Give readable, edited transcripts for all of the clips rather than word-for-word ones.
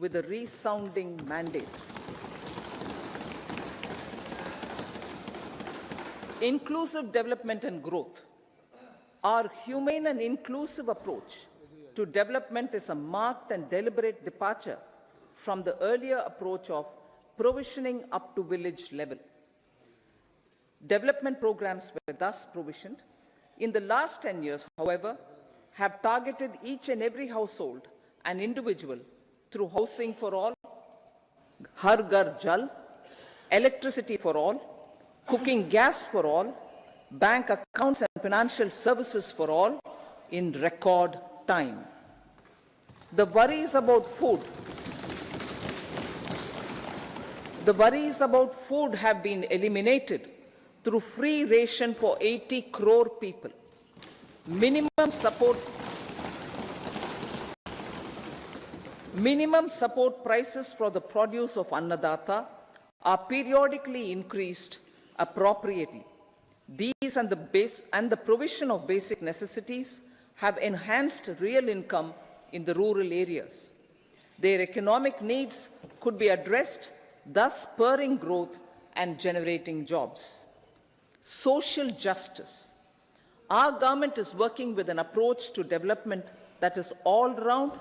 with a resounding mandate. Inclusive development and growth. Our humane and inclusive approach to development is a marked and deliberate departure from the earlier approach of provisioning up to village level. Development programs were thus provisioned. In the last 10 years, however, have targeted each and every household and individual through housing for all, Har Ghar Jal, electricity for all, cooking gas for all, bank accounts and financial services for all in record time. The worries about food have been eliminated through free ration for 80 crore people. Minimum support prices for the produce of Annadata are periodically increased appropriately. These and the provision of basic necessities have enhanced real income in the rural areas. Their economic needs could be addressed, thus spurring growth and generating jobs. Social justice. Our government is working with an approach to development that is all-round,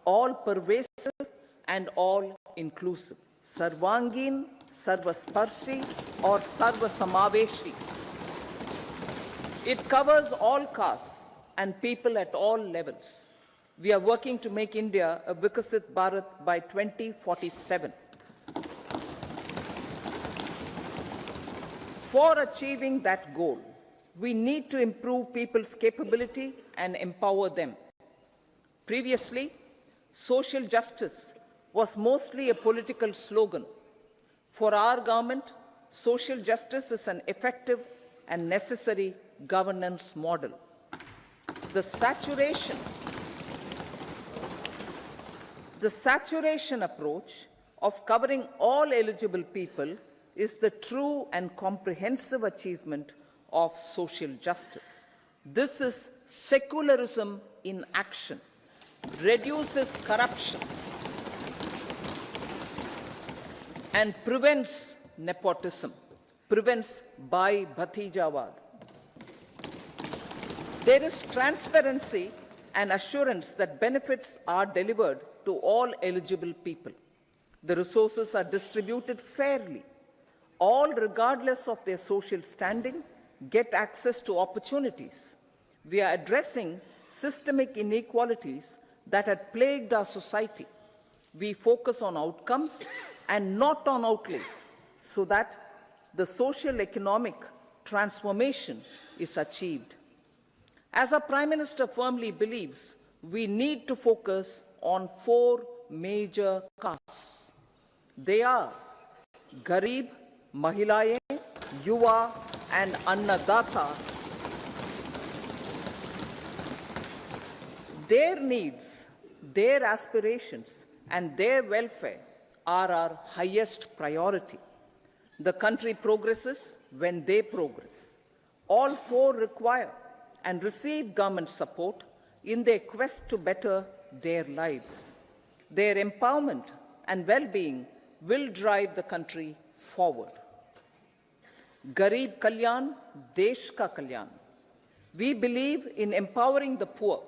all-pervasive, and all-inclusive. Sarvangin, Sarvasparshi, or Sarvasamaveshi. It covers all castes and people at all levels. We are working to make India a Vikasit Bharat by 2047. For achieving that goal, we need to improve people's capability and empower them. Previously, social justice was mostly a political slogan. For our government, social justice is an effective and necessary governance model. The saturation approach of covering all eligible people is the true and comprehensive achievement of social justice. This is secularism in action, reduces corruption, and prevents nepotism, prevents Bhai Bhatijawad. There is transparency and assurance that benefits are delivered to all eligible people. The resources are distributed fairly. All, regardless of their social standing, get access to opportunities. We are addressing systemic inequalities that had plagued our society. We focus on outcomes and not on outlays, so that the social economic transformation is achieved. As our Prime Minister firmly believes, we need to focus on 4 major castes. They are Garib, Mahilaye, Yuva, and Annadata. Their needs, their aspirations, and their welfare are our highest priority. The country progresses when they progress. All 4 require and receive government support in their quest to better their lives. Their empowerment and well-being will drive the country forward. Garib Kalyan, Desh Ka Kalyan. We believe in empowering the poor.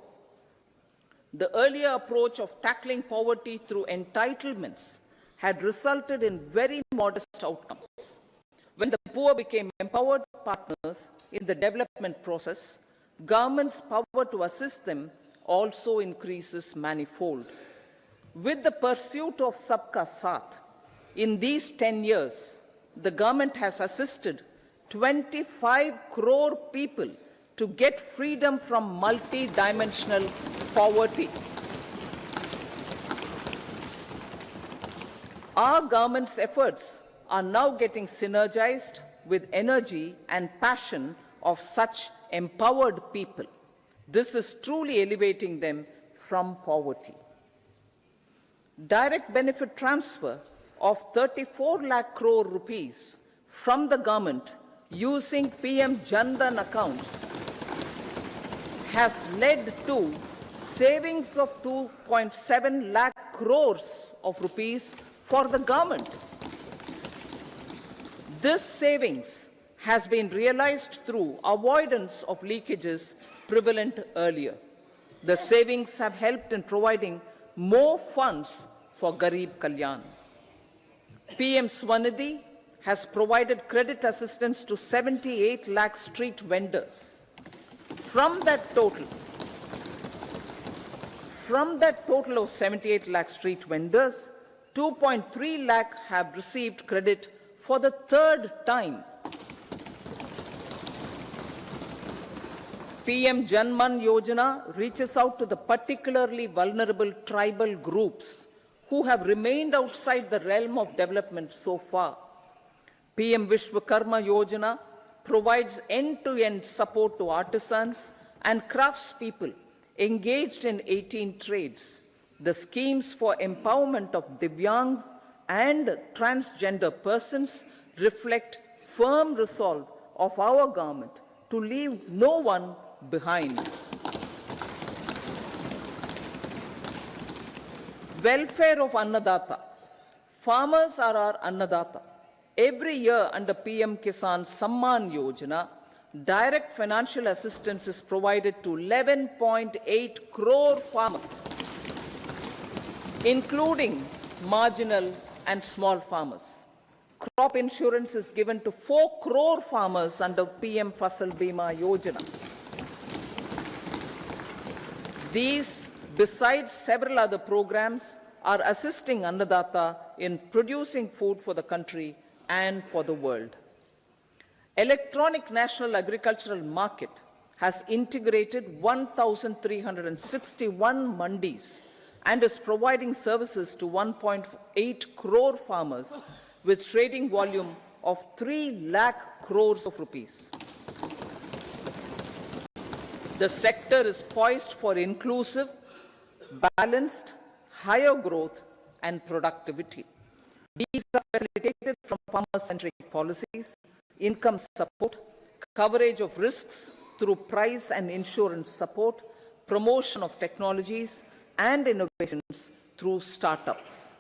The earlier approach of tackling poverty through entitlements had resulted in very modest outcomes. When the poor became empowered partners in the development process, government's power to assist them also increases manifold. With the pursuit of Sabka Saath, in these 10 years, the government has assisted 25 crore people to get freedom from multi-dimensional poverty. Our government's efforts are now getting synergized with energy and passion of such empowered people. This is truly elevating them from poverty. Direct benefit transfer of 34 lakh crore rupees from the government using PM Jan Dhan accounts has led to savings of 2.7 lakh crores of rupees for the government. This savings has been realized through avoidance of leakages prevalent earlier. The savings have helped in providing more funds for Garib Kalyan. PM Swanidhi has provided credit assistance to 78 lakh street vendors. From that total of 78 lakh street vendors, 2.3 lakh have received credit for the third time. PM Janman Yojana reaches out to the particularly vulnerable tribal groups who have remained outside the realm of development so far. PM Vishwakarma Yojana provides end-to-end support to artisans and craftspeople engaged in 18 trades. The schemes for empowerment of Divyangs and transgender persons reflect firm resolve of our government to leave no one behind. Welfare of Annadata. Farmers are our Annadata. Every year under PM Kisan Samman Yojana, direct financial assistance is provided to 11.8 crore farmers, including marginal and small farmers. Crop insurance is given to 4 crore farmers under PM Fasal Bima Yojana. These, besides several other programs, are assisting Annadata in producing food for the country and for the world. Electronic National Agricultural Market has integrated 1,361 mandis and is providing services to 1.8 crore farmers with trading volume of 3 lakh crores of rupees. The sector is poised for inclusive, balanced, higher growth and productivity. These are facilitated from farmer-centric policies, income support, coverage of risks through price and insurance support, promotion of technologies and innovations through startups.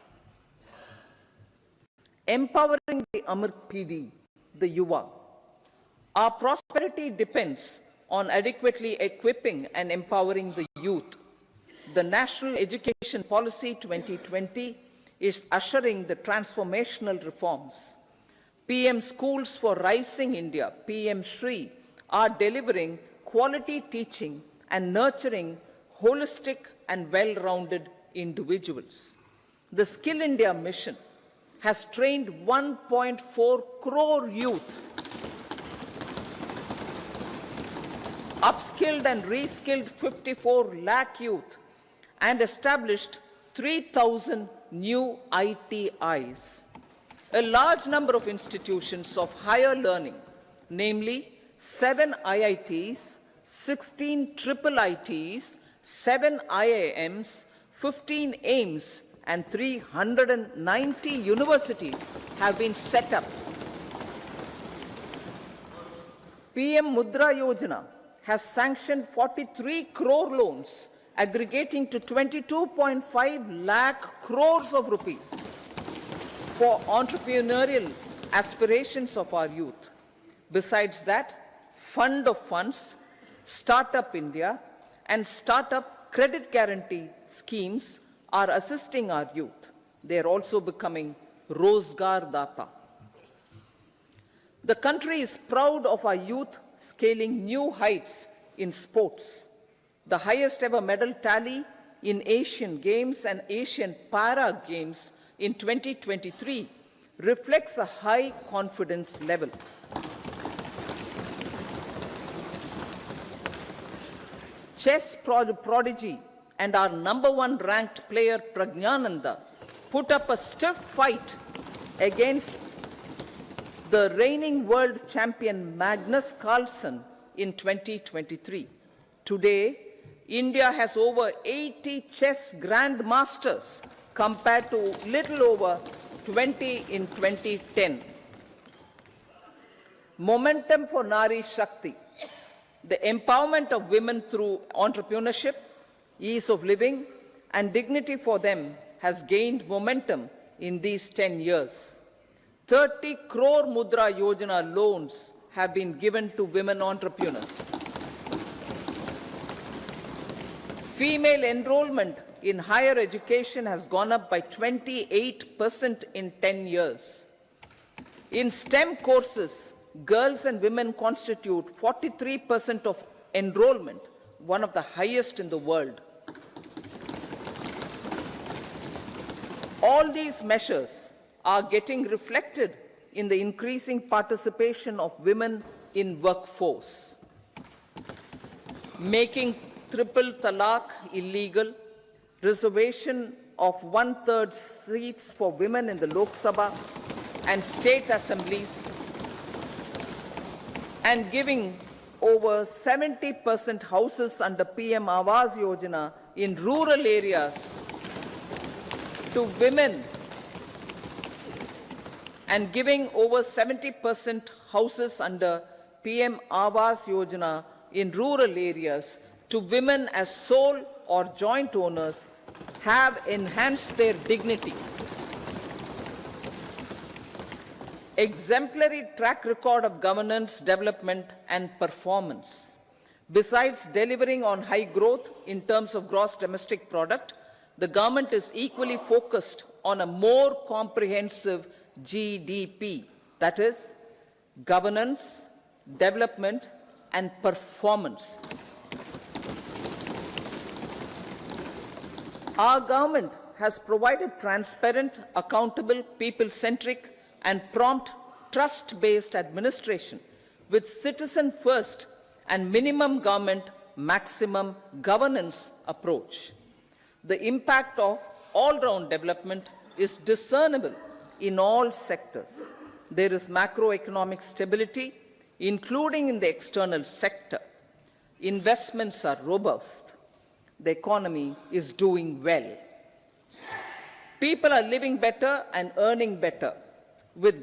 Empowering the Amrit PD, the Yuva. Our prosperity depends on adequately equipping and empowering the youth. The National Education Policy 2020 is ushering the transformational reforms. PM Schools for Rising India, PM Shri, are delivering quality teaching and nurturing holistic and well-rounded individuals. The Skill India mission has trained 1.4 crore youth, upskilled and reskilled 54 lakh youth, and established 3,000 new ITIs. A large number of institutions of higher learning, namely 7 IITs, 16 triple ITs, 7 IIMs, 15 AIMS, and 390 universities have been set up. PM Mudra Yojana has sanctioned 43 crore loans aggregating to 22.5 lakh crores of rupees for entrepreneurial aspirations of our youth. Besides that, Fund of Funds, Startup India, and Startup Credit Guarantee schemes are assisting our youth. They are also becoming Rozgar Data. The country is proud of our youth scaling new heights in sports. The highest ever medal tally in Asian Games and Asian Para Games in 2023 reflects a high confidence level. Chess prodigy and our #1 ranked player Pragnananda put up a stiff fight against the reigning world champion Magnus Carlsen in 2023. Today, India has over 80 chess grandmasters compared to little over 20 in 2010. Momentum for Nari Shakti. The empowerment of women through entrepreneurship, ease of living, and dignity for them has gained momentum in these 10 years. 30 crore Mudra Yojana loans have been given to women entrepreneurs. Female enrollment in higher education has gone up by 28% in 10 years. In STEM courses, girls and women constitute 43% of enrollment, one of the highest in the world. All these measures are getting reflected in the increasing participation of women in workforce. Making triple talaq illegal, reservation of 1/3 seats for women in the Lok Sabha and state assemblies, and giving over 70% houses under PM Awas Yojana in rural areas to women, and giving over 70% houses under PM Awas Yojana in rural areas to women as sole or joint owners have enhanced their dignity. Exemplary track record of governance, development, and performance. Besides delivering on high growth in terms of gross domestic product, the government is equally focused on a more comprehensive GDP, that is, governance, development, and performance. Our government has provided transparent, accountable, people-centric, and prompt, trust-based administration with citizen-first and minimum government, maximum governance approach. The impact of all-round development is discernible in all sectors. There is macroeconomic stability, including in the external sector. Investments are robust. The economy is doing well. People are living better and earning better, with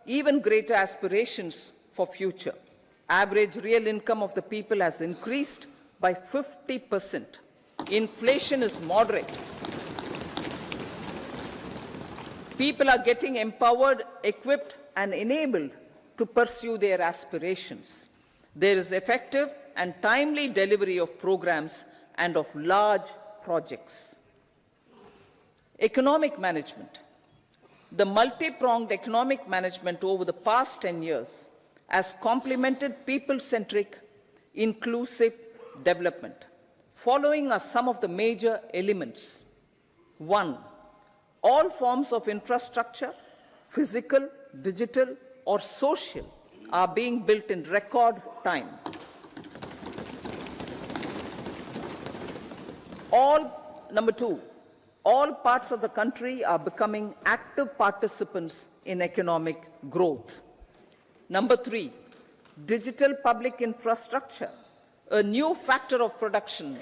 even greater aspirations for future. Average real income of the people has increased by 50%. Inflation is moderate. People are getting empowered, equipped, and enabled to pursue their aspirations. There is effective and timely delivery of programs and of large projects. Economic management. The multi-pronged economic management over the past 10 years has complemented people-centric, inclusive development. Following are some of the major elements. 1. All forms of infrastructure, physical, digital, or social, are being built in record time. Number 2, all parts of the country are becoming active participants in economic growth. Number 3, digital public infrastructure, a new factor of production,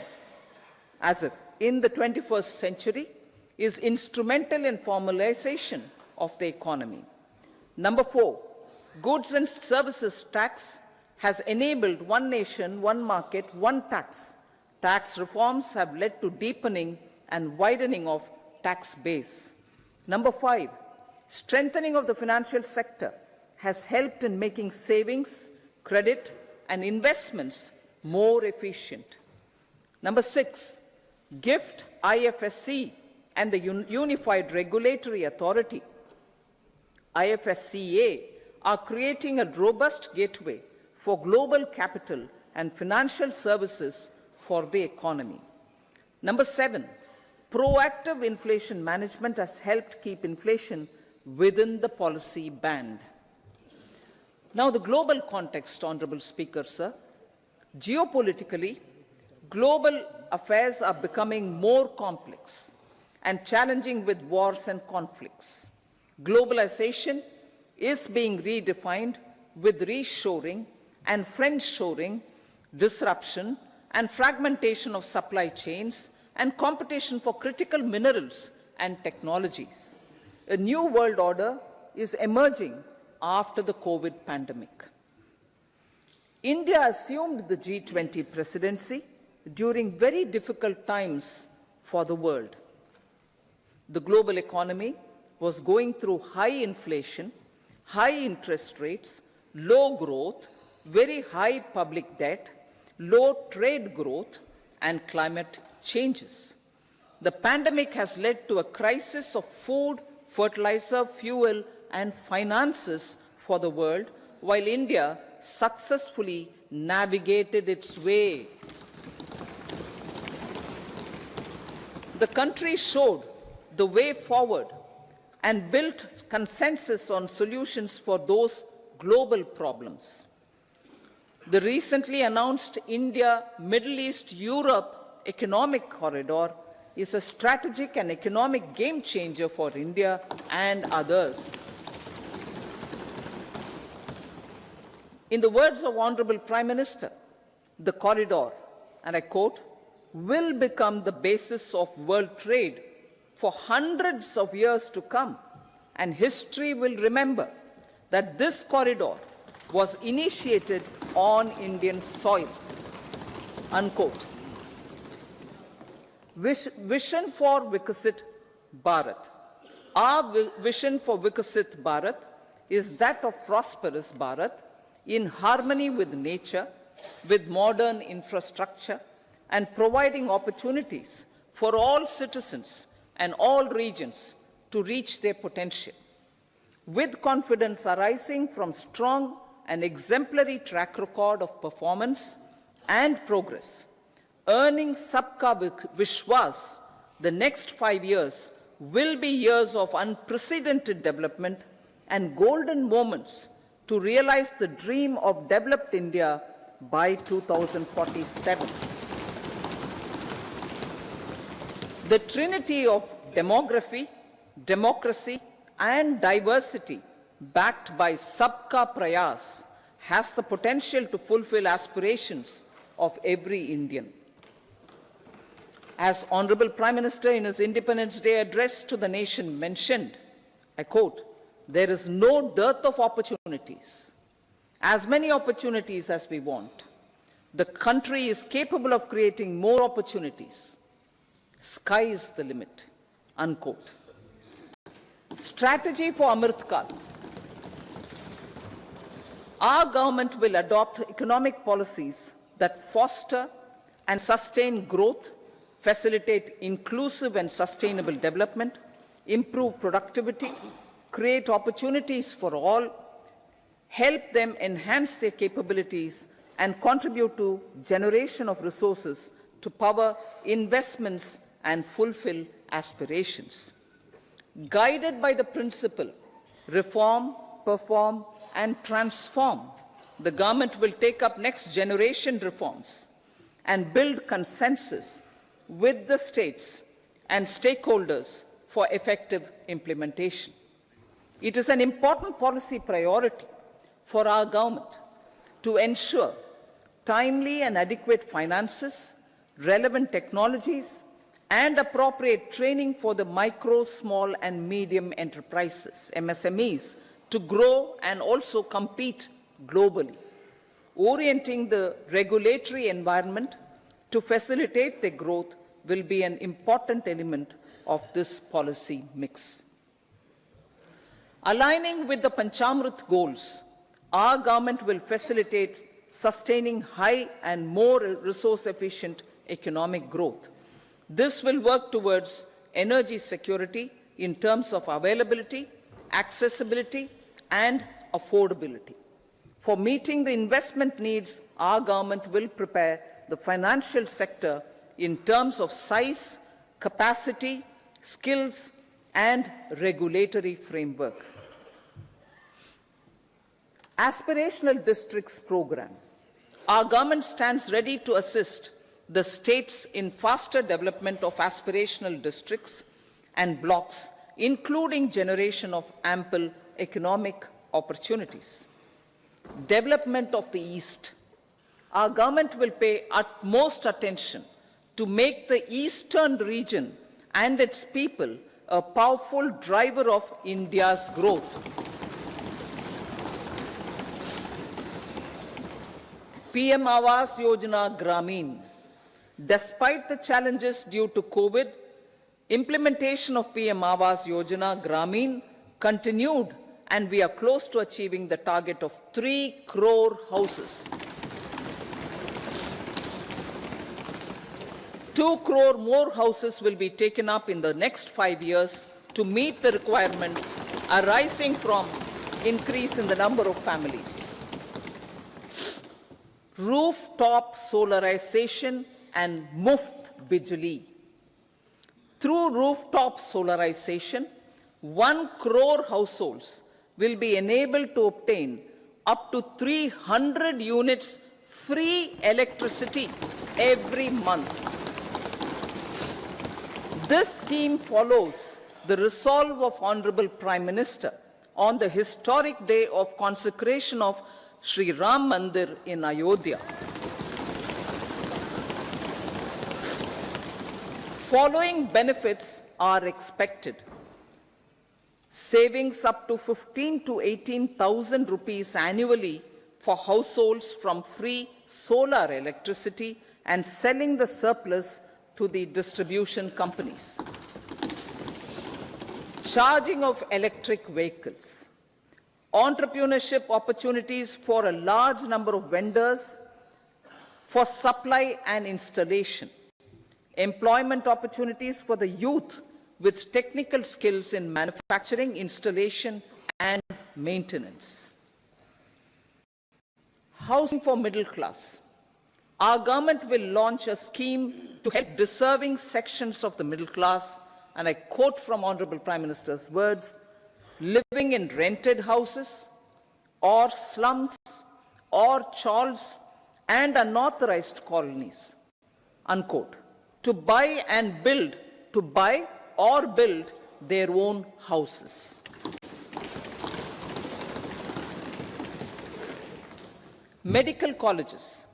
as if in the 21st century, is instrumental in formalization of the economy. Number 4, goods and services tax has enabled one nation, one market, one tax. Tax reforms have led to deepening and widening of tax base. Number 5, strengthening of the financial sector has helped in making savings, credit, and investments more efficient. Number 6, GIFT, IFSC, and the Unified Regulatory Authority, IFSCA, are creating a robust gateway for global capital and financial services for the economy. Number 7, proactive inflation management has helped keep inflation within the policy band. Now, the global context, Honorable Speaker, sir. Geopolitically, global affairs are becoming more complex and challenging with wars and conflicts. Globalization is being redefined with reshoring and friendshoring, disruption and fragmentation of supply chains, and competition for critical minerals and technologies. A new world order is emerging after the COVID pandemic. India assumed the G20 presidency during very difficult times for the world. The global economy was going through high inflation, high interest rates, low growth, very high public debt, low trade growth, and climate changes. The pandemic has led to a crisis of food, fertilizer, fuel, and finances for the world, while India successfully navigated its way. The country showed the way forward and built consensus on solutions for those global problems. The recently announced India-Middle East-Europe economic corridor is a strategic and economic game changer for India and others. In the words of Honorable Prime Minister, the corridor, and I quote, will become the basis of world trade for hundreds of years to come, and history will remember that this corridor was initiated on Indian soil, unquote. Vision for Vikasit Bharat. Our vision for Vikasit Bharat is that of prosperous Bharat in harmony with nature, with modern infrastructure, and providing opportunities for all citizens and all regions to reach their potential. With confidence arising from strong and exemplary track record of performance and progress, earning Sabka Vishwas, the next 5 years will be years of unprecedented development and golden moments to realize the dream of developed India by 2047. The trinity of demography, democracy, and diversity backed by Sabka Prayas has the potential to fulfill aspirations of every Indian. As Honorable Prime Minister in his Independence Day address to the nation mentioned, I quote, there is no dearth of opportunities, as many opportunities as we want. The country is capable of creating more opportunities. Sky is the limit, unquote. Strategy for Amritkal. Our government will adopt economic policies that foster and sustain growth, facilitate inclusive and sustainable development, improve productivity, create opportunities for all, help them enhance their capabilities, and contribute to generation of resources to power investments and fulfill aspirations. Guided by the principle, reform, perform, and transform, the government will take up next generation reforms and build consensus with the states and stakeholders for effective implementation. It is an important policy priority for our government to ensure timely and adequate finances, relevant technologies, and appropriate training for the micro, small, and medium enterprises, MSMEs, to grow and also compete globally. Orienting the regulatory environment to facilitate their growth will be an important element of this policy mix. Aligning with the Panchamrit goals, our government will facilitate sustaining high and more resource-efficient economic growth. This will work towards energy security in terms of availability, accessibility, and affordability. For meeting the investment needs, our government will prepare the financial sector in terms of size, capacity, skills, and regulatory framework. Aspirational Districts Program. Our government stands ready to assist the states in faster development of aspirational districts and blocks, including generation of ample economic opportunities. Development of the East. Our government will pay utmost attention to make the eastern region and its people a powerful driver of India's growth. PM Awas Yojana Grameen. Despite the challenges due to COVID, Implementation of PM Awas Yojana Gramin continued, and we are close to achieving the target of 3 crore houses. 2 crore more houses will be taken up in the next 5 years to meet the requirement arising from increase in the number of families. Rooftop solarization and Muft Bijli. Through rooftop solarization, 1 crore households will be enabled to obtain up to 300 units free electricity every month. This scheme follows the resolve of Honorable Prime Minister on the historic day of consecration of Sri Ram Mandir in Ayodhya. Following benefits are expected. Savings up to 15 to 18,000 rupees annually for households from free solar electricity and selling the surplus to the distribution companies. Charging of electric vehicles. Entrepreneurship opportunities for a large number of vendors for supply and installation. Employment opportunities for the youth with technical skills in manufacturing, installation, and maintenance. Housing for middle class. Our government will launch a scheme to help deserving sections of the middle class, and I quote from Honorable Prime Minister's words, living in rented houses or slums or chawls and unauthorized colonies, unquote, to buy or build their own houses. Medical colleges.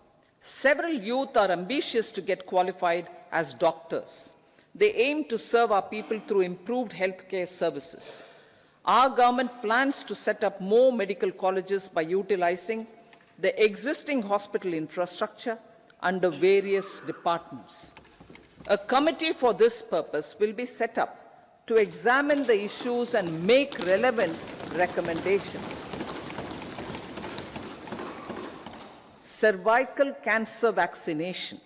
Several youth are ambitious to get qualified as doctors. They aim to serve our people through improved healthcare services. Our government plans to set up more medical colleges by utilizing the existing hospital infrastructure under various departments. A committee for this purpose will be set up to examine the issues and make relevant recommendations. Cervical cancer vaccination.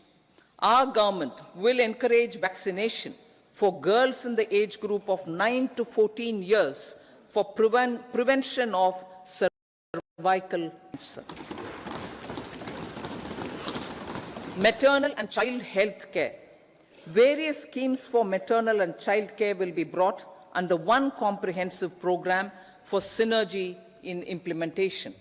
Our government will encourage vaccination for girls in the age group of 9 to 14 years for prevention of cervical cancer. Maternal and child health care. Various schemes for maternal and child care will be brought under one comprehensive program for synergy in implementation.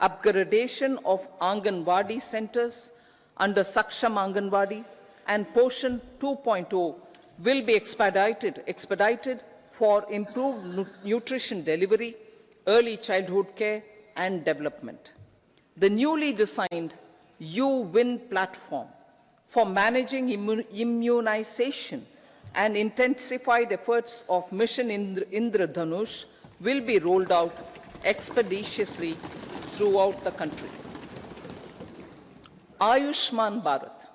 Upgradation of Anganwadi centers under Saksham Anganwadi and Poshan 2.0 will be expedited for improved nutrition delivery, early childhood care and development. The newly designed U-Win platform for managing immunization and intensified efforts of Mission Indradhanush will be rolled out expeditiously throughout the country. Ayushman Bharat.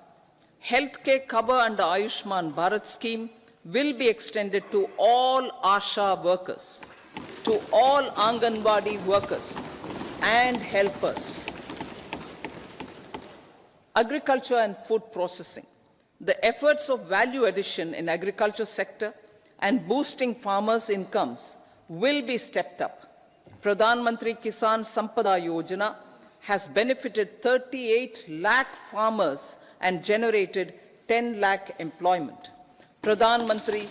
Healthcare cover under Ayushman Bharat scheme will be extended to all ASHA workers, to all Anganwadi workers and helpers. Agriculture and food processing. The efforts of value addition in agriculture sector and boosting farmers' incomes will be stepped up. Pradhan Mantri Kisan Sampada Yojana has benefited 38 lakh farmers and generated 10 lakh employment. Pradhan Mantri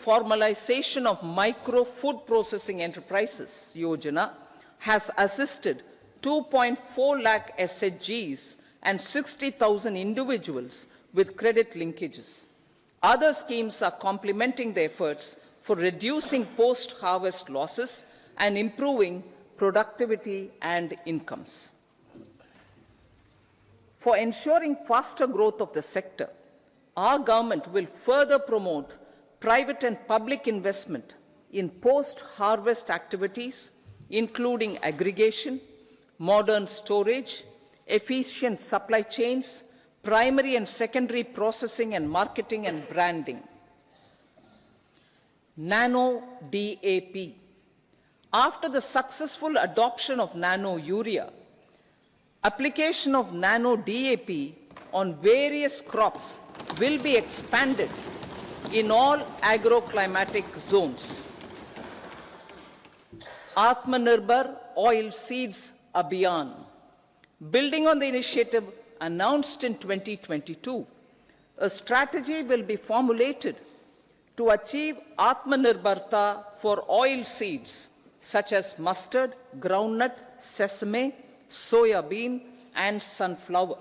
formalization of micro food processing enterprises Yojana has assisted 2.4 lakh SHGs and 60,000 individuals with credit linkages. Other schemes are complementing the efforts for reducing post-harvest losses and improving productivity and incomes. For ensuring faster growth of the sector, our government will further promote private and public investment in post-harvest activities, including aggregation, modern storage, efficient supply chains, primary and secondary processing and marketing and branding, Nano DAP. After the successful adoption of nano urea, application of nano DAP on various crops will be expanded in all agroclimatic zones. Atmanirbhar Oil Seeds Abhiyan. Building on the initiative announced in 2022, a strategy will be formulated to achieve Atmanirbharta for oil seeds such as mustard, groundnut, sesame, soya bean, and sunflower.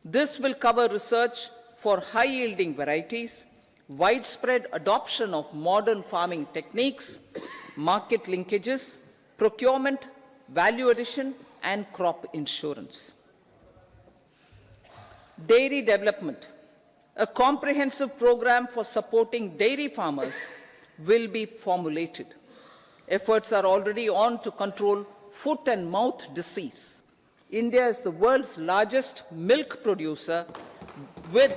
This will cover research for high-yielding varieties, widespread adoption of modern farming techniques, market linkages, procurement, value addition, and crop insurance. Dairy development. A comprehensive program for supporting dairy farmers will be formulated. Efforts are already on to control foot and mouth disease. India is the world's largest milk producer with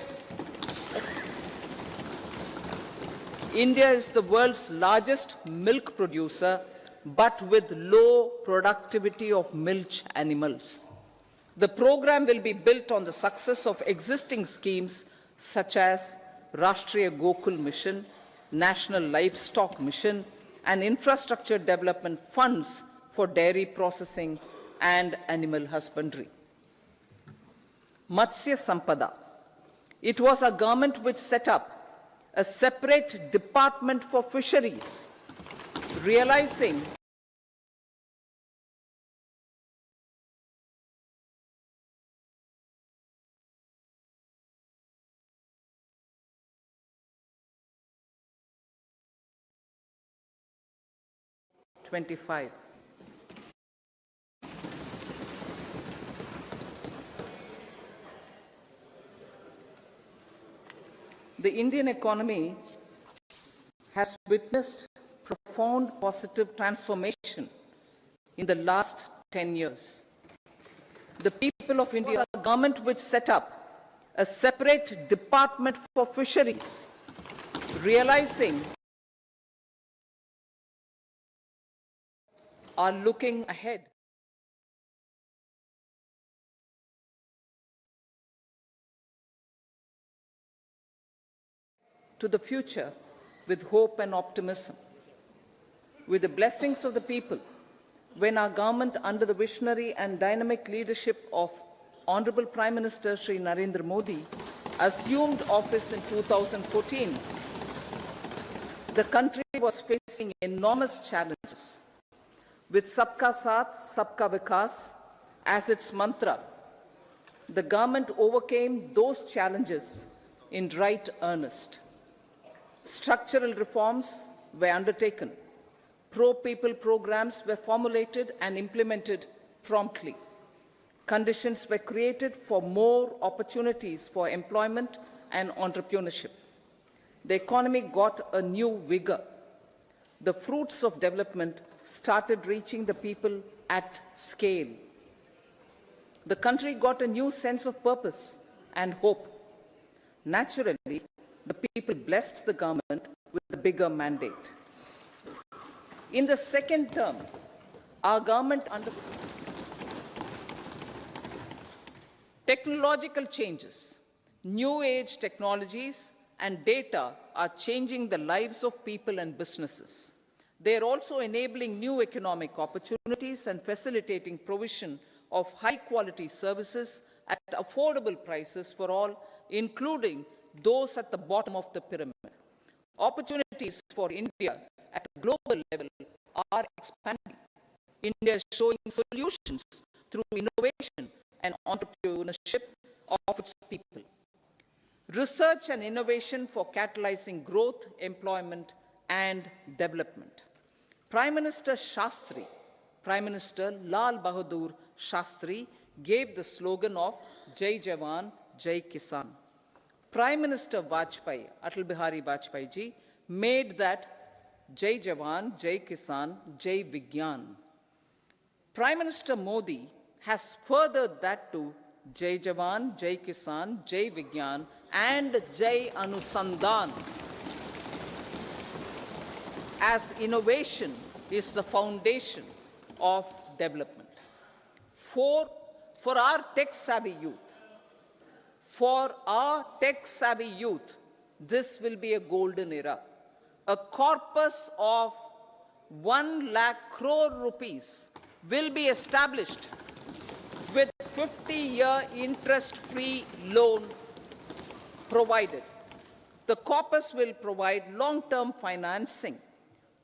but with low productivity of milch animals. The program will be built on the success of existing schemes such as Rashtriya Gokul Mission, National Livestock Mission, and infrastructure development funds for dairy processing and animal husbandry. Matsya Sampada. It was our government which set up a separate department for fisheries, realizing '25. The Indian economy has witnessed profound positive transformation in the last 10 years. The people of India, the government which set up a separate department for fisheries, realizing are looking ahead. To the future with hope and optimism. With the blessings of the people, when our government, under the visionary and dynamic leadership of Honorable Prime Minister Shri Narendra Modi, assumed office in 2014, the country was facing enormous challenges. With Sabka Saath, Sabka Vikas as its mantra, the government overcame those challenges in right earnest. Structural reforms were undertaken. Pro-people programs were formulated and implemented promptly. Conditions were created for more opportunities for employment and entrepreneurship. The economy got a new vigor. The fruits of development started reaching the people at scale. The country got a new sense of purpose and hope. Naturally, the people blessed the government with a bigger mandate. In the second term, our government technological changes, new age technologies and data are changing the lives of people and businesses. They are also enabling new economic opportunities and facilitating provision of high-quality services at affordable prices for all, including those at the bottom of the pyramid. Opportunities for India at a global level are expanding. India is showing solutions through innovation and entrepreneurship of its people. Research and innovation for catalyzing growth, employment, and development. Prime Minister Shastri, Prime Minister Lal Bahadur Shastri, gave the slogan of Jai Jawan, Jai Kisan. Prime Minister Vajpayee, Atal Bihari Vajpayee ji, made that Jai Jawan, Jai Kisan, Jai Vigyan. Prime Minister Modi has furthered that to Jai Jawan, Jai Kisan, Jai Vigyan, and Jai Anusandhan, as innovation is the foundation of development. For our tech-savvy youth, this will be a golden era. A corpus of 1 lakh crore rupees will be established with 50-year interest-free loan provided. The corpus will provide long-term financing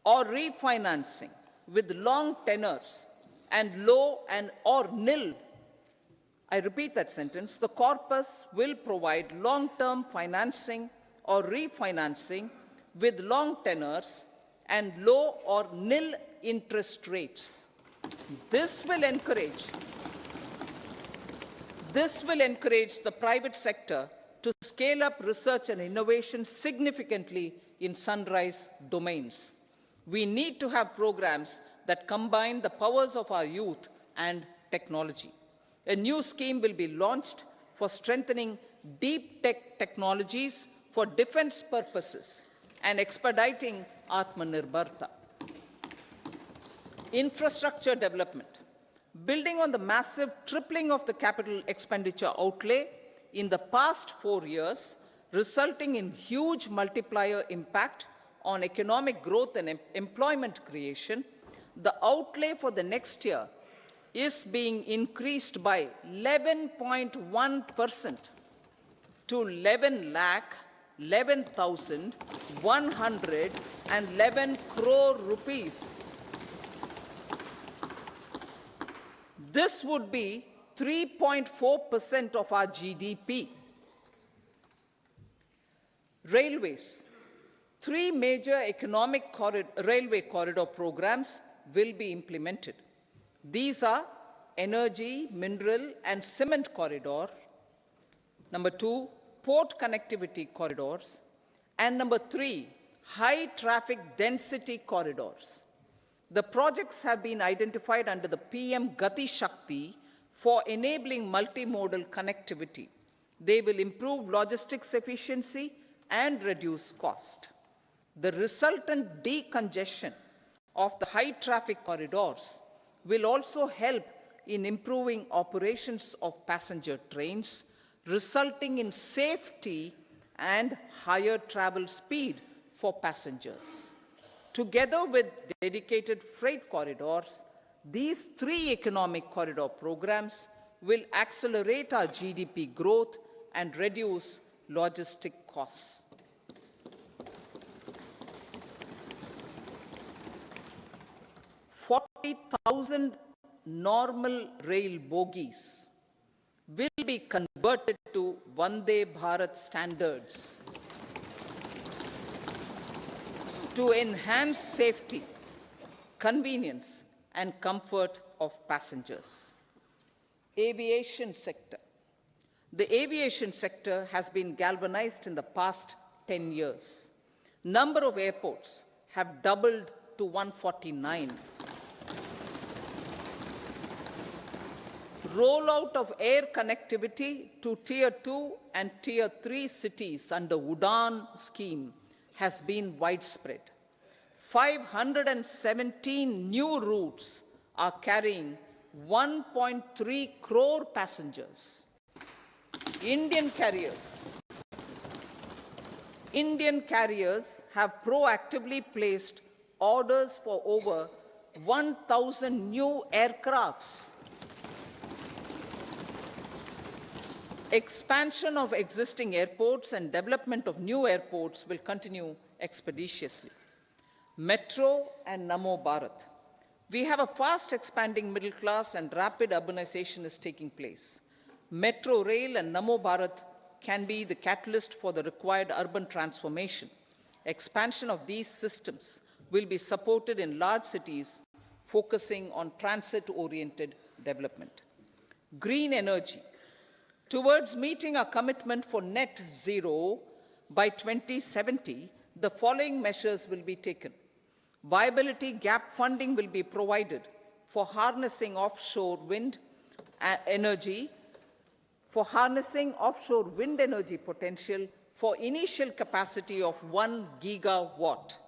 or refinancing with long tenors and low and or nil. I repeat that sentence. The corpus will provide long-term financing or refinancing with long tenors and low or nil interest rates. This will encourage the private sector to scale up research and innovation significantly in sunrise domains. We need to have programs that combine the powers of our youth and technology. A new scheme will be launched for strengthening deep tech technologies for defense purposes and expediting Atmanirbharta. Infrastructure development. Building on the massive tripling of the capital expenditure outlay in the past 4 years, resulting in huge multiplier impact on economic growth and employment creation, the outlay for the next year is being increased by 11.1% to 11,111 crore rupees. This would be 3.4% of our GDP. Railways. 3 major railway corridor programs will be implemented. These are energy, mineral, and cement corridor. Number 2, port connectivity corridors. And number 3, high traffic density corridors. The projects have been identified under the PM Gati Shakti for enabling multimodal connectivity. They will improve logistics efficiency and reduce cost. The resultant decongestion of the high traffic corridors will also help in improving operations of passenger trains, resulting in safety and higher travel speed for passengers. Together with dedicated freight corridors, these 3 economic corridor programs will accelerate our GDP growth and reduce logistic costs. 40,000 normal rail bogies will be converted to Vande Bharat standards to enhance safety, convenience, and comfort of passengers. Aviation sector. The aviation sector has been galvanized in the past 10 years. Number of airports have doubled to 149. Rollout of air connectivity to Tier 2 and Tier 3 cities under UDAN scheme has been widespread. 517 new routes are carrying 1.3 crore passengers. Indian carriers have proactively placed orders for over 1,000 new aircrafts. Expansion of existing airports and development of new airports will continue expeditiously. Metro and Namo Bharat. We have a fast expanding middle class and rapid urbanization is taking place. Metro rail and Namo Bharat can be the catalyst for the required urban transformation. Expansion of these systems will be supported in large cities, focusing on transit-oriented development. Green energy. Towards meeting our commitment for net zero by 2070, the following measures will be taken. Viability gap funding will be provided for harnessing offshore wind energy for harnessing offshore wind energy potential for initial capacity of 1 gigawatt.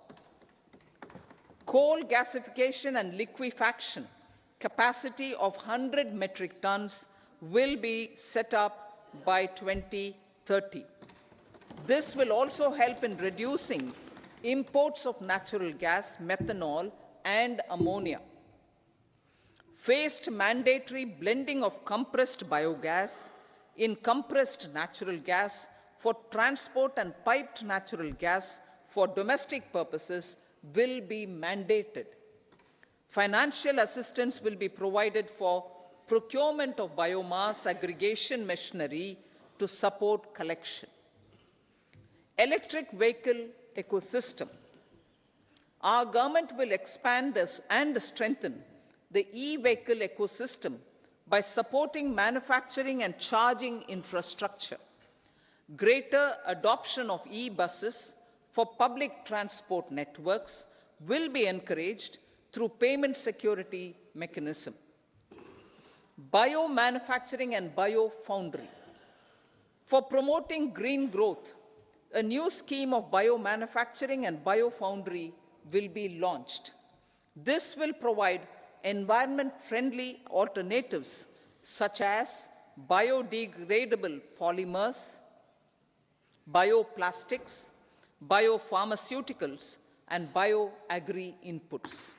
Coal gasification and liquefaction capacity of 100 metric tons will be set up by 2030. This will also help in reducing imports of natural gas, methanol, and ammonia. Phased mandatory blending of compressed biogas in compressed natural gas for transport and piped natural gas for domestic purposes will be mandated. Financial assistance will be provided for procurement of biomass aggregation machinery to support collection. Electric vehicle ecosystem. Our government will expand this and strengthen the e-vehicle ecosystem by supporting manufacturing and charging infrastructure. Greater adoption of e-buses for public transport networks will be encouraged through payment security mechanism. Biomanufacturing and biofoundry. For promoting green growth, a new scheme of biomanufacturing and biofoundry will be launched. This will provide environment-friendly alternatives such as biodegradable polymers, bioplastics, biopharmaceuticals, and bioagri inputs.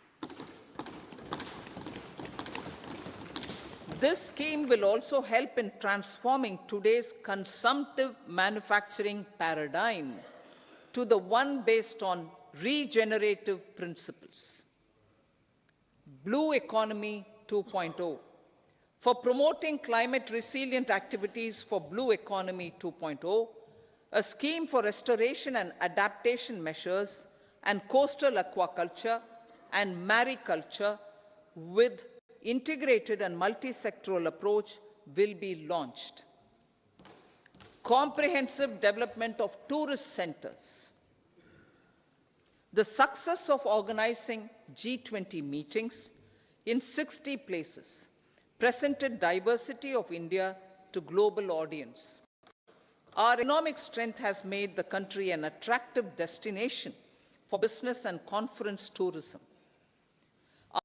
This scheme will also help in transforming today's consumptive manufacturing paradigm to the one based on regenerative principles. Blue Economy 2.0. For promoting climate-resilient activities for Blue Economy 2.0, a scheme for restoration and adaptation measures and coastal aquaculture and mariculture with integrated and multi-sectoral approach will be launched. Comprehensive development of tourist centers. The success of organizing G20 meetings in 60 places presented diversity of India to global audience. Our economic strength has made the country an attractive destination for business and conference tourism.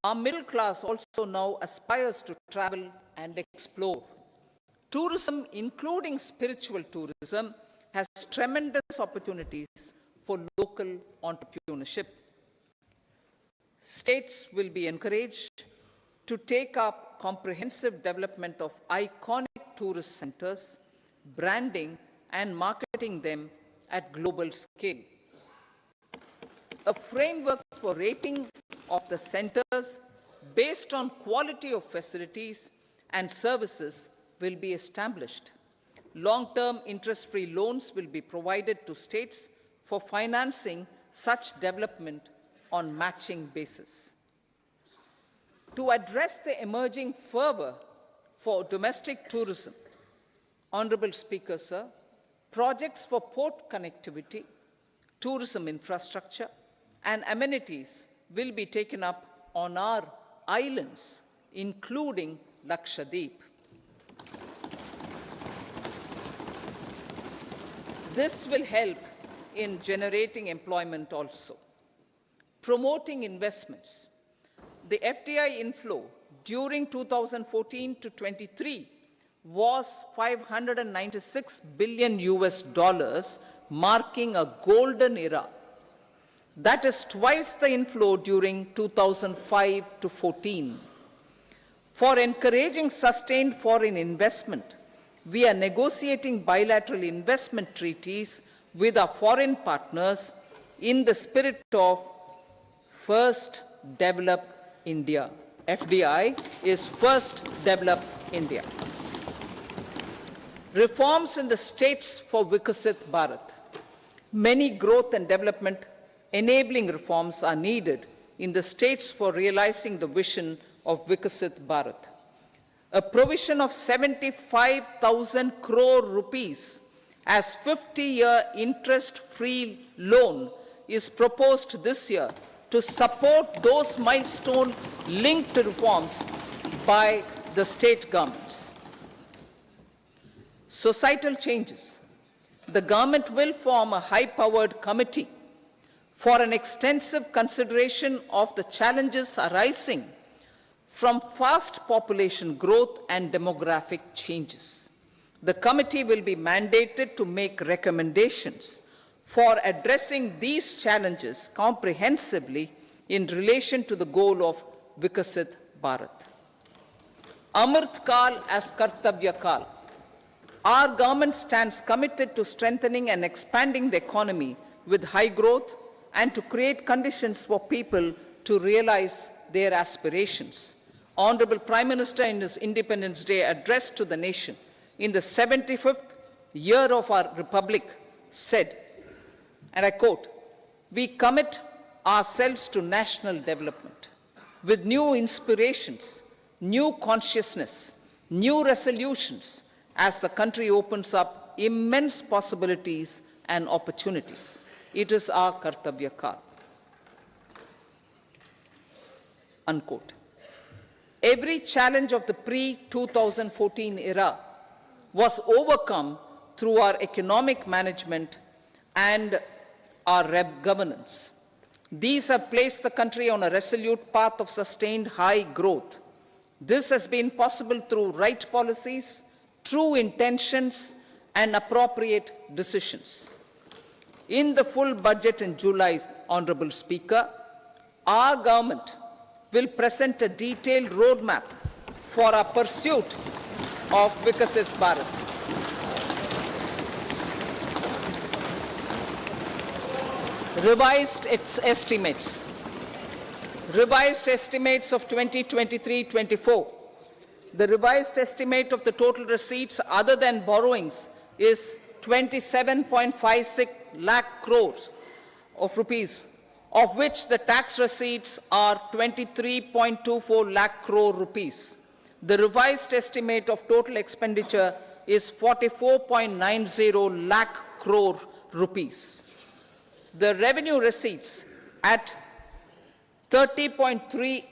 Our middle class also now aspires to travel and explore. Tourism, including spiritual tourism, has tremendous opportunities for local entrepreneurship. States will be encouraged to take up comprehensive development of iconic tourist centers, branding and marketing them at global scale. A framework for rating of the centers based on quality of facilities and services will be established. Long-term interest-free loans will be provided to states for financing such development on matching basis. To address the emerging fervor for domestic tourism, Honorable Speaker, sir, projects for port connectivity, tourism infrastructure, and amenities will be taken up on our islands, including Lakshadweep. This will help in generating employment also. Promoting investments. The FDI inflow during 2014 to 23 was $596 billion, marking a golden era. That is twice the inflow during 2005 to 14. For encouraging sustained foreign investment, we are negotiating bilateral investment treaties with our foreign partners in the spirit of First Develop India. FDI is First Develop India. Reforms in the states for Vikasit Bharat. Many growth and development enabling reforms are needed in the states for realizing the vision of Vikasit Bharat. A provision of 75,000 crore rupees as 50-year interest-free loan is proposed this year to support those milestone-linked reforms by the state governments. Societal changes. The government will form a high-powered committee for an extensive consideration of the challenges arising from fast population growth and demographic changes. The committee will be mandated to make recommendations for addressing these challenges comprehensively in relation to the goal of Vikasit Bharat. Amrit Kal as Kartavya Kal. Our government stands committed to strengthening and expanding the economy with high growth and to create conditions for people to realize their aspirations. Honorable Prime Minister, in his Independence Day address to the nation in the 75th year of our Republic, said, and I quote, "We commit ourselves to national development with new inspirations, new consciousness, new resolutions as the country opens up immense possibilities and opportunities. It is our Kartavya Kal." Unquote. Every challenge of the pre-2014 era was overcome through our economic management and our governance. These have placed the country on a resolute path of sustained high growth. This has been possible through right policies, true intentions, and appropriate decisions. In the full budget in July, Honorable Speaker, our government will present a detailed roadmap for our pursuit of Vikasit Bharat. Revised estimates of 2023-24. The revised estimate of the total receipts other than borrowings is 27.56 lakh crores of rupees, of which the tax receipts are 23.24 lakh crore rupees. The revised estimate of total expenditure is 44.90 lakh crore rupees. The revenue receipts at 30.03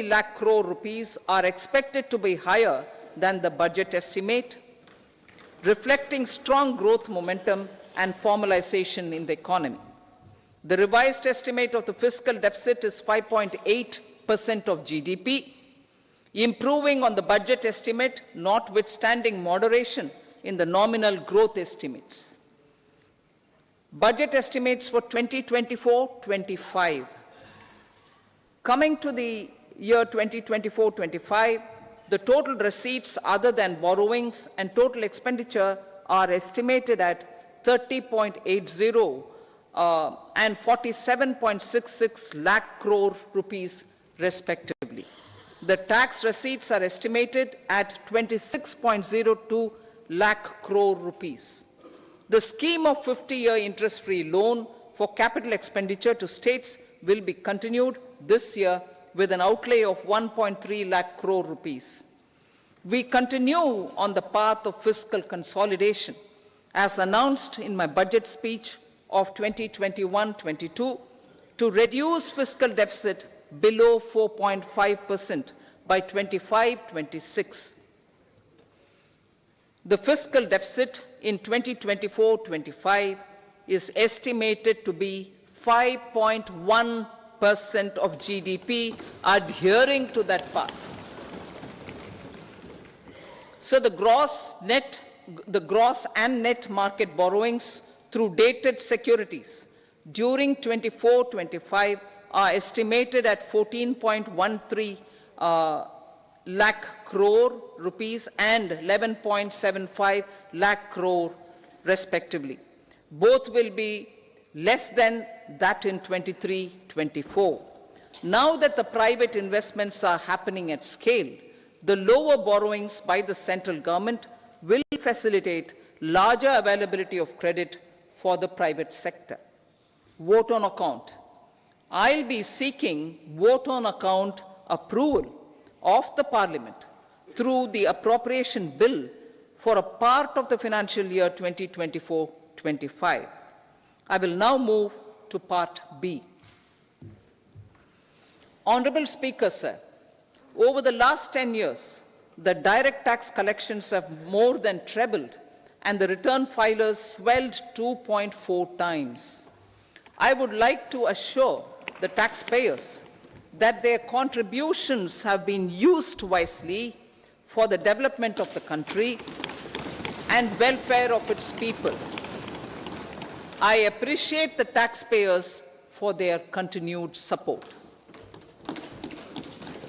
lakh crore rupees are expected to be higher than the budget estimate, reflecting strong growth momentum and formalization in the economy. The revised estimate of the fiscal deficit is 5.8% of GDP, improving on the budget estimate, notwithstanding moderation in the nominal growth estimates. Budget estimates for 2024-25. Coming to the year 2024-25, the total receipts other than borrowings and total expenditure are estimated at 30.80 and 47.66 lakh crore rupees respectively. The tax receipts are estimated at 26.02 lakh crore rupees. The scheme of 50-year interest-free loan for capital expenditure to states will be continued this year with an outlay of 1.3 lakh crore rupees. We continue on the path of fiscal consolidation, as announced in my budget speech of 2021-22, to reduce fiscal deficit below 4.5% by 25-26. The fiscal deficit in 2024-25 is estimated to be 5.1% of GDP, adhering to that path. So the gross and net market borrowings through dated securities during 24-25 are estimated at 14.13 lakh crore rupees and 11.75 lakh crore respectively. Both will be less than that in 23-24. Now that the private investments are happening at scale, the lower borrowings by the central government will facilitate larger availability of credit for the private sector. Vote on account. I'll be seeking vote on account approval of the Parliament through the appropriation bill for a part of the financial year 2024-25. I will now move to Part B. Honorable Speaker, sir, over the last 10 years, the direct tax collections have more than trebled and the return filers swelled 2.4 times. I would like to assure the taxpayers that their contributions have been used wisely for the development of the country and welfare of its people. I appreciate the taxpayers for their continued support.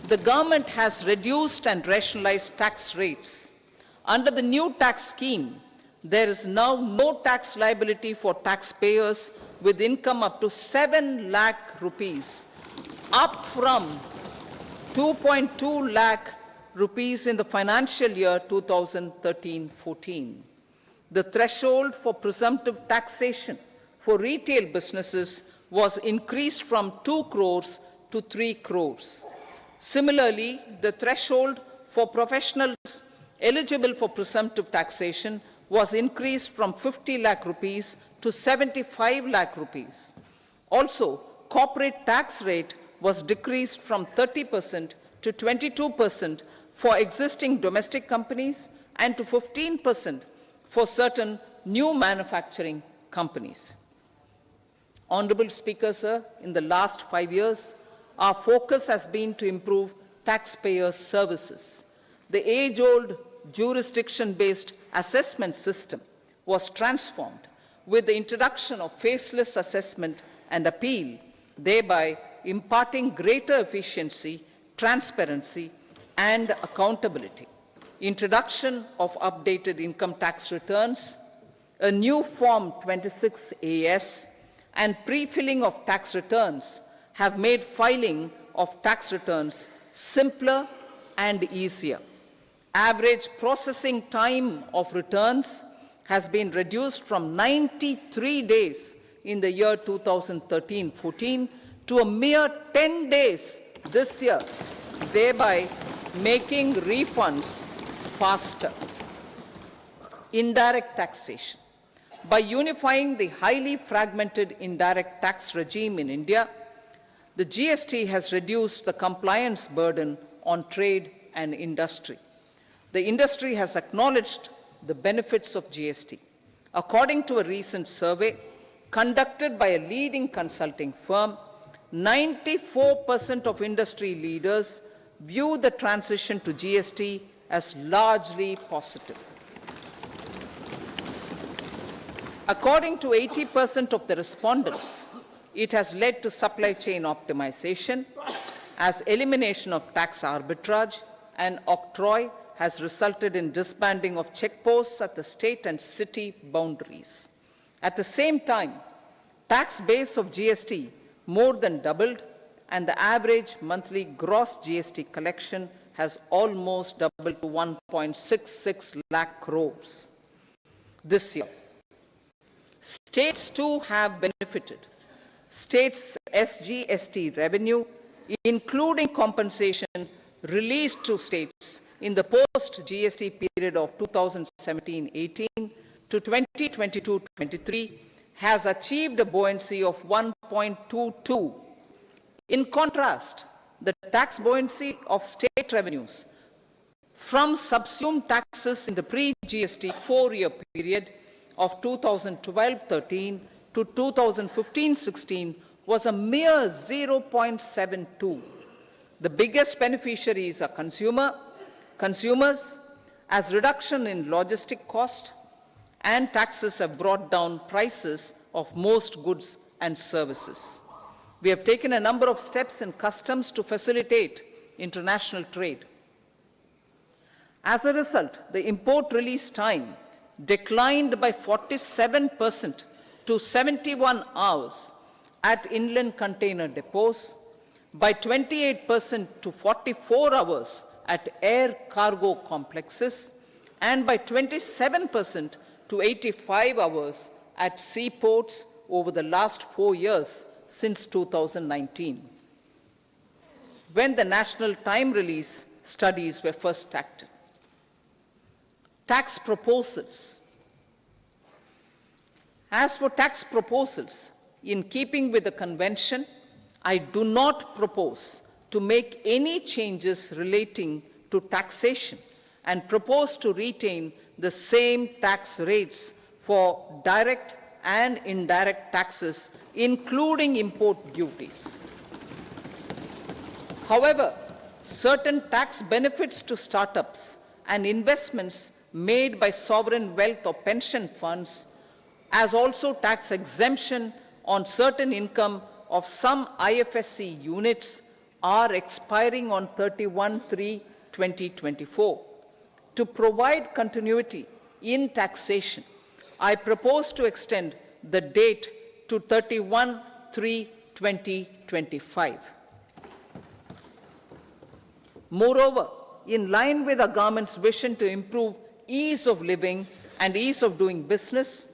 The government has reduced and rationalized tax rates. Under the new tax scheme, there is now no tax liability for taxpayers with income up to 7 lakh rupees, up from 2.2 lakh rupees in the financial year 2013-14. The threshold for presumptive taxation for retail businesses was increased from 2 crores to 3 crores. Similarly, the threshold for professionals eligible for presumptive taxation was increased from 50 lakh rupees to 75 lakh rupees. Also, corporate tax rate was decreased from 30% to 22% for existing domestic companies and to 15% for certain new manufacturing companies. Honorable Speaker, sir, in the last 5 years, our focus has been to improve taxpayer services. The age-old jurisdiction-based assessment system was transformed with the introduction of faceless assessment and appeal, thereby imparting greater efficiency, transparency, and accountability. Introduction of updated income tax returns, a new Form 26AS, and pre-filling of tax returns have made filing of tax returns simpler and easier. Average processing time of returns has been reduced from 93 days in the year 2013-14 to a mere 10 days this year, thereby making refunds faster. Indirect taxation. By unifying the highly fragmented indirect tax regime in India, the GST has reduced the compliance burden on trade and industry. The industry has acknowledged the benefits of GST. According to a recent survey conducted by a leading consulting firm, 94% of industry leaders view the transition to GST as largely positive. According to 80% of the respondents, it has led to supply chain optimization, as elimination of tax arbitrage and octroi has resulted in disbanding of checkposts at the state and city boundaries. At the same time, tax base of GST more than doubled, and the average monthly gross GST collection has almost doubled to 1.66 lakh crores this year. States too have benefited. States' SGST revenue, including compensation released to states in the post-GST period of 2017-18 to 2022-23, has achieved a buoyancy of 1.22. In contrast, the tax buoyancy of state revenues from subsumed taxes in the pre-GST 4-year period of 2012-13 to 2015-16 was a mere 0.72. The biggest beneficiaries are consumers, as reduction in logistic cost and taxes have brought down prices of most goods and services. We have taken a number of steps in customs to facilitate international trade. As a result, the import release time declined by 47% to 71 hours at inland container depots, by 28% to 44 hours at air cargo complexes, and by 27% to 85 hours at seaports over the last 4 years since 2019, when the national time release studies were first acted. Tax proposals. As for tax proposals, in keeping with the convention, I do not propose to make any changes relating to taxation and propose to retain the same tax rates for direct and indirect taxes, including import duties. However, certain tax benefits to startups and investments made by sovereign wealth or pension funds, as also tax exemption on certain income of some IFSC units, are expiring on 31/3/2024. To provide continuity in taxation, I propose to extend the date to 31/3/2025. Moreover, in line with our government's vision to improve ease of living and ease of doing business,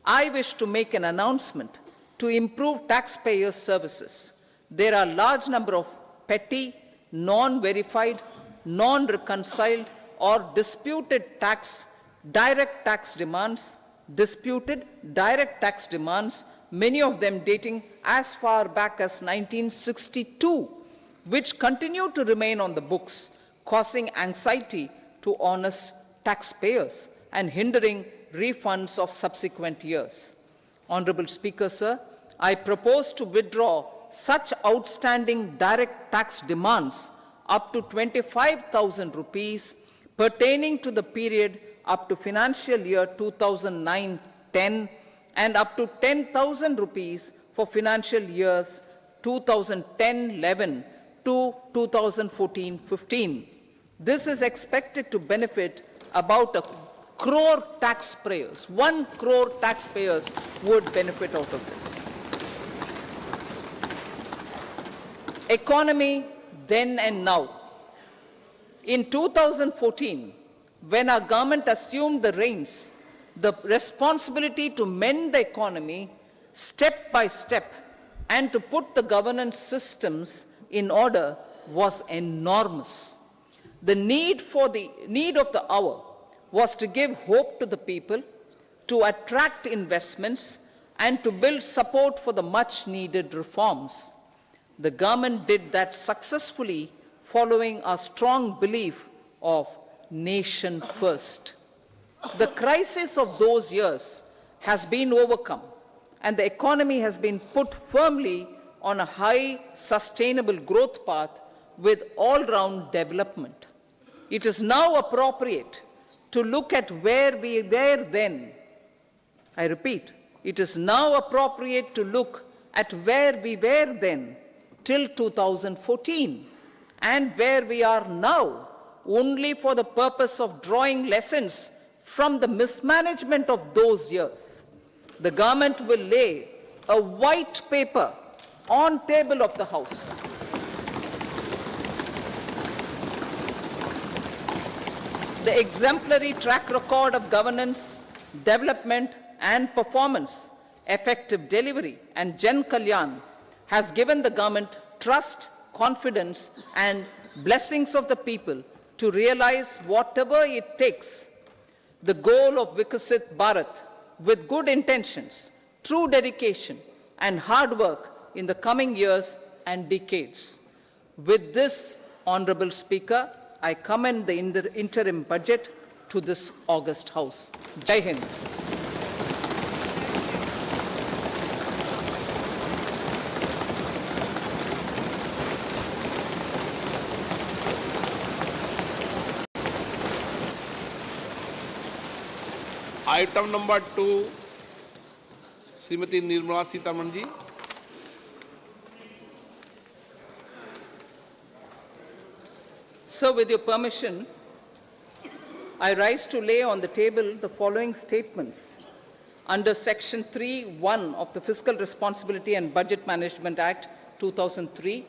I wish to make an announcement to improve taxpayers' services. There are a large number of petty, non-verified, non-reconciled, or disputed direct tax demands, many of them dating as far back as 1962, which continue to remain on the books, causing anxiety to honest taxpayers and hindering refunds of subsequent years. Honorable Speaker, sir, I propose to withdraw such outstanding direct tax demands up to 25,000 rupees pertaining to the period up to financial year 2009-10 and up to 10,000 rupees for financial years 2010-11 to 2014-15. This is expected to benefit about 1 crore taxpayers. 1 crore taxpayers would benefit out of this. Economy then and now. In 2014, when our government assumed the reins, the responsibility to mend the economy step by step and to put the governance systems in order was enormous. The need of the hour was to give hope to the people, to attract investments, and to build support for the much-needed reforms. The government did that successfully, following a strong belief of nation first. The crisis of those years has been overcome, and the economy has been put firmly on a high, sustainable growth path with all-round development. It is now appropriate to look at where we were then. I repeat, it is now appropriate to look at where we were then till 2014 and where we are now, only for the purpose of drawing lessons from the mismanagement of those years. The government will lay a white paper on table of the House. The exemplary track record of governance, development and performance, effective delivery and Jan Kalyan has given the government trust, confidence and blessings of the people to realize whatever it takes. The goal of Vikasit Bharat with good intentions, true dedication and hard work in the coming years and decades. With this, Honorable Speaker, I commend the interim budget to this august House. Jai Hind. Item number 2 Shrimati Nirmala Sitharaman ji. So, with your permission, I rise to lay on the table the following statements. Under Section 3(1) of the Fiscal Responsibility and Budget Management Act 2003,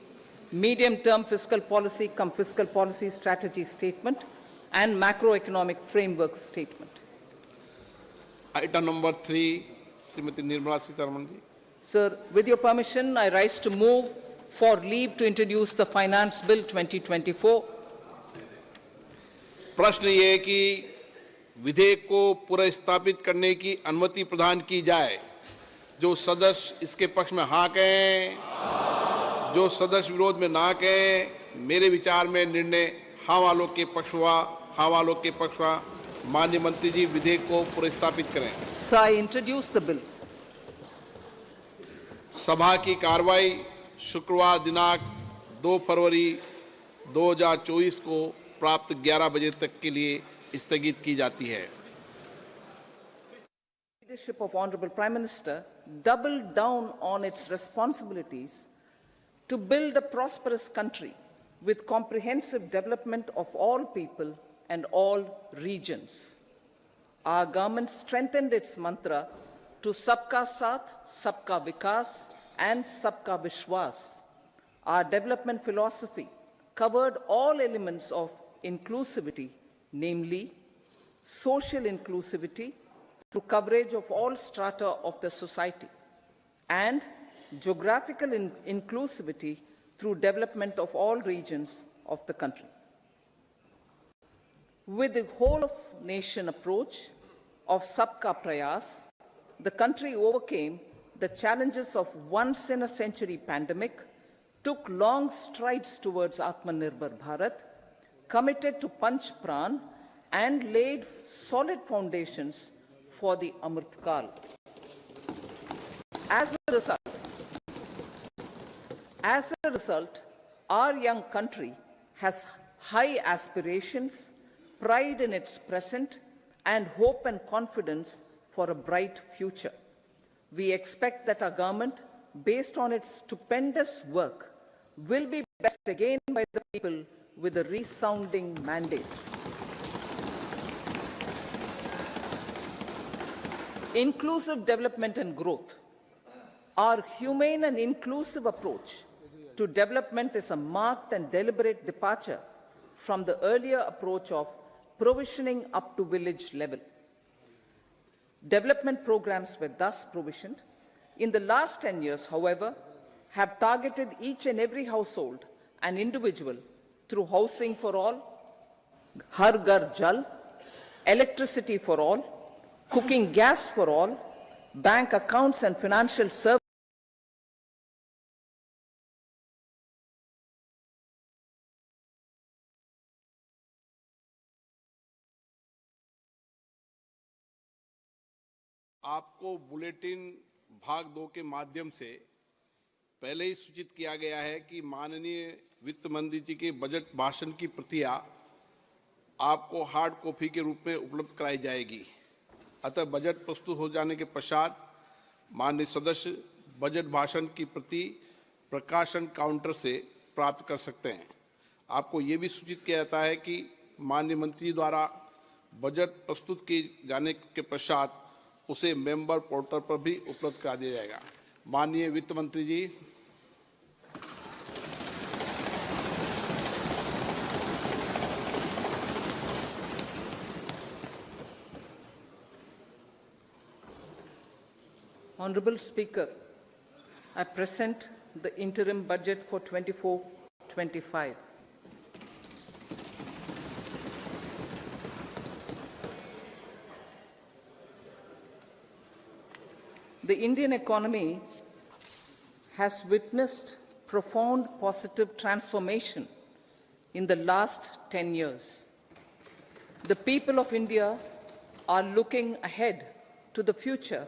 medium-term fiscal policy cum fiscal policy strategy statement and macroeconomic framework statement. Item number 3, Srimati Nirmala Sitharaman ji. Sir, with your permission, I rise to move for leave to introduce the Finance Bill 2024. प्रश्न ये है कि विधेयक को पुनर्स्थापित करने की अनुमति प्रदान की जाए। जो सदस्य इसके पक्ष में हाँ कहें, जो सदस्य विरोध में ना कहें। मेरे विचार में निर्णय हाँ वालों के पक्ष हुआ, हवालों के पक्ष में माननीय मंत्री जी विधेयक को पुरस्तापित करें। Sir, I introduce the bill. सभा की कार्रवाई शुक्रवार दिनांक 2 फरवरी 2024 को प्राप्त 11 बजे तक के लिए स्थगित की जाती है। Leadership of Honorable Prime Minister doubled down on its responsibilities to build a prosperous country with comprehensive development of all people and all regions. Our government strengthened its mantra to Sabka Saath, Sabka Vikas and Sabka Vishwas. Our development philosophy covered all elements of inclusivity, namely social inclusivity through coverage of all strata of the society and geographical inclusivity through development of all regions of the country. With the whole of nation approach of Sabka Prayas, the country overcame the challenges of once in a century pandemic, took long strides towards Atmanirbhar Bharat, committed to Panch Pran and laid solid foundations for the Amrit Kal. As a result, our young country has high aspirations, pride in its present, and hope and confidence for a bright future. We expect that our government, based on its stupendous work, will be blessed again by the people with a resounding mandate. Inclusive development and growth. Our humane and inclusive approach to development is a marked and deliberate departure from the earlier approach of provisioning up to village level. Development programs were thus provisioned. In the last 10 years, however, have targeted each and every household and individual through housing for all, Har Ghar Jal, electricity for all, cooking gas for all, bank accounts and financial services. आपको bulletin भाग 2 के माध्यम से पहले ही सूचित किया गया है कि माननीय वित्त मंत्री जी के बजट भाषण की प्रतियां आपको हार्ड कॉपी के रूप में उपलब्ध कराई जाएगी। अतः बजट प्रस्तुत हो जाने के पश्चात माननीय सदस्य बजट भाषण की प्रति प्रकाशन काउंटर से प्राप्त कर सकते हैं। आपको ये भी सूचित किया जाता है कि माननीय मंत्री द्वारा बजट प्रस्तुत किए जाने के पश्चात उसे मेंबर पोर्टल पर भी उपलब्ध करा दिया जाएगा। माननीय वित्त मंत्री जी। Honorable Speaker, I present the interim budget for 24-25. The Indian economy has witnessed profound positive transformation in the last 10 years. The people of India are looking ahead to the future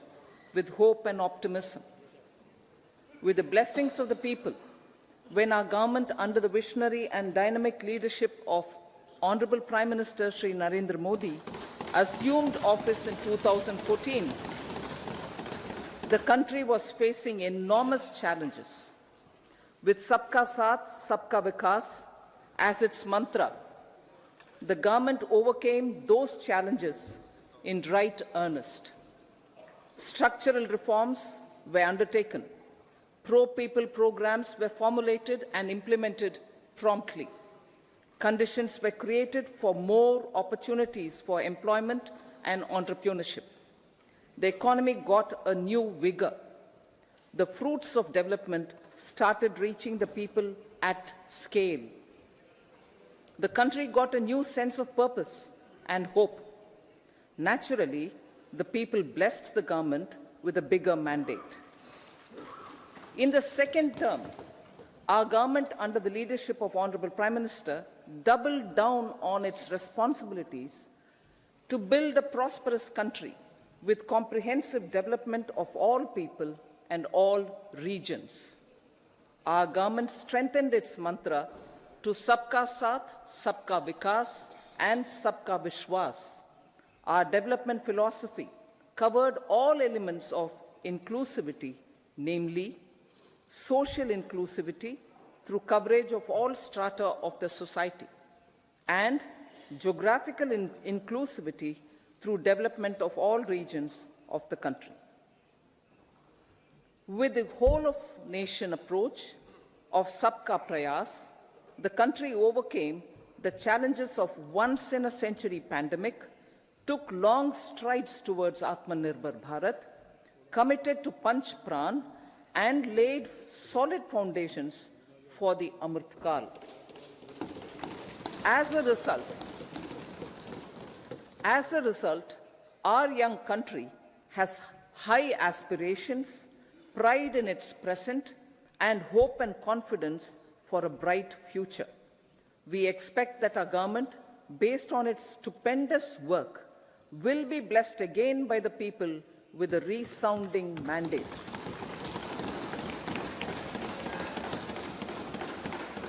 with hope and optimism. With the blessings of the people, when our government under the visionary and dynamic leadership of Honorable Prime Minister Shri Narendra Modi assumed office in 2014, the country was facing enormous challenges. With Sabka Saath, Sabka Vikas as its mantra, the government overcame those challenges in right earnest. Structural reforms were undertaken. Pro-people programs were formulated and implemented promptly. Conditions were created for more opportunities for employment and entrepreneurship. The economy got a new vigor. The fruits of development started reaching the people at scale. The country got a new sense of purpose and hope. Naturally, the people blessed the government with a bigger mandate. In the second term, our government under the leadership of Honorable Prime Minister doubled down on its responsibilities to build a prosperous country with comprehensive development of all people and all regions. Our government strengthened its mantra to Sabka Saath, Sabka Vikas, and Sabka Vishwas. Our development philosophy covered all elements of inclusivity, namely social inclusivity through coverage of all strata of the society, and geographical inclusivity through development of all regions of the country. With the whole of nation approach of Sabka Prayas, the country overcame the challenges of once-in-a-century pandemic, took long strides towards Atmanirbhar Bharat, committed to Panch Pran, and laid solid foundations for the Amrit Kal. As a result, our young country has high aspirations, pride in its present, and hope and confidence for a bright future. We expect that our government, based on its stupendous work, will be blessed again by the people with a resounding mandate.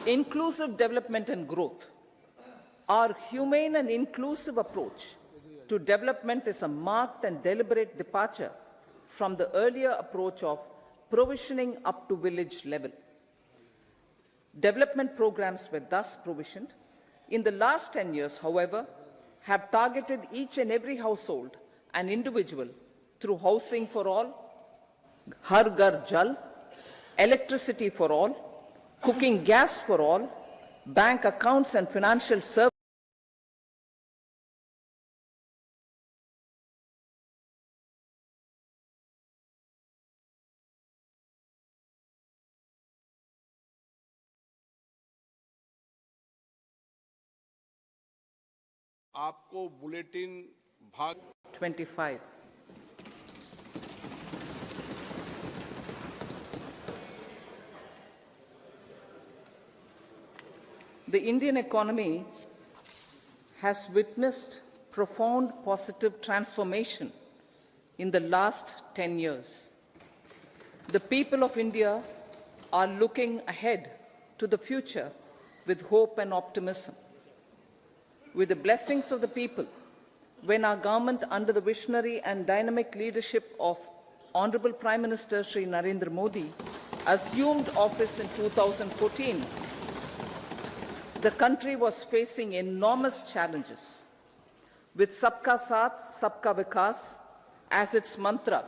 Inclusive development and growth. Our humane and inclusive approach to development is a marked and deliberate departure from the earlier approach of provisioning up to village level. Development programs were thus provisioned. In the last 10 years, however, have targeted each and every household and individual through housing for all, Har Ghar Jal, electricity for all, cooking gas for all, bank accounts and financial services. आपको bulletin भाग 25. The Indian economy has witnessed profound positive transformation in the last 10 years. The people of India are looking ahead to the future with hope and optimism. With the blessings of the people, when our government, under the visionary and dynamic leadership of Honorable Prime Minister Shri Narendra Modi, assumed office in 2014, the country was facing enormous challenges. With Sabka Saath, Sabka Vikas as its mantra,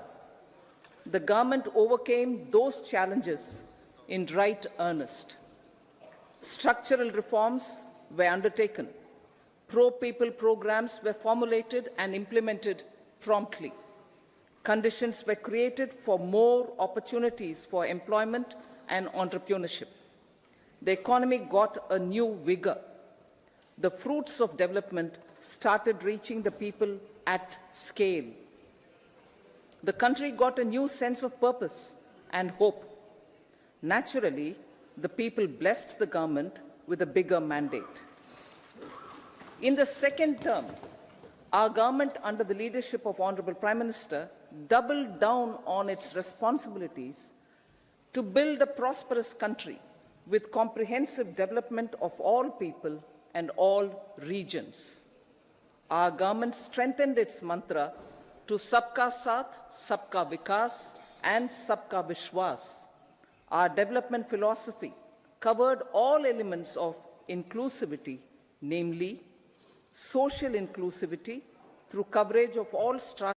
the government overcame those challenges in right earnest. Structural reforms were undertaken. Pro-people programs were formulated and implemented promptly. Conditions were created for more opportunities for employment and entrepreneurship. The economy got a new vigor. The fruits of development started reaching the people at scale. The country got a new sense of purpose and hope. Naturally, the people blessed the government with a bigger mandate. In the second term, our government, under the leadership of Honorable Prime Minister, doubled down on its responsibilities to build a prosperous country with comprehensive development of all people and all regions. Our government strengthened its mantra to Sabka Saath, Sabka Vikas, and Sabka Vishwas. Our development philosophy covered all elements of inclusivity, namely social inclusivity through coverage of all strata.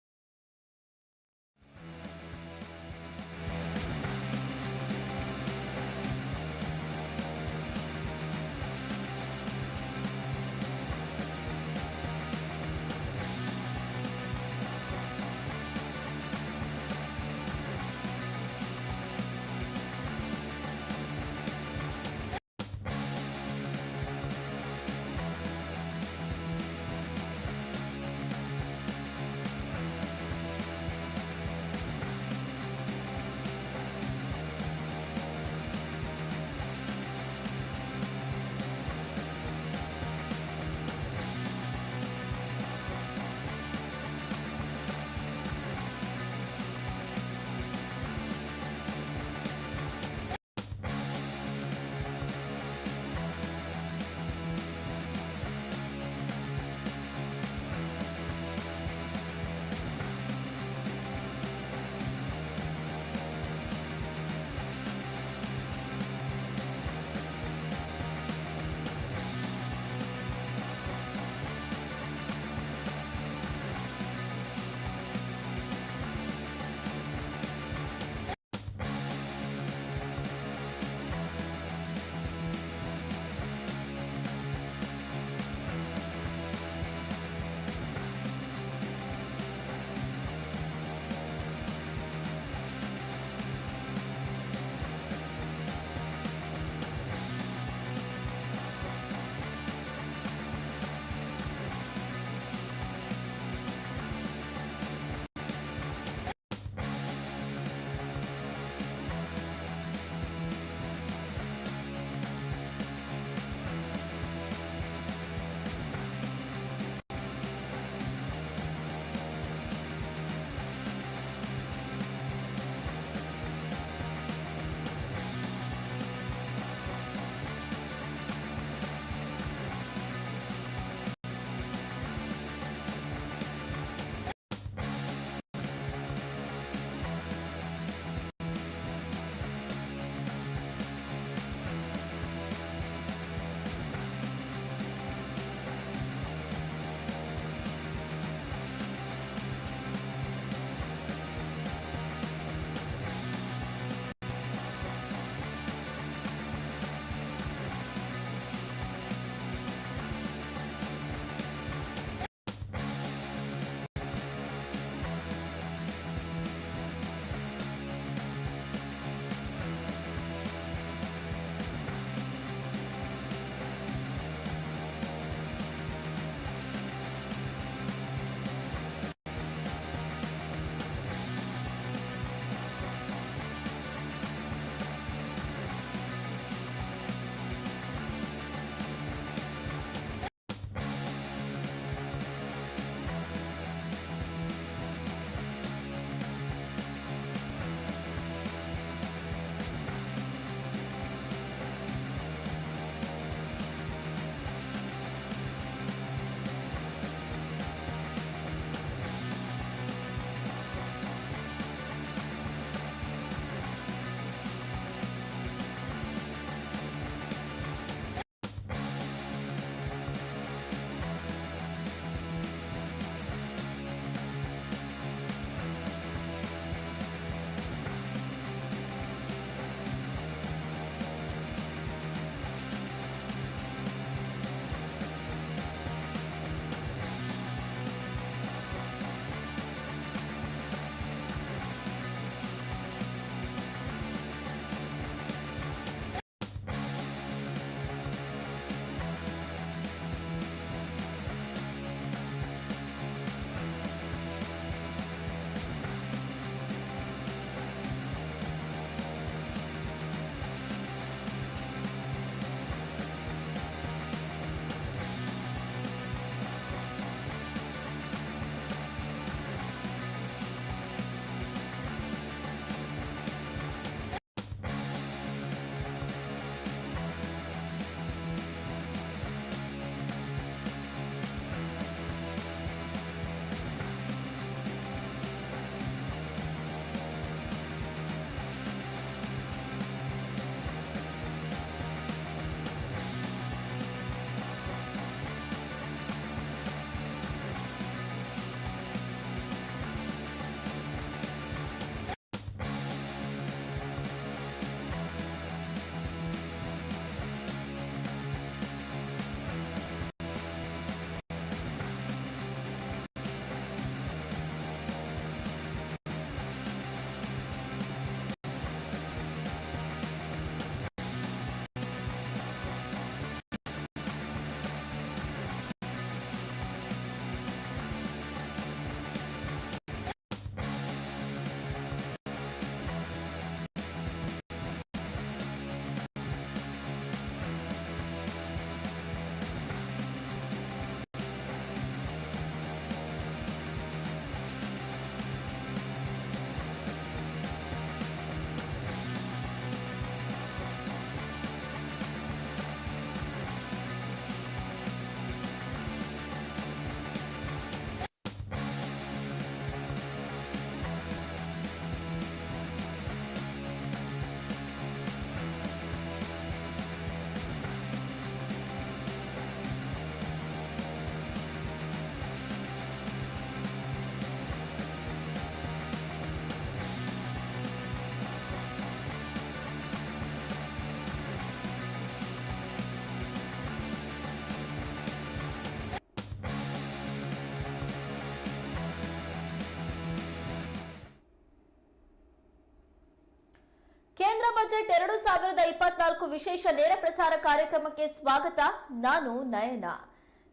Budget 2024 ವಿಶೇಷ ನೇರ ಪ್ರಸಾರ ಕಾರ್ಯಕ್ರಮಕ್ಕೆ ಸ್ವಾಗತ. ನಾನು ನಯನ.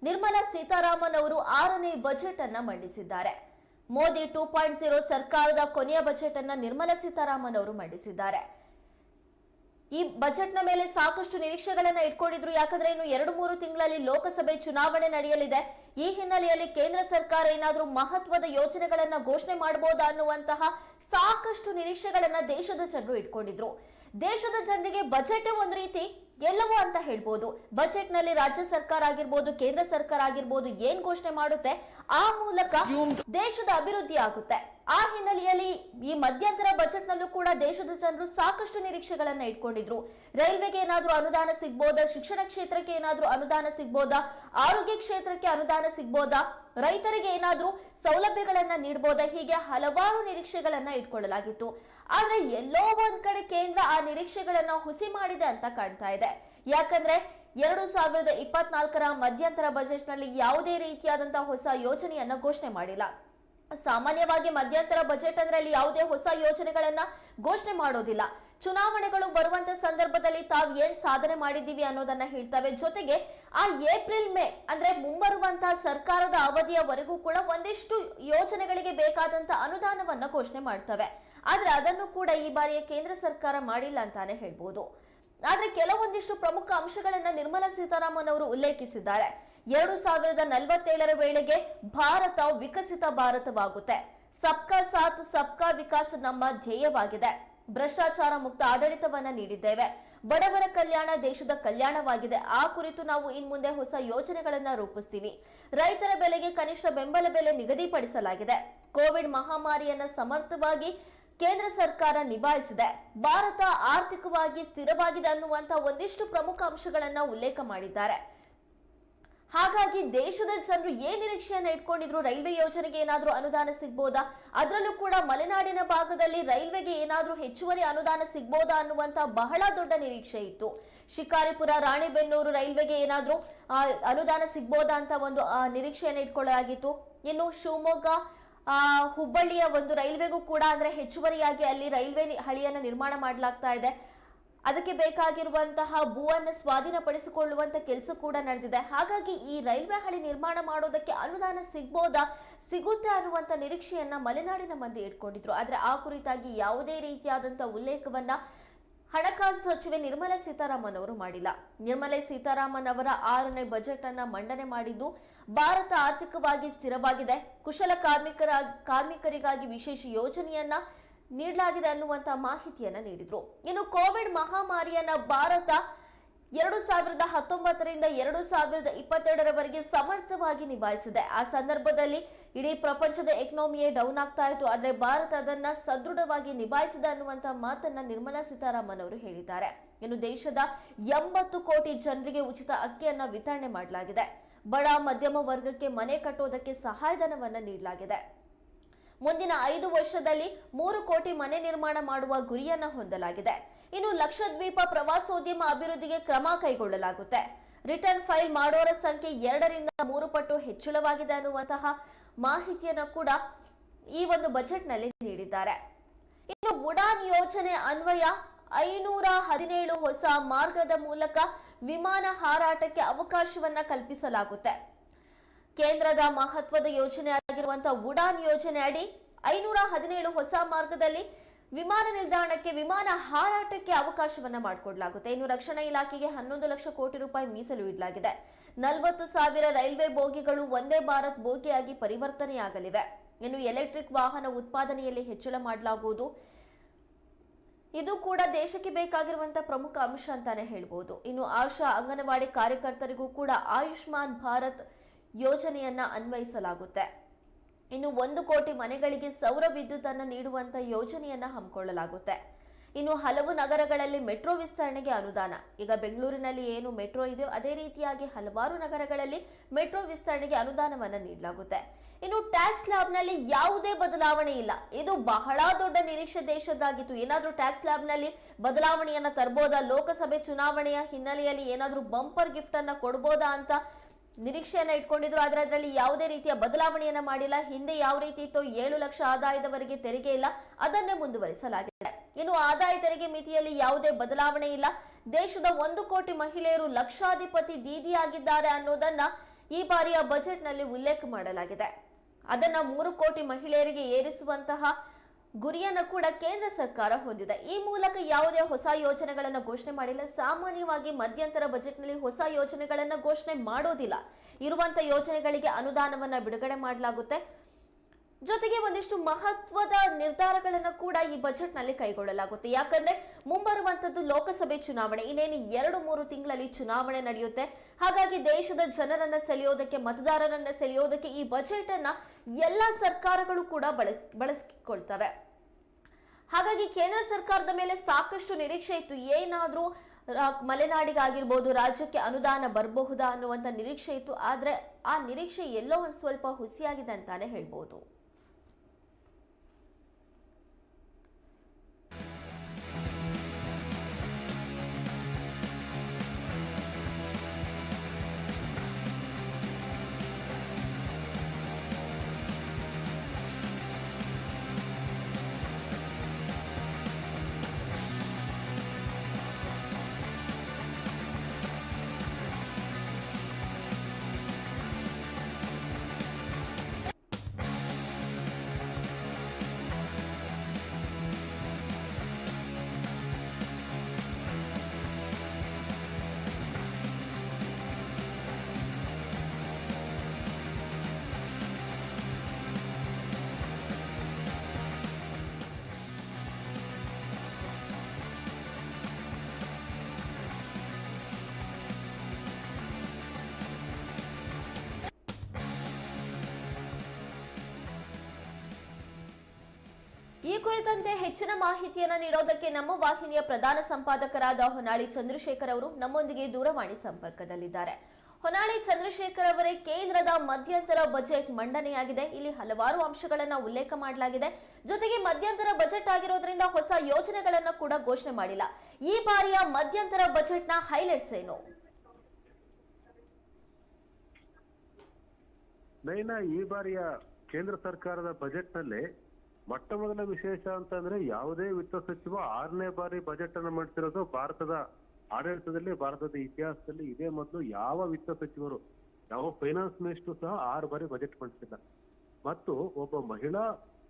ನಿರ್ಮಲಾ ಸೀತಾರಾಮನ್ ಅವರು 6ನೇ budget ಅನ್ನ ಮಂಡಿಸಿದ್ದಾರೆ. ಮೋದಿ 2.0 ಸರ್ಕಾರದ ಕೊನೆಯ ಬಜೆಟ್ ಅನ್ನ ನಿರ್ಮಲಾ ಸೀತಾರಾಮನ್ ಅವರು ಮಂಡಿಸಿದ್ದಾರೆ. ಈ ಬಜೆಟ್ನ ಮೇಲೆ ಸಾಕಷ್ಟು ನಿರೀಕ್ಷೆಗಳನ್ನ ಇಟ್ಕೊಂಡಿದ್ರು. ಯಾಕಂದ್ರೆ ಇನ್ನು 2-3 ತಿಂಗಳಲ್ಲಿ ಲೋಕಸಭೆ ಚುನಾವಣೆ ನಡೆಯಲಿದೆ. ಈ ಹಿನ್ನೆಲೆಯಲ್ಲಿ ಕೇಂದ್ರ ಸರ್ಕಾರ ಏನಾದ್ರೂ ಮಹತ್ವದ ಯೋಜನೆಗಳನ್ನ ಘೋಷಣೆ ಮಾಡಬಹುದಾ ಅನ್ನುವಂತಹ ಸಾಕಷ್ಟು ನಿರೀಕ್ಷೆಗಳನ್ನ ದೇಶದ ಜನರು ಇಟ್ಕೊಂಡಿದ್ರು. ದೇಶದ ಜನರಿಗೆ ಬಜೆಟ್ ಒಂದು ರೀತಿ ಎಲ್ಲವೂ ಅಂತ ಹೇಳ್ಬೋದು. ಬಜೆಟ್ ನಲ್ಲಿ ರಾಜ್ಯ ಸರ್ಕಾರ ಆಗಿರ್ಬೋದು, ಕೇಂದ್ರ ಸರ್ಕಾರ ಆಗಿರ್ಬೋದು, ಏನ್ ಘೋಷಣೆ ಮಾಡುತ್ತೆ ಆ ಮೂಲಕ ದೇಶದ ಅಭಿವೃದ್ಧಿ ಆಗುತ್ತೆ. ಆ ಹಿನ್ನೆಲೆಯಲ್ಲಿ ಈ ಮಧ್ಯಂತರ ಬಜೆಟ್ ನಲ್ಲೂ ಕೂಡ ದೇಶದ ಜನರು ಸಾಕಷ್ಟು ನಿರೀಕ್ಷೆಗಳನ್ನ ಇಟ್ಕೊಂಡಿದ್ರು. ರೈಲ್ವೆಗೆ ಏನಾದ್ರೂ ಅನುದಾನ ಸಿಗ್ಬೋದಾ, ಶಿಕ್ಷಣ ಕ್ಷೇತ್ರಕ್ಕೆ ಏನಾದ್ರೂ ಅನುದಾನ ಸಿಗ್ಬೋದಾ, ಆರೋಗ್ಯ ಕ್ಷೇತ್ರಕ್ಕೆ ಅನುದಾನ ಸಿಗ್ಬೋದಾ, ರೈತರಿಗೆ ಏನಾದ್ರೂ ಸೌಲಭ್ಯಗಳನ್ನ ನೀಡಬಹುದಾ, ಹೀಗೆ ಹಲವಾರು ನಿರೀಕ್ಷೆಗಳನ್ನ ಇಟ್ಕೊಳ್ಳಲಾಗಿತ್ತು. ಆದ್ರೆ ಎಲ್ಲೋ ಒಂದ್ ಕಡೆ ಕೇಂದ್ರ ಆ ನಿರೀಕ್ಷೆಗಳನ್ನ ಹುಸಿ ಮಾಡಿದೆ ಅಂತ ಕಾಣ್ತಾ ಇದೆ. ಯಾಕಂದ್ರೆ 2024ರ ಮಧ್ಯಂತರ ಬಜೆಟ್ ನಲ್ಲಿ ಯಾವುದೇ ರೀತಿಯಾದಂತಹ ಹೊಸ ಯೋಜನೆಯನ್ನ ಘೋಷಣೆ ಮಾಡಿಲ್ಲ. ಸಾಮಾನ್ಯವಾಗಿ ಮಧ್ಯಂತರ ಬಜೆಟ್ ಅಂದ್ರೆ ಅಲ್ಲಿ ಯಾವುದೇ ಹೊಸ ಯೋಜನೆಗಳನ್ನ ಘೋಷಣೆ ಮಾಡೋದಿಲ್ಲ. ಚುನಾವಣೆಗಳು ಬರುವಂತ ಸಂದರ್ಭದಲ್ಲಿ ತಾವು ಏನ್ ಸಾಧನೆ ಮಾಡಿದೀವಿ ಅನ್ನೋದನ್ನ ಹೇಳ್ತವೆ. ಜೊತೆಗೆ ಆ ಏಪ್ರಿಲ್ ಮೇ ಅಂದ್ರೆ ಮುಂಬರುವಂತಹ ಸರ್ಕಾರದ ಅವಧಿಯವರೆಗೂ ಕೂಡ ಒಂದಿಷ್ಟು ಯೋಜನೆಗಳಿಗೆ ಬೇಕಾದಂತ ಅನುದಾನವನ್ನ ಘೋಷಣೆ ಮಾಡ್ತವೆ. ಆದ್ರೆ ಅದನ್ನು ಕೂಡ ಈ ಬಾರಿಯ ಕೇಂದ್ರ ಸರ್ಕಾರ ಮಾಡಿಲ್ಲ ಅಂತಾನೆ ಹೇಳ್ಬೋದು. ಆದ್ರೆ ಕೆಲವೊಂದಿಷ್ಟು ಪ್ರಮುಖ ಅಂಶಗಳನ್ನ ನಿರ್ಮಲಾ ಸೀತಾರಾಮನ್ ಅವರು ಉಲ್ಲೇಖಿಸಿದ್ದಾರೆ. 2047ರ ವೇಳೆಗೆ ಭಾರತ ವಿಕಸಿತ ಭಾರತವಾಗುತ್ತೆ. ಸಬ್ಕಾ ಸಾಥ್ ಸಬ್ಕಾ ವಿಕಾಸ್ ನಮ್ಮ ಧ್ಯೇಯವಾಗಿದೆ. ಭ್ರಷ್ಟಾಚಾರ ಮುಕ್ತ ಆಡಳಿತವನ್ನ ನೀಡಿದ್ದೇವೆ. ಬಡವರ ಕಲ್ಯಾಣ ದೇಶದ ಕಲ್ಯಾಣವಾಗಿದೆ. ಆ ಕುರಿತು ನಾವು ಇನ್ಮುಂದೆ ಹೊಸ ಯೋಜನೆಗಳನ್ನ ರೂಪಿಸ್ತೀವಿ. ರೈತರ ಬೆಲೆಗೆ ಕನಿಷ್ಠ ಬೆಂಬಲ ಬೆಲೆ ನಿಗದಿಪಡಿಸಲಾಗಿದೆ. ಕೋವಿಡ್ ಮಹಾಮಾರಿಯನ್ನ ಸಮರ್ಥವಾಗಿ ಕೇಂದ್ರ ಸರ್ಕಾರ ನಿಭಾಯಿಸಿದೆ. ಭಾರತ ಆರ್ಥಿಕವಾಗಿ ಸ್ಥಿರವಾಗಿದೆ ಅನ್ನುವಂತ ಒಂದಿಷ್ಟು ಪ್ರಮುಖ ಅಂಶಗಳನ್ನ ಉಲ್ಲೇಖ ಮಾಡಿದ್ದಾರೆ. ಹಾಗಾಗಿ ದೇಶದ ಜನರು ಏನ್ ನಿರೀಕ್ಷೆಯನ್ನ ಇಟ್ಕೊಂಡಿದ್ರು, ರೈಲ್ವೆ ಯೋಜನೆಗೆ ಏನಾದ್ರೂ ಅನುದಾನ ಸಿಗ್ಬೋದಾ, ಅದರಲ್ಲೂ ಕೂಡ ಮಲೆನಾಡಿನ ಭಾಗದಲ್ಲಿ ರೈಲ್ವೆಗೆ ಏನಾದ್ರೂ ಹೆಚ್ಚುವರಿ ಅನುದಾನ ಸಿಗ್ಬೋದಾ ಅನ್ನುವಂತ ಬಹಳ ದೊಡ್ಡ ನಿರೀಕ್ಷೆ ಇತ್ತು. ಶಿಕಾರಿಪುರ, ರಾಣಿಬೆನ್ನೂರು ರೈಲ್ವೆಗೆ ಏನಾದ್ರೂ ಅನುದಾನ ಸಿಗ್ಬೋದಾ ಅಂತ ಒಂದು ನಿರೀಕ್ಷೆಯನ್ನ ಇಟ್ಕೊಳ್ಳಲಾಗಿತ್ತು. ಇನ್ನು ಶಿವಮೊಗ್ಗ ಹುಬ್ಬಳ್ಳಿಯ ಒಂದು ರೈಲ್ವೆಗೂ ಕೂಡ ಅಂದ್ರೆ ಹೆಚ್ಚುವರಿಯಾಗಿ ಅಲ್ಲಿ ರೈಲ್ವೆ ಹಳಿಯನ್ನ ನಿರ್ಮಾಣ ಮಾಡಲಾಗ್ತಾ ಇದೆ. ಅದಕ್ಕೆ ಬೇಕಾಗಿರುವಂತಹ ಭೂವನ್ನು ಸ್ವಾಧೀನಪಡಿಸಿಕೊಳ್ಳುವಂತ ಕೆಲಸ ಕೂಡ ನಡೆದಿದೆ. ಹಾಗಾಗಿ ಈ ರೈಲ್ವೆ ಹಳಿ ನಿರ್ಮಾಣ ಮಾಡೋದಕ್ಕೆ ಅನುದಾನ ಸಿಗ್ಬೋದಾ, ಸಿಗುತ್ತೆ ಅನ್ನುವಂತ ನಿರೀಕ್ಷೆಯನ್ನ ಮಲೆನಾಡಿನ ಮಂದಿ ಇಟ್ಕೊಂಡಿದ್ರು. ಆದ್ರೆ ಆ ಕುರಿತಾಗಿ ಯಾವುದೇ ರೀತಿಯಾದಂತ ಉಲ್ಲೇಖವನ್ನ ಹಣಕಾಸು ಸಚಿವೆ ನಿರ್ಮಲಾ ಸೀತಾರಾಮನ್ ಅವರು ಮಾಡಿಲ್ಲ. ನಿರ್ಮಲಾ ಸೀತಾರಾಮನ್ ಅವರ 6ನೇ ಬಜೆಟ್ ಅನ್ನ ಮಂಡನೆ ಮಾಡಿದ್ದು ಭಾರತ ಆರ್ಥಿಕವಾಗಿ ಸ್ಥಿರವಾಗಿದೆ, ಕುಶಲ ಕಾರ್ಮಿಕರಿಗಾಗಿ ವಿಶೇಷ ಯೋಜನೆಯನ್ನ ನೀಡಲಾಗಿದೆ ಅನ್ನುವಂತ ಮಾಹಿತಿಯನ್ನ ನೀಡಿದ್ರು. ಇನ್ನು ಕೋವಿಡ್ ಮಹಾಮಾರಿಯನ್ನ ಭಾರತ 2019ರಿಂದ 2022ರವರೆಗೆ ಸಮರ್ಥವಾಗಿ ನಿಭಾಯಿಸಿದೆ. ಆ ಸಂದರ್ಭದಲ್ಲಿ ಇಡೀ ಪ್ರಪಂಚದ ಎಕಾನಮಿಯೇ ಡೌನ್ ಆಗ್ತಾ ಇತ್ತು. ಆದ್ರೆ ಭಾರತ ಅದನ್ನ ಸದೃಢವಾಗಿ ನಿಭಾಯಿಸಿದೆ ಅನ್ನುವಂತ ಮಾತನ್ನ ನಿರ್ಮಲಾ ಸೀತಾರಾಮನ್ ಅವರು ಹೇಳಿದ್ದಾರೆ. ಇನ್ನು ದೇಶದ 80 ಕೋಟಿ ಜನರಿಗೆ ಉಚಿತ ಅಕ್ಕಿಯನ್ನ ವಿತರಣೆ ಮಾಡಲಾಗಿದೆ. ಬಡ ಮಧ್ಯಮ ವರ್ಗಕ್ಕೆ ಮನೆ ಕಟ್ಟೋದಕ್ಕೆ ಸಹಾಯಧನವನ್ನ ನೀಡಲಾಗಿದೆ. ಮುಂದಿನ 5 ವರ್ಷದಲ್ಲಿ 3 ಕೋಟಿ ಮನೆ ನಿರ್ಮಾಣ ಮಾಡುವ ಗುರಿಯನ್ನ ಹೊಂದಲಾಗಿದೆ. ಇನ್ನು ಲಕ್ಷದ್ವೀಪ ಪ್ರವಾಸೋದ್ಯಮ ಅಭಿವೃದ್ಧಿಗೆ ಕ್ರಮ ಕೈಗೊಳ್ಳಲಾಗುತ್ತೆ. ರಿಟರ್ನ್ ಫೈಲ್ ಮಾಡೋರ ಸಂಖ್ಯೆ 2ರಿಂದ 3 ಪಟ್ಟು ಹೆಚ್ಚಳವಾಗಿದೆ ಅನ್ನುವಂತಹ ಮಾಹಿತಿಯನ್ನ ಕೂಡ ಈ ಒಂದು ಬಜೆಟ್ ನಲ್ಲಿ ನೀಡಿದ್ದಾರೆ. ಇನ್ನು ಉಡಾನ್ ಯೋಜನೆ ಅನ್ವಯ 517 ಹೊಸ ಮಾರ್ಗದ ಮೂಲಕ ವಿಮಾನ ಹಾರಾಟಕ್ಕೆ ಅವಕಾಶವನ್ನ ಕಲ್ಪಿಸಲಾಗುತ್ತೆ. ಕೇಂದ್ರದ ಮಹತ್ವದ ಯೋಜನೆ ಆಗಿರುವಂತಹ ಉಡಾನ್ ಯೋಜನೆ ಅಡಿ 517 ಹೊಸ ಮಾರ್ಗದಲ್ಲಿ ವಿಮಾನ ನಿಲ್ದಾಣಕ್ಕೆ ವಿಮಾನ ಹಾರಾಟಕ್ಕೆ ಅವಕಾಶವನ್ನ ಮಾಡಿಕೊಡಲಾಗುತ್ತೆ. ಇನ್ನು ರಕ್ಷಣಾ ಇಲಾಖೆಗೆ 11 ಲಕ್ಷ ಕೋಟಿ ರೂಪಾಯಿ ಮೀಸಲು ಇಡಲಾಗಿದೆ. 40,000 ರೈಲ್ವೆ ಬೋಗಿಗಳು ಒಂದೇ ಭಾರತ್ ಬೋಗಿಯಾಗಿ ಪರಿವರ್ತನೆಯಾಗಲಿವೆ. ಇನ್ನು ಎಲೆಕ್ಟ್ರಿಕ್ ವಾಹನ ಉತ್ಪಾದನೆಯಲ್ಲಿ ಹೆಚ್ಚಳ ಮಾಡಲಾಗುವುದು. ಇದು ಕೂಡ ದೇಶಕ್ಕೆ ಬೇಕಾಗಿರುವಂತಹ ಪ್ರಮುಖ ಅಂಶ ಅಂತಾನೆ ಹೇಳ್ಬೋದು. ಇನ್ನು ಆಶಾ ಅಂಗನವಾಡಿ ಕಾರ್ಯಕರ್ತರಿಗೂ ಕೂಡ ಆಯುಷ್ಮಾನ್ ಭಾರತ್ ಯೋಜನೆಯನ್ನ ಅನ್ವಯಿಸಲಾಗುತ್ತೆ. ಇನ್ನು 1 ಕೋಟಿ ಮನೆಗಳಿಗೆ ಸೌರ ವಿದ್ಯುತ್ ಅನ್ನು ನೀಡುವಂತ ಯೋಜನೆಯನ್ನ ಹಮ್ಮಿಕೊಳ್ಳಲಾಗುತ್ತೆ. ಇನ್ನು ಹಲವು ನಗರಗಳಲ್ಲಿ ಮೆಟ್ರೋ ವಿಸ್ತರಣೆಗೆ ಅನುದಾನ. ಈಗ ಬೆಂಗಳೂರಿನಲ್ಲಿ ಏನು ಮೆಟ್ರೋ ಇದೆಯೋ ಅದೇ ರೀತಿಯಾಗಿ ಹಲವಾರು ನಗರಗಳಲ್ಲಿ ಮೆಟ್ರೋ ವಿಸ್ತರಣೆಗೆ ಅನುದಾನವನ್ನ ನೀಡಲಾಗುತ್ತೆ. ಇನ್ನು ಟ್ಯಾಕ್ಸ್ ಸ್ಲ್ಯಾಬ್ ನಲ್ಲಿ ಯಾವುದೇ ಬದಲಾವಣೆ ಇಲ್ಲ. ಇದು ಬಹಳ ದೊಡ್ಡ ನಿರೀಕ್ಷೆ ದೇಶದಾಗಿತ್ತು. ಏನಾದ್ರೂ ಟ್ಯಾಕ್ಸ್ ಸ್ಲ್ಯಾಬ್ ನಲ್ಲಿ ಬದಲಾವಣೆಯನ್ನ ತರಬಹುದಾ, ಲೋಕಸಭೆ ಚುನಾವಣೆಯ ಹಿನ್ನೆಲೆಯಲ್ಲಿ ಏನಾದ್ರೂ ಬಂಪರ್ ಗಿಫ್ಟ್ ಅನ್ನ ಕೊಡಬಹುದಾ ಅಂತ ನಿರೀಕ್ಷೆಯನ್ನ ಇಟ್ಕೊಂಡಿದ್ರು. ಆದ್ರೆ ಅದರಲ್ಲಿ ಯಾವುದೇ ರೀತಿಯ ಬದಲಾವಣೆಯನ್ನ ಮಾಡಿಲ್ಲ. ಹಿಂದೆ ಯಾವ ರೀತಿ ಇತ್ತು 7 ಲಕ್ಷ ಆದಾಯದವರೆಗೆ ತೆರಿಗೆ ಇಲ್ಲ, ಅದನ್ನೇ ಮುಂದುವರಿಸಲಾಗಿದೆ. ಇನ್ನು ಆದಾಯ ತೆರಿಗೆ ಮಿತಿಯಲ್ಲಿ ಯಾವುದೇ ಬದಲಾವಣೆ ಇಲ್ಲ. ದೇಶದ 1 ಕೋಟಿ ಮಹಿಳೆಯರು ಲಕ್ಷಾಧಿಪತಿ ದೀದಿಯಾಗಿದ್ದಾರೆ ಅನ್ನೋದನ್ನ ಈ ಬಾರಿಯ ಬಜೆಟ್ನಲ್ಲಿ ಉಲ್ಲೇಖ ಮಾಡಲಾಗಿದೆ. ಅದನ್ನ 3 ಕೋಟಿ ಮಹಿಳೆಯರಿಗೆ ಏರಿಸುವಂತಹ ಗುರಿಯನ್ನು ಕೂಡ ಕೇಂದ್ರ ಸರ್ಕಾರ ಹೊಂದಿದೆ. ಈ ಮೂಲಕ ಯಾವುದೇ ಹೊಸ ಯೋಜನೆಗಳನ್ನು ಘೋಷಣೆ ಮಾಡಿಲ್ಲ. ಸಾಮಾನ್ಯವಾಗಿ ಮಧ್ಯಂತರ ಬಜೆಟ್ನಲ್ಲಿ ಹೊಸ ಯೋಜನೆಗಳನ್ನು ಘೋಷಣೆ ಮಾಡೋದಿಲ್ಲ. ಇರುವಂತಹ ಯೋಜನೆಗಳಿಗೆ ಅನುದಾನವನ್ನ ಬಿಡುಗಡೆ ಮಾಡಲಾಗುತ್ತೆ. ಜೊತೆಗೆ ಒಂದಿಷ್ಟು ಮಹತ್ವದ ನಿರ್ಧಾರಗಳನ್ನು ಕೂಡ ಈ ಬಜೆಟ್ ನಲ್ಲಿ ಕೈಗೊಳ್ಳಲಾಗುತ್ತೆ. ಯಾಕಂದ್ರೆ ಮುಂಬರುವಂತದ್ದು ಲೋಕಸಭೆ ಚುನಾವಣೆ, ಇನ್ನೇನು 2-3 ತಿಂಗಳಲ್ಲಿ ಚುನಾವಣೆ ನಡೆಯುತ್ತೆ. ಹಾಗಾಗಿ ದೇಶದ ಜನರನ್ನ ಸೆಳೆಯೋದಕ್ಕೆ, ಮತದಾರರನ್ನ ಸೆಳೆಯೋದಕ್ಕೆ ಈ ಬಜೆಟ್ ಅನ್ನ ಎಲ್ಲ ಸರ್ಕಾರಗಳು ಕೂಡ ಬಳಸಿಕೊಳ್ತವೆ. ಹಾಗಾಗಿ ಕೇಂದ್ರ ಸರ್ಕಾರದ ಮೇಲೆ ಸಾಕಷ್ಟು ನಿರೀಕ್ಷೆ ಇತ್ತು. ಏನಾದ್ರೂ ಮಲೆನಾಡಿಗಾಗಿರ್ಬೋದು ರಾಜ್ಯಕ್ಕೆ ಅನುದಾನ ಬರಬಹುದಾ ಅನ್ನುವಂತ ನಿರೀಕ್ಷೆ ಇತ್ತು. ಆದ್ರೆ ಆ ನಿರೀಕ್ಷೆ ಎಲ್ಲೋ ಒಂದ್ ಸ್ವಲ್ಪ ಹುಸಿಯಾಗಿದೆ ಅಂತಾನೆ ಹೇಳ್ಬೋದು. ಈ ಕುರಿತಂತೆ ಹೆಚ್ಚಿನ ಮಾಹಿತಿಯನ್ನು ನೀಡೋದಕ್ಕೆ ನಮ್ಮ ವಾಹಿನಿಯ ಪ್ರಧಾನ ಸಂಪಾದಕರಾದ ಹೊನ್ನಾಳಿ ಚಂದ್ರಶೇಖರ್ ಅವರು ನಮ್ಮೊಂದಿಗೆ ದೂರವಾಣಿ ಸಂಪರ್ಕದಲ್ಲಿದ್ದಾರೆ. ಹೊನ್ನಾಳಿ ಚಂದ್ರಶೇಖರ್ ಅವರೇ, ಕೇಂದ್ರದ ಮಧ್ಯಂತರ ಬಜೆಟ್ ಮಂಡನೆಯಾಗಿದೆ. ಇಲ್ಲಿ ಹಲವಾರು ಅಂಶಗಳನ್ನ ಉಲ್ಲೇಖ ಮಾಡಲಾಗಿದೆ. ಜೊತೆಗೆ ಮಧ್ಯಂತರ ಬಜೆಟ್ ಆಗಿರೋದ್ರಿಂದ ಹೊಸ ಯೋಜನೆಗಳನ್ನ ಕೂಡ ಘೋಷಣೆ ಮಾಡಿಲ್ಲ. ಈ ಬಾರಿಯ ಮಧ್ಯಂತರ ಬಜೆಟ್ನ ಹೈಲೈಟ್ಸ್ ಏನು? ನೈನಾ, ಈ ಬಾರಿಯ ಕೇಂದ್ರ ಸರ್ಕಾರದ ಬಜೆಟ್ ನಲ್ಲಿ ಮೊಟ್ಟ ಮೊದಲ ವಿಶೇಷ ಅಂತಂದ್ರೆ ಯಾವುದೇ ವಿತ್ತ ಸಚಿವ 6ನೇ ಬಾರಿ ಬಜೆಟ್ ಅನ್ನು ಮಾಡ್ತಿರೋದು ಭಾರತದ ಆಡಳಿತದಲ್ಲಿ, ಭಾರತದ ಇತಿಹಾಸದಲ್ಲಿ ಇದೇ ಮೊದಲು ಯಾವ ವಿತ್ತ ಸಚಿವರು, ಯಾವ ಫೈನಾನ್ಸ್ ಮಿನಿಸ್ಟರ್ ಸಹ 6 ಬಾರಿ ಬಜೆಟ್ ಮಂಡಿಸಿಲ್ಲ. ಮತ್ತು ಒಬ್ಬ ಮಹಿಳಾ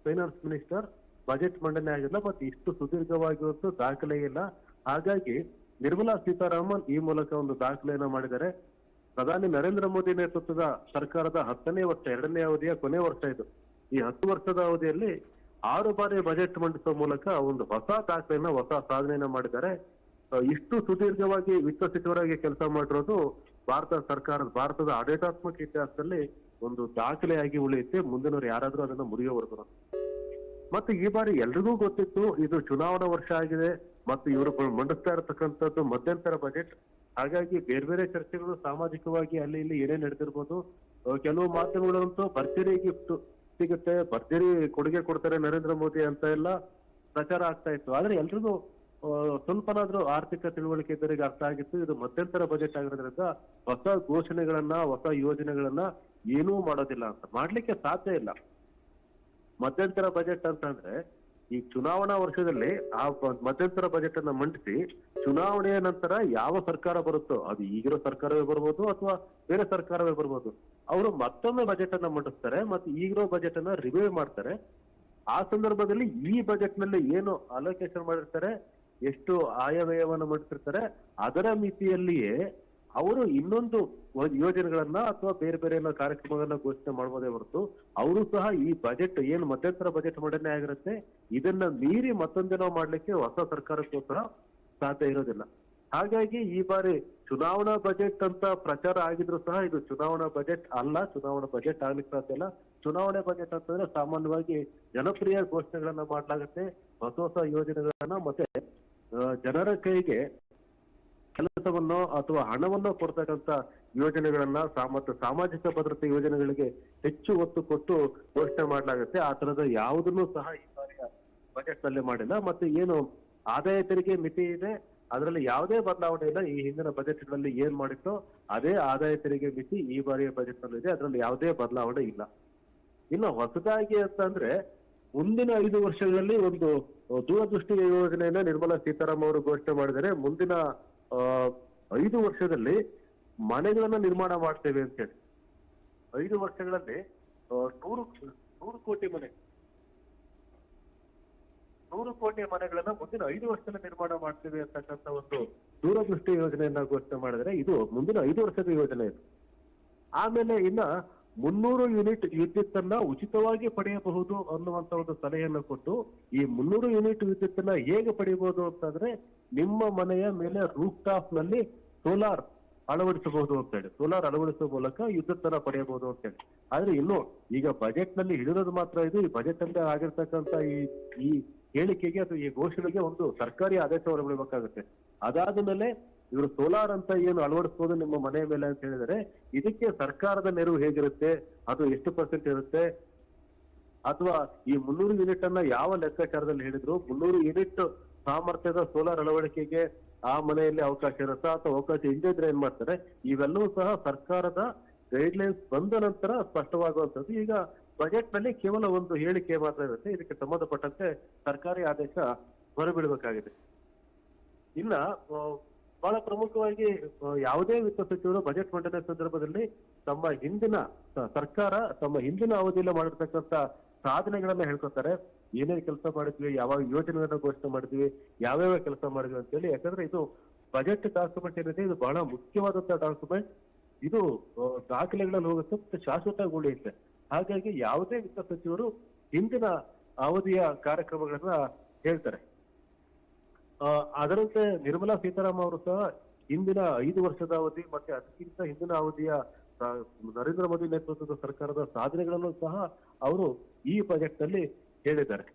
ಫೈನಾನ್ಸ್ ಮಿನಿಸ್ಟರ್ ಬಜೆಟ್ ಮಂಡನೆ ಆಗಿಲ್ಲ ಮತ್ತು ಇಷ್ಟು ಸುದೀರ್ಘವಾಗಿರುವಂತ ದಾಖಲೆ ಇಲ್ಲ. ಹಾಗಾಗಿ ನಿರ್ಮಲಾ ಸೀತಾರಾಮನ್ ಈ ಮೂಲಕ ಒಂದು ದಾಖಲೆಯನ್ನ ಮಾಡಿದ್ದಾರೆ. ಪ್ರಧಾನಿ ನರೇಂದ್ರ ಮೋದಿ ನೇತೃತ್ವದ ಸರ್ಕಾರದ 10ನೇ ವರ್ಷ, 2ನೇ ಅವಧಿಯ ಕೊನೆ ವರ್ಷ ಇದು. ಈ 10 ವರ್ಷದ ಅವಧಿಯಲ್ಲಿ 6 ಬಾರಿ ಬಜೆಟ್ ಮಂಡಿಸುವ ಮೂಲಕ ಒಂದು ಹೊಸ ದಾಖಲೆಯನ್ನ, ಹೊಸ ಸಾಧನೆಯನ್ನ ಮಾಡಿದ್ದಾರೆ. ಇಷ್ಟು ಸುದೀರ್ಘವಾಗಿ ವಿತ್ತ ಸಚಿವರಾಗಿ ಕೆಲಸ ಮಾಡಿರೋದು ಭಾರತದ ಆಡಳಿತಾತ್ಮಕ ಇತಿಹಾಸದಲ್ಲಿ ಒಂದು ದಾಖಲೆಯಾಗಿ ಉಳಿಯುತ್ತೆ. ಮುಂದಿನವರು ಯಾರಾದ್ರೂ ಅದನ್ನ ಮುರಿಯೋವರೆಗೂ. ಮತ್ತು ಈ ಬಾರಿ ಎಲ್ರಿಗೂ ಗೊತ್ತಿತ್ತು ಇದು ಚುನಾವಣಾ ವರ್ಷ ಆಗಿದೆ ಮತ್ತು ಇವರು ಮಂಡಿಸ್ತಾ ಇರತಕ್ಕಂಥದ್ದು ಮಧ್ಯಂತರ ಬಜೆಟ್. ಹಾಗಾಗಿ ಬೇರೆ ಬೇರೆ ಚರ್ಚೆಗಳು ಸಾಮಾಜಿಕವಾಗಿ ಅಲ್ಲಿ ಇಲ್ಲಿ ಏನೇ ನಡೆದಿರ್ಬೋದು. ಕೆಲವು ಮಾಧ್ಯಮಗಳಂತೂ ಭರ್ಜರಿ ಗಿಫ್ಟ್ ಸಿಗುತ್ತೆ, ಭರ್ಜರಿ ಕೊಡುಗೆ ಕೊಡ್ತಾರೆ ನರೇಂದ್ರ ಮೋದಿ ಅಂತ ಎಲ್ಲ ಪ್ರಚಾರ ಆಗ್ತಾ ಇತ್ತು. ಆದ್ರೆ ಎಲ್ರಿಗೂ ಸ್ವಲ್ಪನಾದ್ರೂ ಆರ್ಥಿಕ ತಿಳುವಳಿಕೆ ಇದ್ದವರಿಗೆ ಅರ್ಥ ಆಗಿತ್ತು ಇದು ಮಧ್ಯಂತರ ಬಜೆಟ್ ಆಗಿರೋದ್ರಿಂದ ಹೊಸ ಘೋಷಣೆಗಳನ್ನ, ಹೊಸ ಯೋಜನೆಗಳನ್ನ ಏನೂ ಮಾಡೋದಿಲ್ಲ ಅಂತ. ಮಾಡ್ಲಿಕ್ಕೆ ಸಾಧ್ಯ ಇಲ್ಲ. ಮಧ್ಯಂತರ ಬಜೆಟ್ ಅಂತಂದ್ರೆ ಈ ಚುನಾವಣಾ ವರ್ಷದಲ್ಲಿ ಆ ಮಧ್ಯಂತರ ಬಜೆಟ್ ಅನ್ನ ಮಂಡಿಸಿ ಚುನಾವಣೆಯ ನಂತರ ಯಾವ ಸರ್ಕಾರ ಬರುತ್ತೋ, ಅದು ಈಗಿರೋ ಸರ್ಕಾರವೇ ಬರ್ಬೋದು ಅಥವಾ ಬೇರೆ ಸರ್ಕಾರವೇ ಬರ್ಬೋದು, ಅವರು ಮತ್ತೊಮ್ಮೆ ಬಜೆಟ್ ಅನ್ನ ಮಂಡಿಸ್ತಾರೆ ಮತ್ತು ಈಗಿರೋ ಬಜೆಟ್ ಅನ್ನ ರಿವ್ಯೂ ಮಾಡ್ತಾರೆ. ಆ ಸಂದರ್ಭದಲ್ಲಿ ಈ ಬಜೆಟ್ ನಲ್ಲಿ ಏನು ಅಲೋಕೇಶನ್ ಮಾಡಿರ್ತಾರೆ, ಎಷ್ಟು ಆಯವ್ಯಯವನ್ನು ಮಾಡಿರ್ತಾರೆ, ಅದರ ಮಿತಿಯಲ್ಲಿಯೇ ಅವರು ಇನ್ನೊಂದು ಯೋಜನೆಗಳನ್ನ ಅಥವಾ ಬೇರೆ ಬೇರೆ ಕಾರ್ಯಕ್ರಮಗಳನ್ನ ಘೋಷಣೆ ಮಾಡಬಹುದೇ ಹೊರತು ಅವರು ಸಹ ಈ ಬಜೆಟ್ ಏನು ಮಧ್ಯಂತರ ಬಜೆಟ್ ಮಂಡನೆ ಆಗಿರುತ್ತೆ ಇದನ್ನ ಮೀರಿ ಮತ್ತೊಂದೇನೋ ಮಾಡ್ಲಿಕ್ಕೆ ಹೊಸ ಸರ್ಕಾರಕ್ಕೋಸ್ಕರ ಸಾಧ್ಯ ಇರೋದಿಲ್ಲ. ಹಾಗಾಗಿ ಈ ಬಾರಿ ಚುನಾವಣಾ ಬಜೆಟ್ ಅಂತ ಪ್ರಚಾರ ಆಗಿದ್ರು ಸಹ ಇದು ಚುನಾವಣಾ ಬಜೆಟ್ ಅಲ್ಲ, ಚುನಾವಣಾ ಬಜೆಟ್ ಆಗ್ಲಿಕ್ಕೆ ಸಾಧ್ಯ ಇಲ್ಲ. ಚುನಾವಣೆ ಬಜೆಟ್ ಅಂತಂದ್ರೆ ಸಾಮಾನ್ಯವಾಗಿ ಜನಪ್ರಿಯ ಘೋಷಣೆಗಳನ್ನ ಮಾಡ್ಲಾಗತ್ತೆ, ಹೊಸ ಹೊಸ ಯೋಜನೆಗಳನ್ನ ಮತ್ತೆ ಜನರ ಕೈಗೆ ಕೆಲಸವನ್ನೋ ಅಥವಾ ಹಣವನ್ನೋ ಕೊಡ್ತಕ್ಕಂಥ ಯೋಜನೆಗಳನ್ನ ಮತ್ತು ಸಾಮಾಜಿಕ ಭದ್ರತೆ ಯೋಜನೆಗಳಿಗೆ ಹೆಚ್ಚು ಒತ್ತು ಕೊಟ್ಟು ಘೋಷಣೆ ಮಾಡಲಾಗುತ್ತೆ. ಆ ತರದ ಯಾವುದನ್ನು ಸಹ ಈ ಬಾರಿಯ ಬಜೆಟ್ ನಲ್ಲಿ ಮಾಡಿಲ್ಲ. ಮತ್ತೆ ಏನು ಆದಾಯ ತೆರಿಗೆ ಮಿತಿ ಇದೆ ಅದರಲ್ಲಿ ಯಾವುದೇ ಬದಲಾವಣೆ ಇಲ್ಲ. ಈ ಹಿಂದಿನ ಬಜೆಟ್ ಗಳಲ್ಲಿ ಏನ್ ಮಾಡಿತ್ತೋ ಅದೇ ಆದಾಯ ತೆರಿಗೆ ಮಿತಿ ಈ ಬಾರಿಯ ಬಜೆಟ್ ನಲ್ಲಿ ಇದೆ, ಅದರಲ್ಲಿ ಯಾವುದೇ ಬದಲಾವಣೆ ಇಲ್ಲ. ಇನ್ನು ಹೊಸದಾಗಿ ಅಂತಂದ್ರೆ ಮುಂದಿನ 5 ವರ್ಷಗಳಲ್ಲಿ ಒಂದು ದೂರದೃಷ್ಟಿ ಯೋಜನೆಯನ್ನ ನಿರ್ಮಲಾ ಸೀತಾರಾಮನ್ ಅವರು ಘೋಷಣೆ ಮಾಡಿದರೆ ಮುಂದಿನ 5 ವರ್ಷದಲ್ಲಿ ಮನೆಗಳನ್ನ ನಿರ್ಮಾಣ ಮಾಡ್ತೇವೆ ಅಂತ ಹೇಳಿ. 5 ವರ್ಷಗಳಲ್ಲಿ 100 ಕೋಟಿ ಮನೆ, 100 ಕೋಟಿ ಮನೆಗಳನ್ನ ಮುಂದಿನ 5 ವರ್ಷದಲ್ಲಿ ನಿರ್ಮಾಣ ಮಾಡ್ತೇವೆ ಅಂತಕ್ಕಂಥ ಒಂದು ದೂರದೃಷ್ಟಿ ಯೋಜನೆಯನ್ನ ಘೋಷಣೆ ಮಾಡಿದ್ರೆ ಇದು ಮುಂದಿನ 5 ವರ್ಷದ ಯೋಜನೆ ಇದು. ಆಮೇಲೆ ಇನ್ನ 300 ಯೂನಿಟ್ ವಿದ್ಯುತ್ತನ್ನ ಉಚಿತವಾಗಿ ಪಡೆಯಬಹುದು ಅನ್ನುವಂತ ಒಂದು ಸಲಹೆಯನ್ನು ಕೊಟ್ಟು, ಈ 300 ಯೂನಿಟ್ ವಿದ್ಯುತ್ತನ್ನ ಹೇಗೆ ಪಡೆಯಬಹುದು ಅಂತಂದ್ರೆ ನಿಮ್ಮ ಮನೆಯ ಮೇಲೆ ರೂಫ್ ಟಾಪ್ ನಲ್ಲಿ ಸೋಲಾರ್ ಅಳವಡಿಸಬಹುದು ಅಂತ ಹೇಳಿ, ಸೋಲಾರ್ ಅಳವಡಿಸುವ ಮೂಲಕ ವಿದ್ಯುತ್ತನ್ನ ಪಡೆಯಬಹುದು ಅಂತ ಹೇಳಿ. ಆದ್ರೆ ಇನ್ನು ಈಗ ಬಜೆಟ್ ನಲ್ಲಿ ಹಿಡಿಯೋದು ಮಾತ್ರ ಇದು. ಈ ಬಜೆಟ್ ಅಲ್ಲಿ ಆಗಿರ್ತಕ್ಕಂಥ ಈ ಹೇಳಿಕೆಗೆ ಅಥವಾ ಈ ಘೋಷಣೆಗೆ ಒಂದು ಸರ್ಕಾರಿ ಆದೇಶ ಹೊರಬಿಡಬೇಕಾಗುತ್ತೆ. ಅದಾದ ಮೇಲೆ ಇವರು ಸೋಲಾರ್ ಅಂತ ಏನು ಅಳವಡಿಸಬಹುದು ನಿಮ್ಮ ಮನೆ ಮೇಲೆ ಅಂತ ಹೇಳಿದರೆ ಇದಕ್ಕೆ ಸರ್ಕಾರದ ನೆರವು ಹೇಗಿರುತ್ತೆ, ಅದು ಎಷ್ಟು % ಇರುತ್ತೆ, ಅಥವಾ ಈ 300 ಯೂನಿಟ್ ಅನ್ನ ಯಾವ ಲೆಕ್ಕಾಚಾರದಲ್ಲಿ ಹೇಳಿದ್ರು, 300 ಯೂನಿಟ್ ಸಾಮರ್ಥ್ಯದ ಸೋಲಾರ್ ಅಳವಡಿಕೆಗೆ ಆ ಮನೆಯಲ್ಲಿ ಅವಕಾಶ ಇರುತ್ತಾ ಅಥವಾ ಅವಕಾಶ ಇಲ್ಲದಿದ್ರೆ ಏನ್ ಮಾಡ್ತಾರೆ, ಇವೆಲ್ಲವೂ ಸಹ ಸರ್ಕಾರದ ಗೈಡ್ಲೈನ್ಸ್ ಬಂದ ನಂತರ ಸ್ಪಷ್ಟವಾಗುವಂತದ್ದು. ಈಗ ಬಜೆಟ್ ನಲ್ಲಿ ಕೇವಲ ಒಂದು ಹೇಳಿಕೆ ಮಾತ್ರ ಇರುತ್ತೆ. ಇದಕ್ಕೆ ಸಂಬಂಧಪಟ್ಟಂತೆ ಸರ್ಕಾರಿ ಆದೇಶ ಹೊರಬೀಳಬೇಕಾಗಿದೆ. ಇನ್ನ ಬಹಳ ಪ್ರಮುಖವಾಗಿ ಯಾವುದೇ ವಿತ್ತ ಸಚಿವರು ಬಜೆಟ್ ಮಂಡನೆ ಸಂದರ್ಭದಲ್ಲಿ ತಮ್ಮ ಹಿಂದಿನ ಸರ್ಕಾರ ತಮ್ಮ ಹಿಂದಿನ ಅವಧಿಯಲ್ಲಿ ಮಾಡಿರ್ತಕ್ಕಂಥ ಸಾಧನೆಗಳನ್ನ ಹೇಳ್ಕೊತಾರೆ. ಏನೇನು ಕೆಲಸ ಮಾಡಿದ್ವಿ, ಯಾವ ಯೋಜನೆಗಳನ್ನ ಘೋಷಣೆ ಮಾಡಿದ್ವಿ, ಯಾವ್ಯಾವ ಕೆಲಸ ಮಾಡಿದ್ವಿ ಅಂತ ಹೇಳಿ. ಯಾಕಂದ್ರೆ ಇದು ಬಜೆಟ್ ಡಾಕ್ಯುಮೆಂಟ್ ಏನಿದೆ ಇದು ಬಹಳ ಮುಖ್ಯವಾದಂತಹ ಡಾಕ್ಯುಮೆಂಟ್. ಇದು ದಾಖಲೆಗಳಲ್ಲಿ ಹೋಗುತ್ತೆ ಮತ್ತೆ ಶಾಶ್ವತವಾಗಿ ಉಳಿಯುತ್ತೆ. ಹಾಗಾಗಿ ಯಾವುದೇ ವಿತ್ತ ಸಚಿವರು ಹಿಂದಿನ ಅವಧಿಯ ಕಾರ್ಯಕ್ರಮಗಳನ್ನ ಹೇಳ್ತಾರೆ. ಅದರಂತೆ ನಿರ್ಮಲಾ ಸೀತಾರಾಮನ್ ಅವರು ಸಹ ಹಿಂದಿನ 5 ವರ್ಷದ ಅವಧಿ ಮತ್ತೆ ಅದಕ್ಕಿಂತ ಹಿಂದಿನ ಅವಧಿಯ ನರೇಂದ್ರ ಮೋದಿ ನೇತೃತ್ವದ ಸರ್ಕಾರದ ಸಾಧನೆಗಳನ್ನು ಸಹ ಅವರು ಈ ಬಜೆಟ್ ನಲ್ಲಿ ಹೇಳಿದ್ದಾರೆ.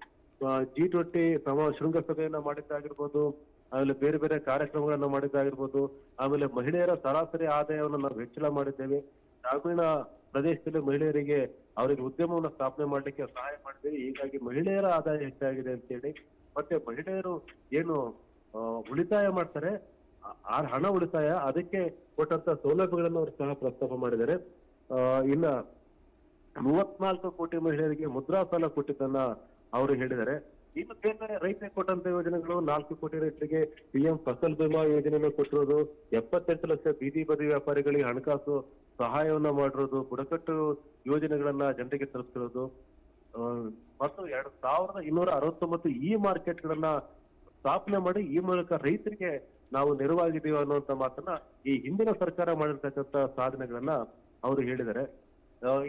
G20 ಶೃಂಗಸಭೆಯನ್ನ ಮಾಡಿದ್ದಾಗಿರ್ಬೋದು, ಆಮೇಲೆ ಬೇರೆ ಬೇರೆ ಕಾರ್ಯಕ್ರಮಗಳನ್ನ ಮಾಡಿದ್ದಾಗಿರ್ಬೋದು, ಆಮೇಲೆ ಮಹಿಳೆಯರ ಸರಾಸರಿ ಆದಾಯವನ್ನು ನಾವು ಹೆಚ್ಚಳ ಮಾಡಿದ್ದೇವೆ, ಗ್ರಾಮೀಣ ಪ್ರದೇಶದಲ್ಲಿ ಮಹಿಳೆಯರಿಗೆ ಅವರಿಗೆ ಉದ್ಯಮವನ್ನು ಸ್ಥಾಪನೆ ಮಾಡ್ಲಿಕ್ಕೆ ಸಹಾಯ ಮಾಡಿದ್ದೇವೆ, ಹೀಗಾಗಿ ಮಹಿಳೆಯರ ಆದಾಯ ಹೆಚ್ಚಾಗಿದೆ ಅಂತ ಹೇಳಿ. ಮತ್ತೆ ಮಹಿಳೆಯರು ಏನು ಉಳಿತಾಯ ಮಾಡ್ತಾರೆ, ಆ ಹಣ ಉಳಿತಾಯ ಅದಕ್ಕೆ ಕೊಟ್ಟಂತ ಸೌಲಭ್ಯಗಳನ್ನು ಅವರು ಸಹ ಪ್ರಸ್ತಾಪ ಮಾಡಿದ್ದಾರೆ. ಇನ್ನ 34 ಕೋಟಿ ಮಹಿಳೆಯರಿಗೆ ಮುದ್ರಾ ಸಾಲ ಕೊಟ್ಟಿದ್ದನ್ನ ಅವರು ಹೇಳಿದ್ದಾರೆ. ಇನ್ನು ಬೇರೆ ಬೇರೆ ರೈತರಿಗೆ ಕೊಟ್ಟಂತ ಯೋಜನೆಗಳು, 4 ಕೋಟಿ ರೈತರಿಗೆ PM ಫಸಲ್ ಬಿಮಾ ಯೋಜನೆಯನ್ನು ಕೊಟ್ಟಿರೋದು, 78 ಲಕ್ಷ ಬೀದಿ ಬದಿ ವ್ಯಾಪಾರಿಗಳಿಗೆ ಹಣಕಾಸು ಸಹಾಯವನ್ನ ಮಾಡಿರೋದು, ಬುಡಕಟ್ಟು ಯೋಜನೆಗಳನ್ನ ಜನರಿಗೆ ತಲುಪಿಸಿರೋದು, ಮತ್ತು 2269 ಈ ಮಾರ್ಕೆಟ್ಗಳನ್ನ ಸ್ಥಾಪನೆ ಮಾಡಿ ಈ ಮೂಲಕ ರೈತರಿಗೆ ನಾವು ನೆರವಾಗಿದ್ದೀವಿ ಅನ್ನುವಂತ ಮಾತನ್ನ ಈ ಹಿಂದಿನ ಸರ್ಕಾರ ಮಾಡಿರ್ತಕ್ಕಂಥ ಸಾಧನೆಗಳನ್ನ ಅವರು ಹೇಳಿದ್ದಾರೆ.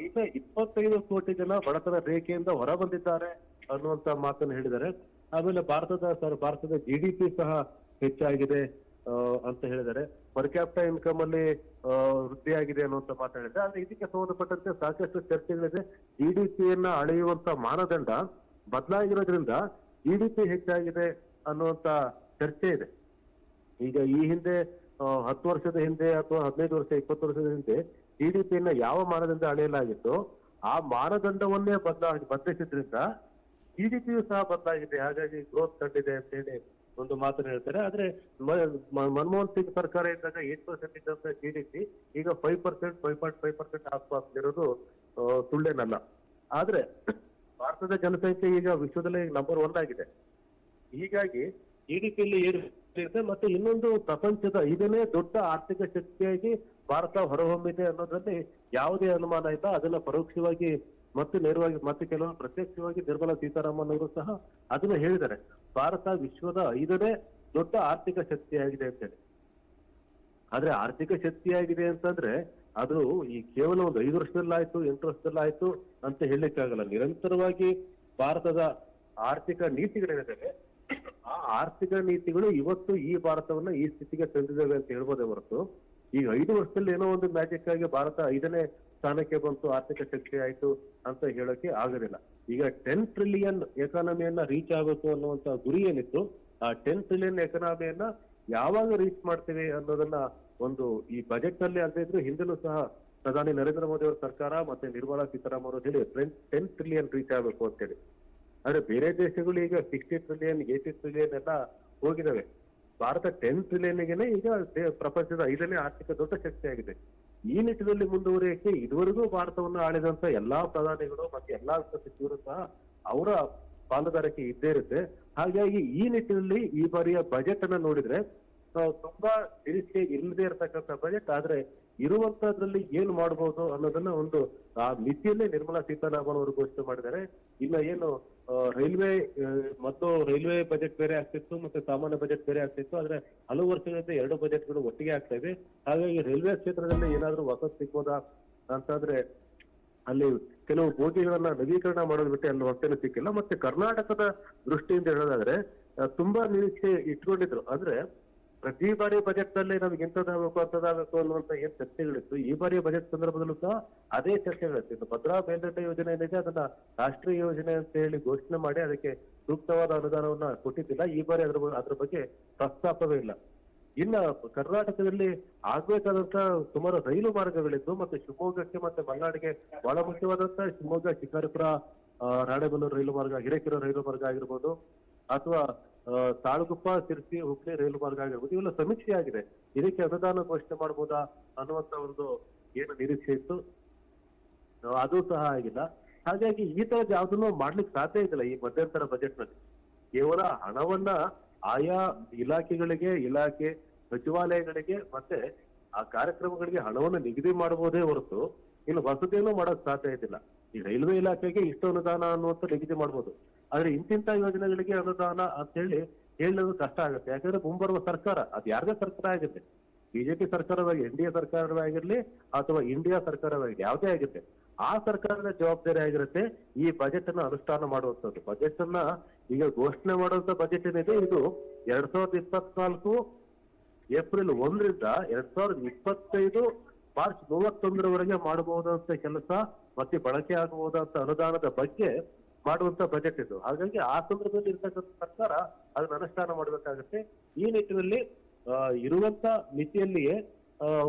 ಈಗ 25 ಕೋಟಿ ಜನ ಬಡತನ ರೇಖೆಯಿಂದ ಹೊರ ಬಂದಿದ್ದಾರೆ ಅನ್ನುವಂತ ಮಾತನ್ನು ಹೇಳಿದ್ದಾರೆ. ಆಮೇಲೆ ಭಾರತದ GDP ಸಹ ಹೆಚ್ಚಾಗಿದೆ ಅಂತ ಹೇಳಿದ್ದಾರೆ. ಪರ್ ಕ್ಯಾಪಿಟಾ ಇನ್ಕಮ್ ಅಲ್ಲಿ ವೃದ್ಧಿಯಾಗಿದೆ ಅನ್ನುವಂತ ಮಾತಾಡಿದ್ದಾರೆ. ಆದ್ರೆ ಇದಕ್ಕೆ ಸಂಬಂಧಪಟ್ಟಂತೆ ಸಾಕಷ್ಟು ಚರ್ಚೆಗಳಿದೆ. GDP-ಯನ್ನ ಅಳೆಯುವಂತ ಮಾನದಂಡ ಬದಲಾಗಿರೋದ್ರಿಂದ GDP ಹೆಚ್ಚಾಗಿದೆ ಅನ್ನುವಂತ ಚರ್ಚೆ ಇದೆ. ಈಗ ಈ ಹಿಂದೆ 10 ವರ್ಷದ ಹಿಂದೆ ಅಥವಾ 15 ವರ್ಷ 20 ವರ್ಷದ ಹಿಂದೆ GDP-ಯನ್ನ ಯಾವ ಮಾನದಂಡ ಅಳೆಯಲಾಗಿತ್ತು ಆ ಮಾನದಂಡವನ್ನೇ ಬದಲಿಸಿದ್ರಿಂದ GDP-ಯು ಸಹ ಬದಲಾಗಿದೆ, ಹಾಗಾಗಿ ಗ್ರೋತ್ ಕಂಡಿದೆ ಅಂತ ಹೇಳಿ ಒಂದು ಮಾತನ್ನು ಹೇಳ್ತಾರೆ. ಆದ್ರೆ ಮನಮೋಹನ್ ಸಿಂಗ್ ಸರ್ಕಾರ ಇದ್ದಾಗ 8% ಇದ್ದಂತ GDP ಈಗ 5%, 5.5% ಆಸ್ಪಾಸ್ ಇರೋದು ಸುಳ್ಳೇನಲ್ಲ. ಆದ್ರೆ ಭಾರತದ ಜನಸಂಖ್ಯೆ ಈಗ ವಿಶ್ವದಲ್ಲೇ ನಂಬರ್ 1 ಆಗಿದೆ. ಹೀಗಾಗಿ GDP-ಯಲ್ಲಿ ಏರಿದೆ. ಮತ್ತೆ ಇನ್ನೊಂದು ಪ್ರಪಂಚದ 5ನೇ ದೊಡ್ಡ ಆರ್ಥಿಕ ಶಕ್ತಿಯಾಗಿ ಭಾರತ ಹೊರಹೊಮ್ಮಿದೆ ಅನ್ನೋದ್ರಲ್ಲಿ ಯಾವುದೇ ಅನುಮಾನ ಇಲ್ಲ. ಅದನ್ನ ಪರೋಕ್ಷವಾಗಿ ಮತ್ತು ನೇರವಾಗಿ ಮತ್ತೆ ಕೆಲವರು ಪ್ರತ್ಯಕ್ಷವಾಗಿ ನಿರ್ಮಲಾ ಸೀತಾರಾಮನ್ ಅವರು ಸಹ ಅದನ್ನ ಹೇಳಿದ್ದಾರೆ. ಭಾರತ ವಿಶ್ವದ 5ನೇ ದೊಡ್ಡ ಆರ್ಥಿಕ ಶಕ್ತಿಯಾಗಿದೆ ಅಂತೇಳಿ. ಆದ್ರೆ ಆರ್ಥಿಕ ಶಕ್ತಿಯಾಗಿದೆ ಅಂತಂದ್ರೆ ಅದು ಈ ಕೇವಲ ಒಂದು 5 ವರ್ಷದಲ್ಲಾಯ್ತು 8 ವರ್ಷದಲ್ಲಾಯ್ತು ಅಂತ ಹೇಳಲಿಕ್ಕಾಗಲ್ಲ. ನಿರಂತರವಾಗಿ ಭಾರತದ ಆರ್ಥಿಕ ನೀತಿಗಳೇನಿದೆ ಆ ಆರ್ಥಿಕ ನೀತಿಗಳು ಇವತ್ತು ಈ ಭಾರತವನ್ನ ಈ ಸ್ಥಿತಿಗೆ ತಂದಿದ್ದೇವೆ ಅಂತ ಹೇಳ್ಬೋದೇ ಹೊರತು ಈಗ 5 ವರ್ಷದಲ್ಲಿ ಏನೋ ಒಂದು ಮ್ಯಾಜಿಕ್ ಆಗಿ ಭಾರತ 5ನೇ ಸ್ಥಾನಕ್ಕೆ ಬಂತು, ಆರ್ಥಿಕ ಶಕ್ತಿ ಆಯ್ತು ಅಂತ ಹೇಳೋಕೆ ಆಗೋದಿಲ್ಲ. ಈಗ 10 ಟ್ರಿಲಿಯನ್ ಎಕಾನಮಿಯನ್ನ ರೀಚ್ ಆಗಬೇಕು ಅನ್ನುವಂತ ಗುರಿ ಏನಿತ್ತು, ಆ 10 ಟ್ರಿಲಿಯನ್ ಎಕಾನಮಿಯನ್ನ ಯಾವಾಗ ರೀಚ್ ಮಾಡ್ತೀವಿ ಅನ್ನೋದನ್ನ ಒಂದು ಈ ಬಜೆಟ್ ನಲ್ಲಿ ಅಂತ ಇದ್ರು ಹಿಂದೆನೂ ಸಹ ಪ್ರಧಾನಿ ನರೇಂದ್ರ ಮೋದಿ ಅವರ ಸರ್ಕಾರ ಮತ್ತೆ ನಿರ್ಮಲಾ ಸೀತಾರಾಮನ್ ಅವರು ಹೇಳಿ 10 ಟ್ರಿಲಿಯನ್ ರೀಚ್ ಆಗಬೇಕು ಅಂತ ಹೇಳಿ. ಆದ್ರೆ ಬೇರೆ ದೇಶಗಳು ಈಗ 60 ಟ್ರಿಲಿಯನ್ 80 ಟ್ರಿಲಿಯನ್ ಎಲ್ಲ ಹೋಗಿದಾವೆ. ಭಾರತ 10 ಟ್ರಿಲಿಯನ್ಗೆನೆ ಈಗ ಪ್ರಪಂಚದ 5ನೇ ಆರ್ಥಿಕ ದೊಡ್ಡ ಶಕ್ತಿಯಾಗಿದೆ. ಈ ನಿಟ್ಟಿನಲ್ಲಿ ಮುಂದುವರಿಯಕ್ಕೆ ಇದುವರೆಗೂ ಭಾರತವನ್ನು ಆಳಿದಂತ ಎಲ್ಲಾ ಪ್ರಧಾನಿಗಳು ಮತ್ತೆ ಎಲ್ಲಾ ಸಚಿವರು ಸಹ ಅವರ ಪಾಲುದಾರಿಕೆ ಇದ್ದೇ ಇರುತ್ತೆ. ಹಾಗಾಗಿ ಈ ನಿಟ್ಟಿನಲ್ಲಿ ಈ ಬಾರಿಯ ಬಜೆಟ್ ಅನ್ನ ನೋಡಿದ್ರೆ ತುಂಬಾ ನಿರೀಕ್ಷೆ ಇಲ್ಲದೆ ಇರತಕ್ಕಂಥ ಬಜೆಟ್. ಆದ್ರೆ ಇರುವಂತದ್ರಲ್ಲಿ ಏನ್ ಮಾಡಬಹುದು ಅನ್ನೋದನ್ನ ಒಂದು ಆ ಮಿತಿಯಲ್ಲೇ ನಿರ್ಮಲಾ ಸೀತಾರಾಮನ್ ಅವರು ಘೋಷಣೆ ಮಾಡಿದ್ದಾರೆ. ಇನ್ನ ಏನು ರೈಲ್ವೆ ಮತ್ತು ರೈಲ್ವೆ ಬಜೆಟ್ ಬೇರೆ ಆಗ್ತಿತ್ತು, ಮತ್ತೆ ಸಾಮಾನ್ಯ ಬಜೆಟ್ ಬೇರೆ ಆಗ್ತಿತ್ತು. ಆದ್ರೆ ಹಲವು ವರ್ಷಗಳಿಂದ ಎರಡು ಬಜೆಟ್ಗಳು ಒಟ್ಟಿಗೆ ಆಗ್ತಾ ಇದೆ. ಹಾಗಾಗಿ ರೈಲ್ವೆ ಕ್ಷೇತ್ರದಲ್ಲಿ ಏನಾದ್ರೂ ಹೊಸ ಸಿಗ್ಬೋದಾ ಅಂತಂದ್ರೆ ಅಲ್ಲಿ ಕೆಲವು ಬೋಗಿಗಳನ್ನ ನವೀಕರಣ ಮಾಡೋದು ಬಿಟ್ಟು ಅಲ್ಲಿ ಹೊಟ್ಟೆನೂ ಸಿಕ್ಕಿಲ್ಲ. ಮತ್ತೆ ಕರ್ನಾಟಕದ ದೃಷ್ಟಿಯಿಂದ ಹೇಳೋದಾದ್ರೆ ತುಂಬಾ ನಿರೀಕ್ಷೆ ಇಟ್ಕೊಂಡಿದ್ರು. ಅಂದ್ರೆ ಪ್ರತಿ ಬಾರಿ ಬಜೆಟ್ ನಲ್ಲಿ ನಮ್ಗೆ ಎಂತದಾಗಬೇಕು ಅಂತದಾಗಬೇಕು ಅನ್ನುವಂತ ಏನ್ ಚರ್ಚೆಗಳಿತ್ತು, ಈ ಬಾರಿಯ ಬಜೆಟ್ ಸಂದರ್ಭದಲ್ಲೂ ಸಹ ಅದೇ ಚರ್ಚೆಗಳಿತ್ತು. ಇನ್ನು ಭದ್ರಾ ಮೇಲ್ದಂಡೆ ಯೋಜನೆ ಏನಿದೆ ಅದನ್ನ ರಾಷ್ಟ್ರೀಯ ಯೋಜನೆ ಅಂತ ಹೇಳಿ ಘೋಷಣೆ ಮಾಡಿ ಅದಕ್ಕೆ ಸೂಕ್ತವಾದ ಅನುದಾನವನ್ನ ಕೊಟ್ಟಿದ್ದಿಲ್ಲ. ಈ ಬಾರಿ ಅದ್ರ ಬಗ್ಗೆ ಪ್ರಸ್ತಾಪವೇ ಇಲ್ಲ. ಇನ್ನ ಕರ್ನಾಟಕದಲ್ಲಿ ಆಗ್ಬೇಕಾದಂತ ಸುಮಾರು ರೈಲು ಮಾರ್ಗಗಳಿದ್ದು, ಮತ್ತೆ ಶಿವಮೊಗ್ಗಕ್ಕೆ ಮತ್ತೆ ಮಲೆನಾಡಿಗೆ ಬಹಳ ಮುಖ್ಯವಾದಂತ ಶಿವಮೊಗ್ಗ ಶಿಕಾರಿಪುರ ರಾಣೆಬೆನ್ನೂರು ರೈಲು ಮಾರ್ಗ, ಹಿರೇಕೆರೆ ರೈಲು ಮಾರ್ಗ ಆಗಿರ್ಬೋದು, ಅಥವಾ ತಾಳಗುಪ್ಪ ಶಿರ್ಸಿ ಹುಬ್ಳಿ ರೈಲು ಮಾರ್ಗ ಆಗಿರ್ಬೋದು, ಇವೆಲ್ಲ ಸಮೀಕ್ಷೆ ಆಗಿದೆ. ಇದಕ್ಕೆ ಅನುದಾನ ಘೋಷಣೆ ಮಾಡಬಹುದಾ ಅನ್ನುವಂತ ಒಂದು ಏನು ನಿರೀಕ್ಷೆ ಇತ್ತು, ಅದು ಸಹ ಆಗಿಲ್ಲ. ಹಾಗಾಗಿ ಈ ತರದ್ ಯಾವ್ದನ್ನು ಮಾಡ್ಲಿಕ್ಕೆ ಸಾಧ್ಯ ಇದ್ದಿಲ್ಲ ಈ ಮಧ್ಯಂತರ ಬಜೆಟ್ ನಲ್ಲಿ. ಕೇವಲ ಹಣವನ್ನ ಆಯಾ ಇಲಾಖೆಗಳಿಗೆ, ಇಲಾಖೆ ಸಚಿವಾಲಯಗಳಿಗೆ ಮತ್ತೆ ಆ ಕಾರ್ಯಕ್ರಮಗಳಿಗೆ ಹಣವನ್ನು ನಿಗದಿ ಮಾಡಬಹುದೇ ಹೊರತು ಇನ್ನು ಹೊಸದೇನೂ ಮಾಡೋಕ್ ಸಾಧ್ಯ ಇದ್ದಿಲ್ಲ. ಈ ರೈಲ್ವೆ ಇಲಾಖೆಗೆ ಇಷ್ಟು ಅನುದಾನ ಅನ್ನುವಂತ ನಿಗದಿ ಮಾಡ್ಬೋದು, ಆದ್ರೆ ಇಂತಿಂತ ಯೋಜನೆಗಳಿಗೆ ಅನುದಾನ ಅಂತ ಹೇಳಿ ಹೇಳೋದು ಕಷ್ಟ ಆಗುತ್ತೆ. ಯಾಕಂದ್ರೆ ಮುಂಬರುವ ಸರ್ಕಾರ ಅದು ಯಾರದೇ ಸರ್ಕಾರ ಆಗುತ್ತೆ, ಬಿಜೆಪಿ ಸರ್ಕಾರವಾಗಿ, NDA ಸರ್ಕಾರವಾಗಿರ್ಲಿ ಅಥವಾ ಇಂಡಿಯಾ ಸರ್ಕಾರವಾಗಿ ಯಾವುದೇ ಆಗುತ್ತೆ, ಆ ಸರ್ಕಾರದ ಜವಾಬ್ದಾರಿ ಆಗಿರುತ್ತೆ ಈ ಬಜೆಟ್ ಅನ್ನ ಅನುಷ್ಠಾನ ಮಾಡುವಂತದ್ದು. ಬಜೆಟ್ ಅನ್ನ ಈಗ ಘೋಷಣೆ ಮಾಡುವಂತ ಬಜೆಟ್ ಏನಿದೆ ಇದು 2024 ಏಪ್ರಿಲ್ 1ರಿಂದ 2025 ಮಾರ್ಚ್ 31ರವರೆಗೆ ಮಾಡಬಹುದಂತ ಕೆಲಸ ಮತ್ತೆ ಬಳಕೆ ಆಗಬಹುದಂತ ಅನುದಾನದ ಬಗ್ಗೆ ಮಾಡುವಂತ ಬಜೆಟ್ ಇದು. ಹಾಗಾಗಿ ಆ ಸಂದರ್ಭದಲ್ಲಿ ಇರ್ತಕ್ಕಂಥ ಸರ್ಕಾರ ಅದನ್ನ ಅನುಷ್ಠಾನ ಮಾಡಬೇಕಾಗುತ್ತೆ. ಈ ನಿಟ್ಟಿನಲ್ಲಿ ಇರುವಂತ ಮಿತಿಯಲ್ಲಿಯೇ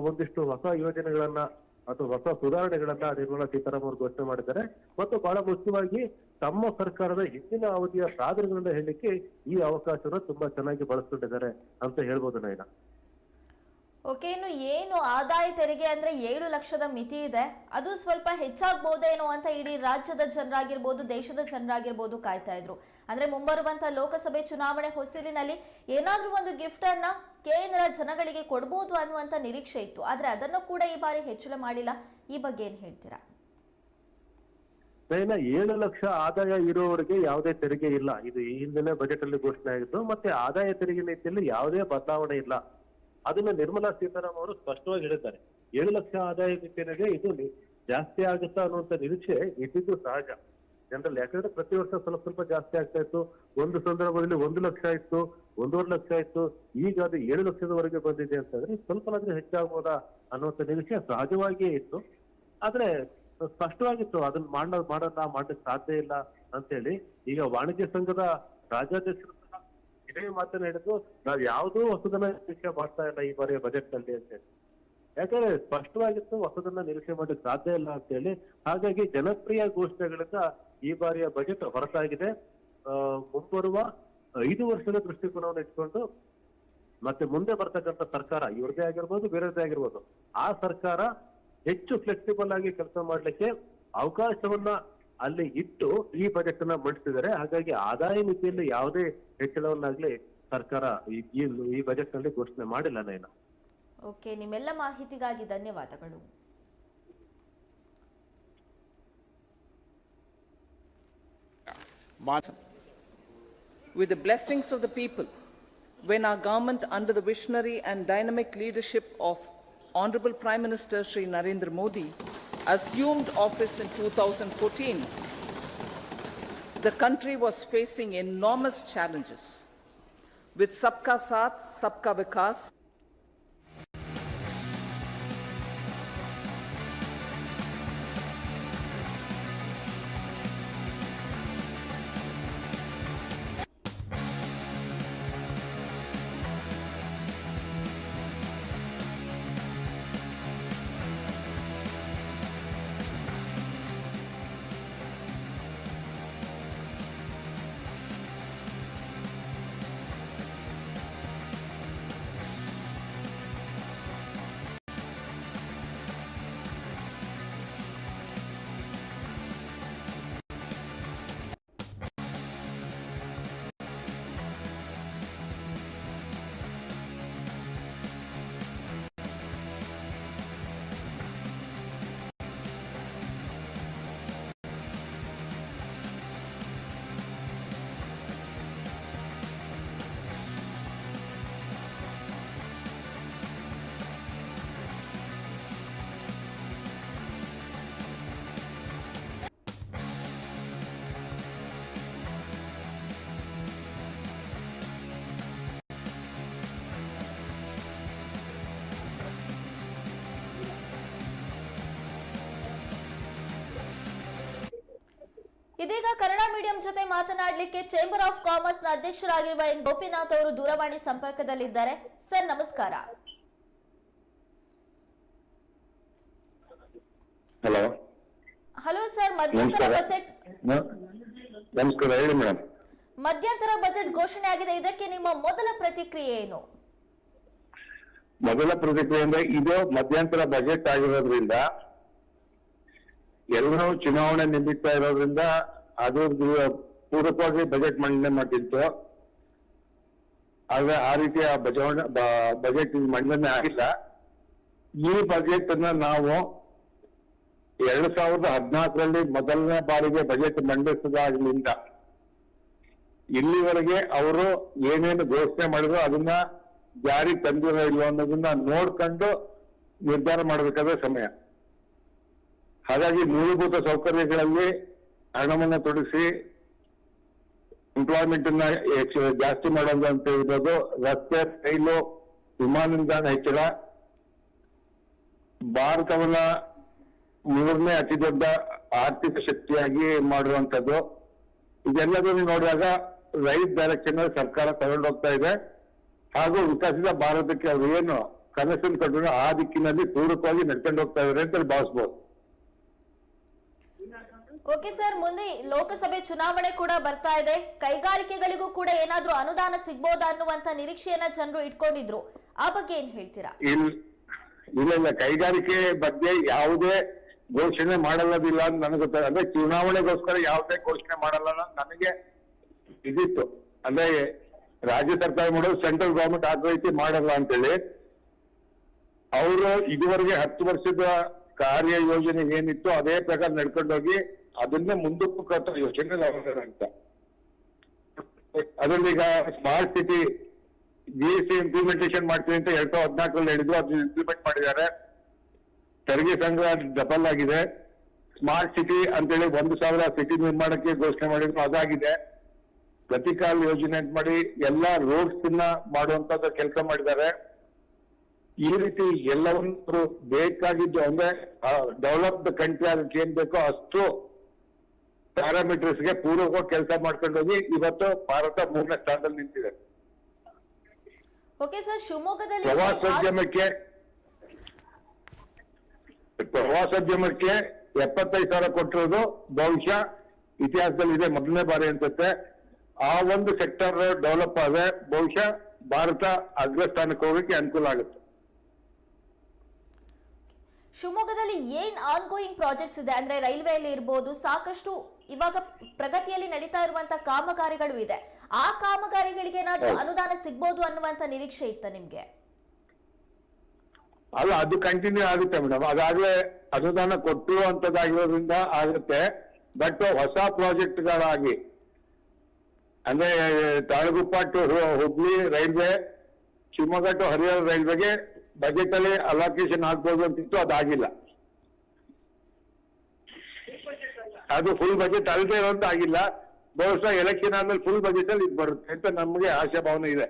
ಒಂದಿಷ್ಟು ಹೊಸ ಯೋಜನೆಗಳನ್ನ ಅಥವಾ ಹೊಸ ಸುಧಾರಣೆಗಳನ್ನ ನಿರ್ಮಲಾ ಸೀತಾರಾಮನ್ ಅವರು ಘೋಷಣೆ ಮಾಡಿದ್ದಾರೆ. ಮತ್ತು ಬಹಳ ಮುಖ್ಯವಾಗಿ ತಮ್ಮ ಸರ್ಕಾರದ ಹಿಂದಿನ ಅವಧಿಯ ಸಾಧನೆಗಳನ್ನ ಹೇಳಲಿಕ್ಕೆ ಈ ಅವಕಾಶನ ತುಂಬಾ ಚೆನ್ನಾಗಿ ಬಳಸ್ಕೊಂಡಿದ್ದಾರೆ ಅಂತ ಹೇಳ್ಬೋದು ನೈನಾ. ಓಕೆ, ಇನ್ನು ಏನು ಆದಾಯ ತೆರಿಗೆ ಅಂದ್ರೆ 7 ಲಕ್ಷದ ಮಿತಿ ಇದೆ, ಅದು ಸ್ವಲ್ಪ ಹೆಚ್ಚಾಗಬಹುದೇನೋ ಅಂತ ಇಡೀ ರಾಜ್ಯದ ಜನರಾಗಿರ್ಬೋದು, ದೇಶದ ಜನರಾಗಿರ್ಬೋದು ಕಾಯ್ತಾ ಇದ್ರು. ಅಂದ್ರೆ ಮುಂಬರುವಂತ ಲೋಕಸಭೆ ಚುನಾವಣೆ ಹೊಸಲಿನಲ್ಲಿ ಏನಾದ್ರೂ ಒಂದು ಗಿಫ್ಟ್ ಅನ್ನ ಕೇಂದ್ರ ಜನಗಳಿಗೆ ಕೊಡ್ಬೋದು ಅನ್ನುವಂತ ನಿರೀಕ್ಷೆ ಇತ್ತು. ಆದ್ರೆ ಅದನ್ನು ಕೂಡ ಈ ಬಾರಿ ಹೆಚ್ಚಳ ಮಾಡಿಲ್ಲ. ಈ ಬಗ್ಗೆ ಏನ್ ಹೇಳ್ತೀರಾ? 7 ಲಕ್ಷ ಆದಾಯ ಇರುವವರಿಗೆ ಯಾವುದೇ ತೆರಿಗೆ ಇಲ್ಲ. ಇದು ಈ ಹಿಂದಿನ ಬಜೆಟ್ ಅಲ್ಲಿ ಘೋಷಣೆ ಆಗಿತ್ತು. ಮತ್ತೆ ಆದಾಯ ತೆರಿಗೆ ನೀತಿಯಲ್ಲಿ ಯಾವುದೇ ಬದಲಾವಣೆ ಇಲ್ಲ. ಅದನ್ನ ನಿರ್ಮಲಾ ಸೀತಾರಾಮನ್ ಅವರು ಸ್ಪಷ್ಟವಾಗಿ ಹೇಳಿದ್ದಾರೆ. 7 ಲಕ್ಷ ಆದಾಯ ಮಿತಿ ಏನಿದೆ ಇದು ಜಾಸ್ತಿ ಆಗುತ್ತಾ ಅನ್ನುವಂತ ನಿರೀಕ್ಷೆ ಇದ್ದಿದ್ದು ಸಹಜ ಜನರಲ್ಲಿ. ಯಾಕಂದ್ರೆ ಪ್ರತಿ ವರ್ಷ ಸ್ವಲ್ಪ ಸ್ವಲ್ಪ ಜಾಸ್ತಿ ಆಗ್ತಾ ಇತ್ತು. ಒಂದು ಸಂದರ್ಭದಲ್ಲಿ 1 ಲಕ್ಷ ಇತ್ತು, 1.5 ಲಕ್ಷ ಇತ್ತು, ಈಗ ಅದು 7 ಲಕ್ಷದವರೆಗೆ ಬಂದಿದೆ ಅಂತಂದ್ರೆ ಸ್ವಲ್ಪನಾದ್ರೂ ಹೆಚ್ಚಾಗ್ಬೋದಾ ಅನ್ನುವಂತ ನಿರೀಕ್ಷೆ ಸಹಜವಾಗಿಯೇ ಇತ್ತು. ಆದ್ರೆ ಸ್ಪಷ್ಟವಾಗಿತ್ತು ಅದನ್ನ ಮಾಡ್ಲಿಕ್ಕೆ ಸಾಧ್ಯ ಇಲ್ಲ ಅಂತೇಳಿ. ಈಗ ವಾಣಿಜ್ಯ ಸಂಘದ ರಾಜ್ಯಾಧ್ಯಕ್ಷರು ಇದೇ ಮಾತನ್ನ ಹೇಳಿದ್ರು, ನಾವ್ ಯಾವುದೂ ಹೊಸದನ್ನ ನಿರೀಕ್ಷೆ ಮಾಡ್ತಾ ಇಲ್ಲ ಈ ಬಾರಿಯ ಬಜೆಟ್ ನಲ್ಲಿ ಅಂತ ಹೇಳಿ. ಯಾಕಂದ್ರೆ ಸ್ಪಷ್ಟವಾಗಿತ್ತು ಹೊಸದನ್ನ ನಿರೀಕ್ಷೆ ಮಾಡ್ಲಿಕ್ಕೆ ಸಾಧ್ಯ ಇಲ್ಲ ಅಂತ ಹೇಳಿ. ಹಾಗಾಗಿ ಜನಪ್ರಿಯ ಘೋಷಣೆಗಳಿಂದ ಈ ಬಾರಿಯ ಬಜೆಟ್ ಹೊರತಾಗಿದೆ. ಮುಂಬರುವ 5 ವರ್ಷದ ದೃಷ್ಟಿಕೋನವನ್ನು ಇಟ್ಕೊಂಡು ಮತ್ತೆ ಮುಂದೆ ಬರ್ತಕ್ಕಂಥ ಸರ್ಕಾರ ಇವ್ರದೇ ಆಗಿರ್ಬೋದು, ಬೇರೆದೇ ಆಗಿರ್ಬೋದು, ಆ ಸರ್ಕಾರ ಹೆಚ್ಚು ಫ್ಲೆಕ್ಸಿಬಲ್ ಆಗಿ ಕೆಲಸ ಮಾಡ್ಲಿಕ್ಕೆ ಅವಕಾಶವನ್ನ ಅಲ್ಲಿ ಇಟ್ಟು ಈ ಬಜೆಟ್ ಅನ್ನ ಮಂಡಿಸಿದ್ದಾರೆ. ಹಾಗಾಗಿ ಆದಾಯ ಮಿತಿಯಲ್ಲಿ ಯಾವುದೇ ಹೆಚ್ಚಳವನ್ನಾಗ್ಲಿ ಸರ್ಕಾರ ಈ ಬಜೆಟ್ ನಲ್ಲಿ ಘೋಷಣೆ ಮಾಡಿಲ್ಲ ನೈನಾ. ಓಕೆ, ನಿಮ್ಮೆಲ್ಲ ಮಾಹಿತಿಗಾಗಿ ಧನ್ಯವಾದಗಳು. With the blessings of the people, when our government under the visionary and dynamic leadership of Honorable Prime Minister Shri Narendra Modi assumed office in 2014, the country was facing enormous challenges. With Sabka Saath, Sabka Vikas, ಇದೀಗ Kannada medium ಜೊತೆ ಮಾತನಾಡಲಿಕ್ಕೆ chamber of commerce ನ ಅಧ್ಯಕ್ಷರಾಗಿರುವ N Gopinath ಅವರು ದೂರವಾಣಿ ಸಂಪರ್ಕದಲ್ಲಿದ್ದಾರೆ. Sir ನಮಸ್ಕಾರ. Hello hello sir, ಮಧ್ಯಂತರ budget ನಮಸ್ಕಾರ, ಹೇಳಿ ಮೇಡಮ್. ಮಧ್ಯಂತರ ಬಜೆಟ್ ಘೋಷಣೆ ಆಗಿದೆ, ಇದಕ್ಕೆ ನಿಮ್ಮ ಮೊದಲ ಪ್ರತಿಕ್ರಿಯೆ ಏನು? ಮೊದಲ ಪ್ರತಿಕ್ರಿಯೆ ಅಂದ್ರೆ ಇದು ಮಧ್ಯಂತರ ಬಜೆಟ್ ಆಗಿರೋದ್ರಿಂದ ಎಲ್ಲರೂ ಚುನಾವಣೆ ನಿಮಿತ್ತ ಇರೋದ್ರಿಂದ ಅದು ಪೂರಕವಾಗಿ ಬಜೆಟ್ ಮಂಡನೆ ಮಾಡ್ತಿತ್ತು. ಆದ್ರೆ ಆ ರೀತಿಯ ಬಜೆಟ್ ಮಂಡನೆ ಆಗಿಲ್ಲ. ಈ ಬಜೆಟ್ ಅನ್ನ ನಾವು 2014ರಲ್ಲಿ ಮೊದಲನೇ ಬಾರಿಗೆ ಬಜೆಟ್ ಮಂಡಿಸಿದಾಗಲಿಂದ ಇಲ್ಲಿವರೆಗೆ ಅವರು ಏನೇನು ಘೋಷಣೆ ಮಾಡಿದ್ರು ಅದನ್ನ ಜಾರಿ ತಂದಿರೋ ಇಲ್ವೋ ಅನ್ನೋದನ್ನ ನೋಡ್ಕೊಂಡು ನಿರ್ಧಾರ ಮಾಡಬೇಕಾದ ಸಮಯ. ಹಾಗಾಗಿ ಮೂಲಭೂತ ಸೌಕರ್ಯಗಳಲ್ಲಿ ಹಣವನ್ನು ತೊಡಗಿಸಿ ಎಂಪ್ಲಾಯ್ಮೆಂಟ್ ಅನ್ನ ಜಾಸ್ತಿ ಮಾಡೋದು ಅಂತ ಇರೋದು, ರಸ್ತೆ, ರೈಲು, ವಿಮಾನ ನಿಲ್ದಾಣ ಹೆಚ್ಚಳ, ಭಾರತವನ್ನ 3ನೇ ಅತಿ ದೊಡ್ಡ ಆರ್ಥಿಕ ಶಕ್ತಿಯಾಗಿ ಮಾಡುವಂಥದ್ದು, ಇದೆಲ್ಲದನ್ನು ನೋಡಿದಾಗ ರೈಟ್ ಡೈರೆಕ್ಷನ್ ಸರ್ಕಾರ ತಗೊಂಡೋಗ್ತಾ ಇದೆ. ಹಾಗೂ ವಿಕಸಿತ ಭಾರತಕ್ಕೆ ಅವರು ಏನು ಕನಸನ್ನು ಕಟ್ಟಿದ್ರು ಆ ದಿಕ್ಕಿನಲ್ಲಿ ಪೂರಕವಾಗಿ ನಡ್ಕೊಂಡು ಹೋಗ್ತಾ ಇದ್ದಾರೆ ಅಂತ ಭಾವಿಸಬಹುದು. ಓಕೆ ಸರ್, ಮುಂದೆ ಲೋಕಸಭೆ ಚುನಾವಣೆ ಕೂಡ ಬರ್ತಾ ಇದೆ, ಕೈಗಾರಿಕೆಗಳಿಗೂ ಕೂಡ ಏನಾದ್ರೂ ಅನುದಾನ ಸಿಗ್ಬೋದಾ ಅನ್ನುವಂತ ನಿರೀಕ್ಷೆಯನ್ನ ಜನರು ಇಟ್ಕೊಂಡಿದ್ರು, ಆ ಬಗ್ಗೆ ಏನ್ ಹೇಳ್ತೀರಾ? ಇಲ್ಲ, ಕೈಗಾರಿಕೆ ಬಗ್ಗೆ ಯಾವುದೇ ಘೋಷಣೆ ಮಾಡಲ್ಲದಿಲ್ಲ ಅಂತ ನನಗೆ ಗೊತ್ತಾಗ. ಅಂದ್ರೆ ಚುನಾವಣೆಗೋಸ್ಕರ ಯಾವುದೇ ಘೋಷಣೆ ಮಾಡಲ್ಲ ನನಗೆ ಇದಿತ್ತು. ಅಂದ್ರೆ ರಾಜ್ಯ ಸರ್ಕಾರ ಮಾಡೋದು ಸೆಂಟ್ರಲ್ ಗವರ್ಮೆಂಟ್ ಆ ರೀತಿ ಮಾಡಲ್ಲ ಅಂತೇಳಿ ಅವರು ಇದುವರೆಗೆ 10 ವರ್ಷದ ಕಾರ್ಯ ಯೋಜನೆ ಏನಿತ್ತು ಅದೇ ಪ್ರಕಾರ ನಡ್ಕೊಂಡೋಗಿ ಅದನ್ನೇ ಮುಂದಕ್ಕೂ ಕಟ್ಟ ಯೋಜನೆ ಅಂತ. ಅದರಲ್ಲಿ ಈಗ ಸ್ಮಾರ್ಟ್ ಸಿಟಿ GST ಇಂಪ್ಲಿಮೆಂಟೇಷನ್ ಮಾಡ್ತೀವಿ ಅಂತ 2014ರಲ್ಲಿ ಹೇಳಿದ್ರು, ಅದನ್ನ ಇಂಪ್ಲಿಮೆಂಟ್ ಮಾಡಿದ್ದಾರೆ. ತೆರಿಗೆ ಸಂಗ್ರಹ ಡಬಲ್ ಆಗಿದೆ. ಸ್ಮಾರ್ಟ್ ಸಿಟಿ ಅಂತೇಳಿ 1,000 ಸಿಟಿ ನಿರ್ಮಾಣಕ್ಕೆ ಘೋಷಣೆ ಮಾಡಿದ್ರು, ಅದಾಗಿದೆ. ಗತಿಕಾಲ್ ಯೋಜನೆ ಅಂತ ಮಾಡಿ ಎಲ್ಲಾ ರೋಡ್ಸ್ ಮಾಡುವಂತದ್ದು ಕೆಲಸ ಮಾಡಿದ್ದಾರೆ. ಈ ರೀತಿ ಎಲ್ಲವನ್ನು ಬೇಕಾಗಿದ್ದು ಅಂದ್ರೆ ಡೆವಲಪ್ಡ್ ಕಂಟ್ರಿ ಅದಕ್ಕೆ ಏನ್ ಬೇಕೋ ಅಷ್ಟು ಪ್ಯಾರಾಮೀಟರ್ಸ್ಗೆ ಪೂರ್ವಕವಾಗಿ ಕೆಲಸ ಮಾಡ್ಕೊಂಡು ಹೋಗಿ ಇವತ್ತು ಭಾರತ 3ನೇ ಸ್ಥಾನದಲ್ಲಿ ನಿಂತಿದೆ. ಓಕೆ ಸರ್, ಶಿವಮೊಗ್ಗದಲ್ಲಿ ಪ್ರವಾಸೋದ್ಯಮಕ್ಕೆ 75,000 ಕೊಟ್ಟಿರೋದು ಬಹುಶಃ ಇತಿಹಾಸದಲ್ಲಿ ಇದೆ, ಮೊದಲನೇ ಬಾರಿ ಅನ್ಸುತ್ತೆ. ಆ ಒಂದು ಸೆಕ್ಟರ್ ಡೆವಲಪ್ ಆದ್ರೆ ಬಹುಶಃ ಭಾರತ ಅಗ್ರಸ್ಥಾನಕ್ಕೆ ಹೋಗಕ್ಕೆ ಅನುಕೂಲ ಆಗುತ್ತೆ. ಶಿವಮೊಗ್ಗದಲ್ಲಿ ಏನ್ ಆನ್ಗೋಯಿಂಗ್ ಪ್ರಾಜೆಕ್ಟ್ಸ್ ಇದೆ ಅಂದ್ರೆ ರೈಲ್ವೆಯಲ್ಲಿ ಇರ್ಬೋದು, ಸಾಕಷ್ಟು ಇವಾಗ ಪ್ರಗತಿಯಲ್ಲಿ ನಡೀತಾ ಇರುವಂತ ಕಾಮಗಾರಿಗಳು ಇದೆ. ಆ ಕಾಮಗಾರಿಗಳಿಗೆ ಏನಾದ್ರೂ ಅನುದಾನ ಸಿಗ್ಬೋದು ಅನ್ನುವಂತ ನಿರೀಕ್ಷೆ ಇತ್ತ ನಿಮ್ಗೆ? ಅಲ್ಲ, ಅದು ಕಂಟಿನ್ಯೂ ಆಗುತ್ತೆ ಮೇಡಮ್. ಅದಾಗ್ಲೇ ಅನುದಾನ ಕೊಟ್ಟು ಅಂತದಾಗಿರೋದ್ರಿಂದ ಆಗುತ್ತೆ. ಬಟ್ ಹೊಸ ಪ್ರಾಜೆಕ್ಟ್ಗಳಾಗಿ ಅಂದ್ರೆ Talaguppa to Hubli railway, Shivamogga to Harihara ರೈಲ್ವೆಗೆ ಬಜೆಟ್ ಅಲ್ಲಿ ಅಲೋಕೇಶನ್ ಆಗ್ಬೋದು ಅಂತಿತ್ತು, ಅದಾಗಿಲ್ಲ. ಅದು ಫುಲ್ ಬಜೆಟ್ ಅಲ್ಲದೆ ಇರೋಂತ ಆಗಿಲ್ಲ. ಬಹುಶಃ ಎಲೆಕ್ಷನ್ ಆದ್ಮೇಲೆ ಫುಲ್ ಬಜೆಟ್ ಅಲ್ಲಿ ಇದು ಬರುತ್ತೆ ಅಂತ ನಮಗೆ ಆಶಾಭಾವನೆ ಇದೆ.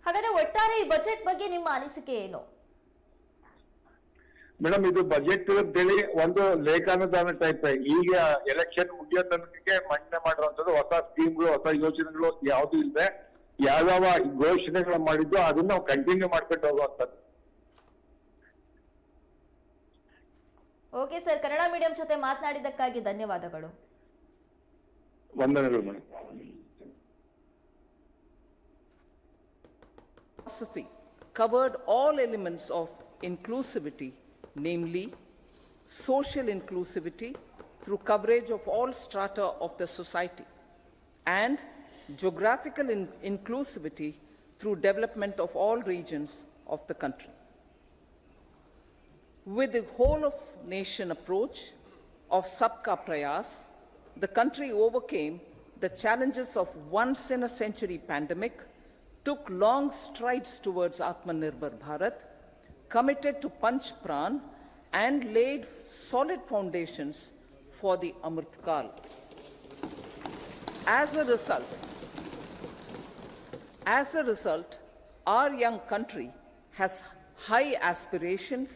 ಹಾಗಾದ್ರೆ ಒಟ್ಟಾರೆ ಈ ಬಜೆಟ್ ಬಗ್ಗೆ ನಿಮ್ಮ ಅನಿಸಿಕೆ ಏನು? ಮೇಡಮ್, ಇದು ಬಜೆಟ್ ಅಂತೇಳಿ ಒಂದು ಲೇಖಾನುದಾನ ಟೈಪ್. ಈಗ ಎಲೆಕ್ಷನ್ ಮುಗಿಯೋ ತನಕಕ್ಕೆ ಮಂಡನೆ ಮಾಡಿರುವಂತದ್ದು ಹೊಸ ಸ್ಕೀಮ್ಗಳು, ಹೊಸ ಯೋಜನೆಗಳು ಯಾವ್ದು ಇಲ್ಲದೆ ಯಾವ ಘೋಷಣೆಗಳು ಮಾಡಿದ್ದು ಅದನ್ನ ನಾವು ಕಂಟಿನ್ಯೂ ಮಾಡ್ಕೊಂಡು ಹೋಗುವಂತದ್ದು. ಓಕೆ ಸರ್, ಕನ್ನಡ ಮೀಡಿಯಂ ಜೊತೆ ಮಾತನಾಡಿದ್ದಕ್ಕಾಗಿ ಧನ್ಯವಾದಗಳು. ವಂದನೆಗಳು madam. Philosophy covered all elements of inclusivity, namely social inclusivity through coverage of all strata of the society, and geographical inclusivity through development of all regions of the country. With the whole of nation approach of Sabka Prayas, the country overcame the challenges of once in a century pandemic, took long strides towards Atmanirbhar Bharat, committed to Panch Pran, and laid solid foundations for the Amrit Kal. As a result, our young country has high aspirations,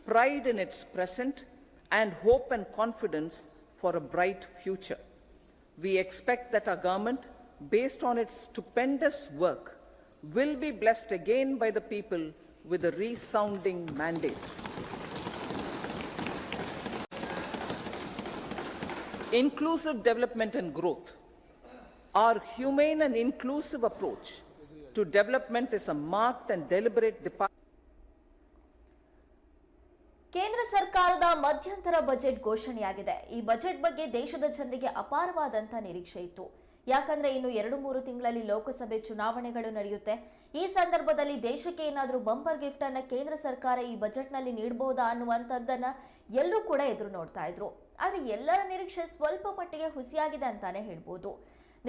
pride in its present, and hope and confidence for a bright future. We expect that our government, based on its stupendous work, will be blessed again by the people with a resounding mandate. Inclusive development and growth. Our humane and inclusive approach to development is a marked and deliberate departure. ಕೇಂದ್ರ ಸರ್ಕಾರದ ಮಧ್ಯಂತರ budget ಘೋಷಣೆಯಾಗಿದೆ. ಈ budget ಬಗ್ಗೆ ದೇಶದ ಜನರಿಗೆ ಅಪಾರವಾದಂತ ನಿರೀಕ್ಷೆ ಇತ್ತು. ಯಾಕಂದ್ರೆ ಇನ್ನು 2-3 ತಿಂಗಳಲ್ಲಿ ಲೋಕಸಭೆ ಚುನಾವಣೆಗಳು ನಡೆಯುತ್ತೆ. ಈ ಸಂದರ್ಭದಲ್ಲಿ ದೇಶಕ್ಕೆ ಏನಾದರೂ ಬಂಪರ್ ಗಿಫ್ಟ್ ಅನ್ನ ಕೇಂದ್ರ ಸರ್ಕಾರ ಈ ಬಜೆಟ್ ನಲ್ಲಿ ನೀಡಬಹುದಾ ಅನ್ನುವಂಥದ್ದನ್ನ ಎಲ್ಲರೂ ಕೂಡ ಎದುರು ನೋಡ್ತಾ ಇದ್ರು. ಆದ್ರೆ ಎಲ್ಲರ ನಿರೀಕ್ಷೆ ಸ್ವಲ್ಪ ಮಟ್ಟಿಗೆ ಹುಸಿಯಾಗಿದೆ ಅಂತಾನೆ ಹೇಳ್ಬೋದು.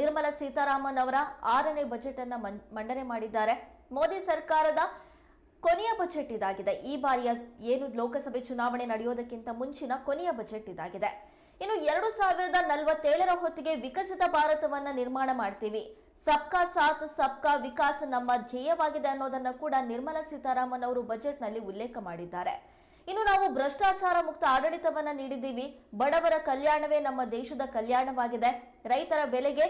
ನಿರ್ಮಲಾ ಸೀತಾರಾಮನ್ ಅವರ 6ನೇ ಬಜೆಟ್ ಅನ್ನ ಮಂಡನೆ ಮಾಡಿದ್ದಾರೆ. ಮೋದಿ ಸರ್ಕಾರದ ಕೊನೆಯ ಬಜೆಟ್ ಇದಾಗಿದೆ. ಈ ಬಾರಿಯ ಏನು ಲೋಕಸಭೆ ಚುನಾವಣೆ ನಡೆಯೋದಕ್ಕಿಂತ ಮುಂಚಿನ ಕೊನೆಯ ಬಜೆಟ್ ಇದಾಗಿದೆ. ಇನ್ನು 2047ರ ಹೊತ್ತಿಗೆ ವಿಕಸಿತ ಭಾರತವನ್ನ ನಿರ್ಮಾಣ ಮಾಡ್ತೀವಿ. ಸಬ್ಕಾ ಸಾಥ್ ಸಬ್ಕಾ ವಿಕಾಸ್ ನಮ್ಮ ಧ್ಯೇಯವಾಗಿದೆ ಅನ್ನೋದನ್ನ ಕೂಡ ನಿರ್ಮಲಾ ಸೀತಾರಾಮನ್ ಅವರು ಬಜೆಟ್ ನಲ್ಲಿ ಉಲ್ಲೇಖ ಮಾಡಿದ್ದಾರೆ. ಇನ್ನು ನಾವು ಭ್ರಷ್ಟಾಚಾರ ಮುಕ್ತ ಆಡಳಿತವನ್ನ ನೀಡಿದ್ದೀವಿ. ಬಡವರ ಕಲ್ಯಾಣವೇ ನಮ್ಮ ದೇಶದ ಕಲ್ಯಾಣವಾಗಿದೆ. ರೈತರ ಬೆಲೆಗೆ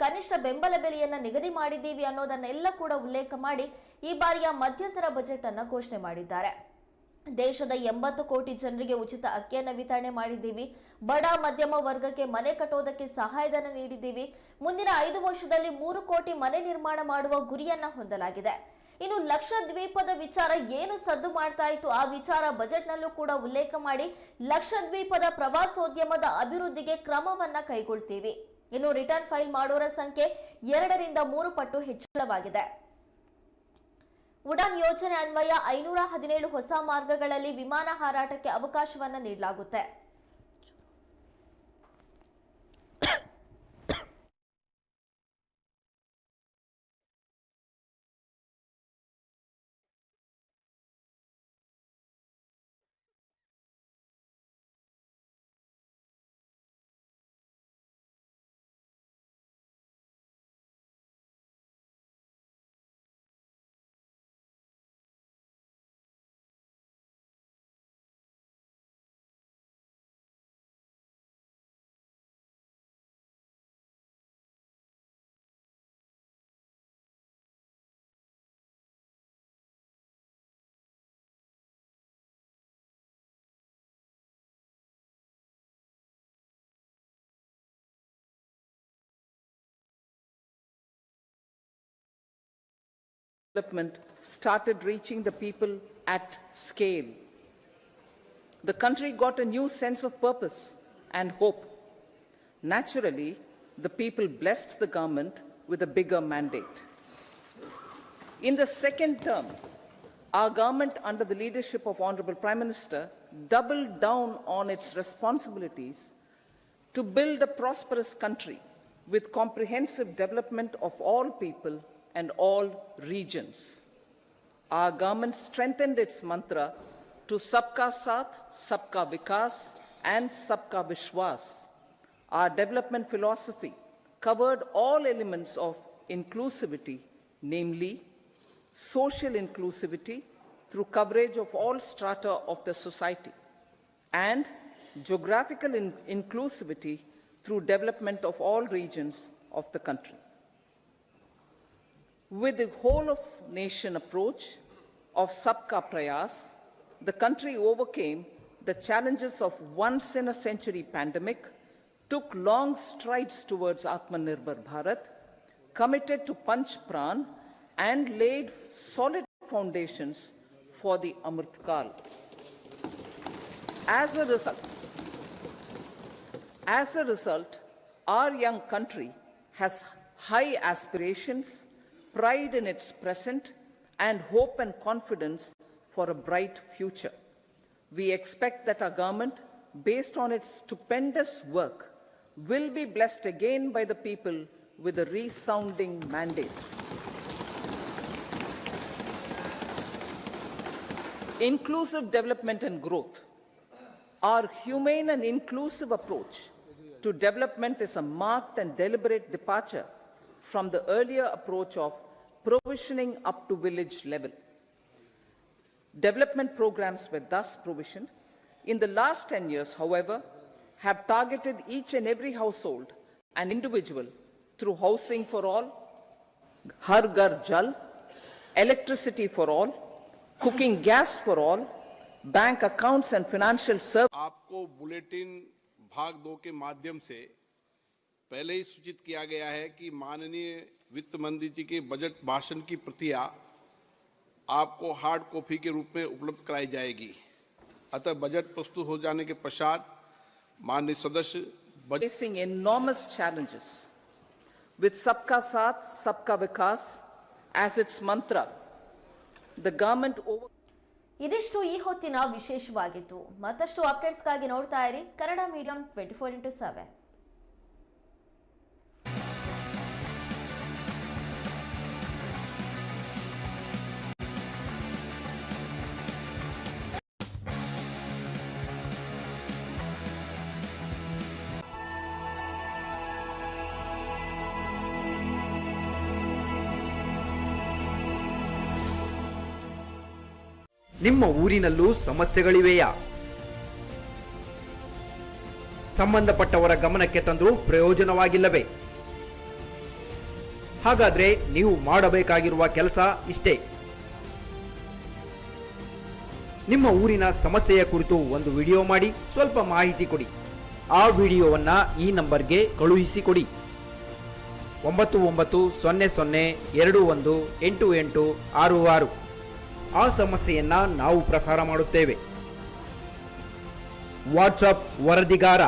ಕನಿಷ್ಠ ಬೆಂಬಲ ಬೆಲೆಯನ್ನ ನಿಗದಿ ಮಾಡಿದ್ದೀವಿ ಅನ್ನೋದನ್ನೆಲ್ಲ ಕೂಡ ಉಲ್ಲೇಖ ಮಾಡಿ ಈ ಬಾರಿಯ ಮಧ್ಯಂತರ ಬಜೆಟ್ ಅನ್ನ ಘೋಷಣೆ ಮಾಡಿದ್ದಾರೆ. ದೇಶದ 80 ಕೋಟಿ ಜನರಿಗೆ ಉಚಿತ ಅಕ್ಕಿಯನ್ನ ವಿತರಣೆ ಮಾಡಿದ್ದೀವಿ. ಬಡ ಮಧ್ಯಮ ವರ್ಗಕ್ಕೆ ಮನೆ ಕಟ್ಟೋದಕ್ಕೆ ಸಹಾಯಧನ ನೀಡಿದ್ದೀವಿ. ಮುಂದಿನ 5 ವರ್ಷದಲ್ಲಿ 3 ಕೋಟಿ ಮನೆ ನಿರ್ಮಾಣ ಮಾಡುವ ಗುರಿಯನ್ನ ಹೊಂದಲಾಗಿದೆ. ಇನ್ನು ಲಕ್ಷದ್ವೀಪದ ವಿಚಾರ ಏನು ಸದ್ದು ಮಾಡ್ತಾ ಇತ್ತು ಆ ವಿಚಾರ ಬಜೆಟ್ ನಲ್ಲೂ ಕೂಡ ಉಲ್ಲೇಖ ಮಾಡಿ ಲಕ್ಷದ್ವೀಪದ ಪ್ರವಾಸೋದ್ಯಮದ ಅಭಿವೃದ್ಧಿಗೆ ಕ್ರಮವನ್ನ ಕೈಗೊಳ್ತೀವಿ. ಇನ್ನು ರಿಟರ್ನ್ ಫೈಲ್ ಮಾಡೋರ ಸಂಖ್ಯೆ 2ರಿಂದ 3 ಪಟ್ಟು ಹೆಚ್ಚಳವಾಗಿದೆ. ಉಡಾನ್ ಯೋಜನೆ ಅನ್ವಯ 517 ಹೊಸ ಮಾರ್ಗಗಳಲ್ಲಿ ವಿಮಾನ ಹಾರಾಟಕ್ಕೆ ಅವಕಾಶವನ್ನ ನೀಡಲಾಗುತ್ತೆ. Development started reaching the people at scale. The country got a new sense of purpose and hope. Naturally, the people blessed the government with a bigger mandate. In the second term, our government, under the leadership of Honorable Prime Minister, doubled down on its responsibilities to build a prosperous country with comprehensive development of all people and all regions. Our government strengthened its mantra to Sabka Saath, Sabka Vikas and Sabka Vishwas. Our development philosophy covered all elements of inclusivity, namely social inclusivity through coverage of all strata of the society and geographical inclusivity through development of all regions of the country. With the whole of nation approach of Sabka Prayas, the country overcame the challenges of once in a century pandemic, took long strides towards Atmanirbhar Bharat, committed to Panch Pran and laid solid foundations for the Amrit Kal. As a result, our young country has high aspirations, pride in its present, and hope and confidence for a bright future. We expect that our government, based on its stupendous work, will be blessed again by the people with a resounding mandate. Inclusive development and growth. Our humane and inclusive approach to development is a marked and deliberate departure from the earlier approach of provisioning up to village level. Development programs were thus provisioned. In the last 10 years, however, have targeted each and every household and individual through housing for all, Har Ghar Jal, electricity for all, cooking gas for all, bank accounts and financial services. आपको bulletin भाग 2 के माध्यम से पहले ही सूचित किया गया है कि माननीय वित्त मंत्री जी के बजट भाषण की प्रतियां आपको हार्ड कॉपी के रूप में उपलब्ध कराई जाएगी। अतः बजट प्रस्तुत हो जाने के पश्चात माननीय सदस्य Facing enormous challenges with Sabka Saath, Sabka Vikas as its mantra, the government ಇದಿಷ್ಟು ಈ ಹೊತ್ತಿನ ವಿಶೇಷವಾಗಿತ್ತು. ಮತ್ತಷ್ಟು ಅಪ್ಡೇಟ್ಸ್ಗಾಗಿ ನೋಡ್ತಾ ಇರಿ ಕನ್ನಡ ಮೀಡಿಯಂ 24x7. ನಿಮ್ಮ ಊರಿನಲ್ಲೂ ಸಮಸ್ಯೆಗಳಿವೆಯಾ? ಸಂಬಂಧಪಟ್ಟವರ ಗಮನಕ್ಕೆ ತಂದರೂ ಪ್ರಯೋಜನವಾಗಿಲ್ಲವೇ? ಹಾಗಾದ್ರೆ ನೀವು ಮಾಡಬೇಕಾಗಿರುವ ಕೆಲಸ ಇಷ್ಟೇ. ನಿಮ್ಮ ಊರಿನ ಸಮಸ್ಯೆಯ ಕುರಿತು ಒಂದು ವಿಡಿಯೋ ಮಾಡಿ ಸ್ವಲ್ಪ ಮಾಹಿತಿ ಕೊಡಿ. ಆ ವಿಡಿಯೋವನ್ನ ಈ ನಂಬರ್ಗೆ ಕಳುಹಿಸಿಕೊಡಿ. 9900218866. ಆ ಸಮಸ್ಯೆಯನ್ನ ನಾವು ಪ್ರಸಾರ ಮಾಡುತ್ತೇವೆ. ವಾಟ್ಸಪ್ ವರದಿಗಾರ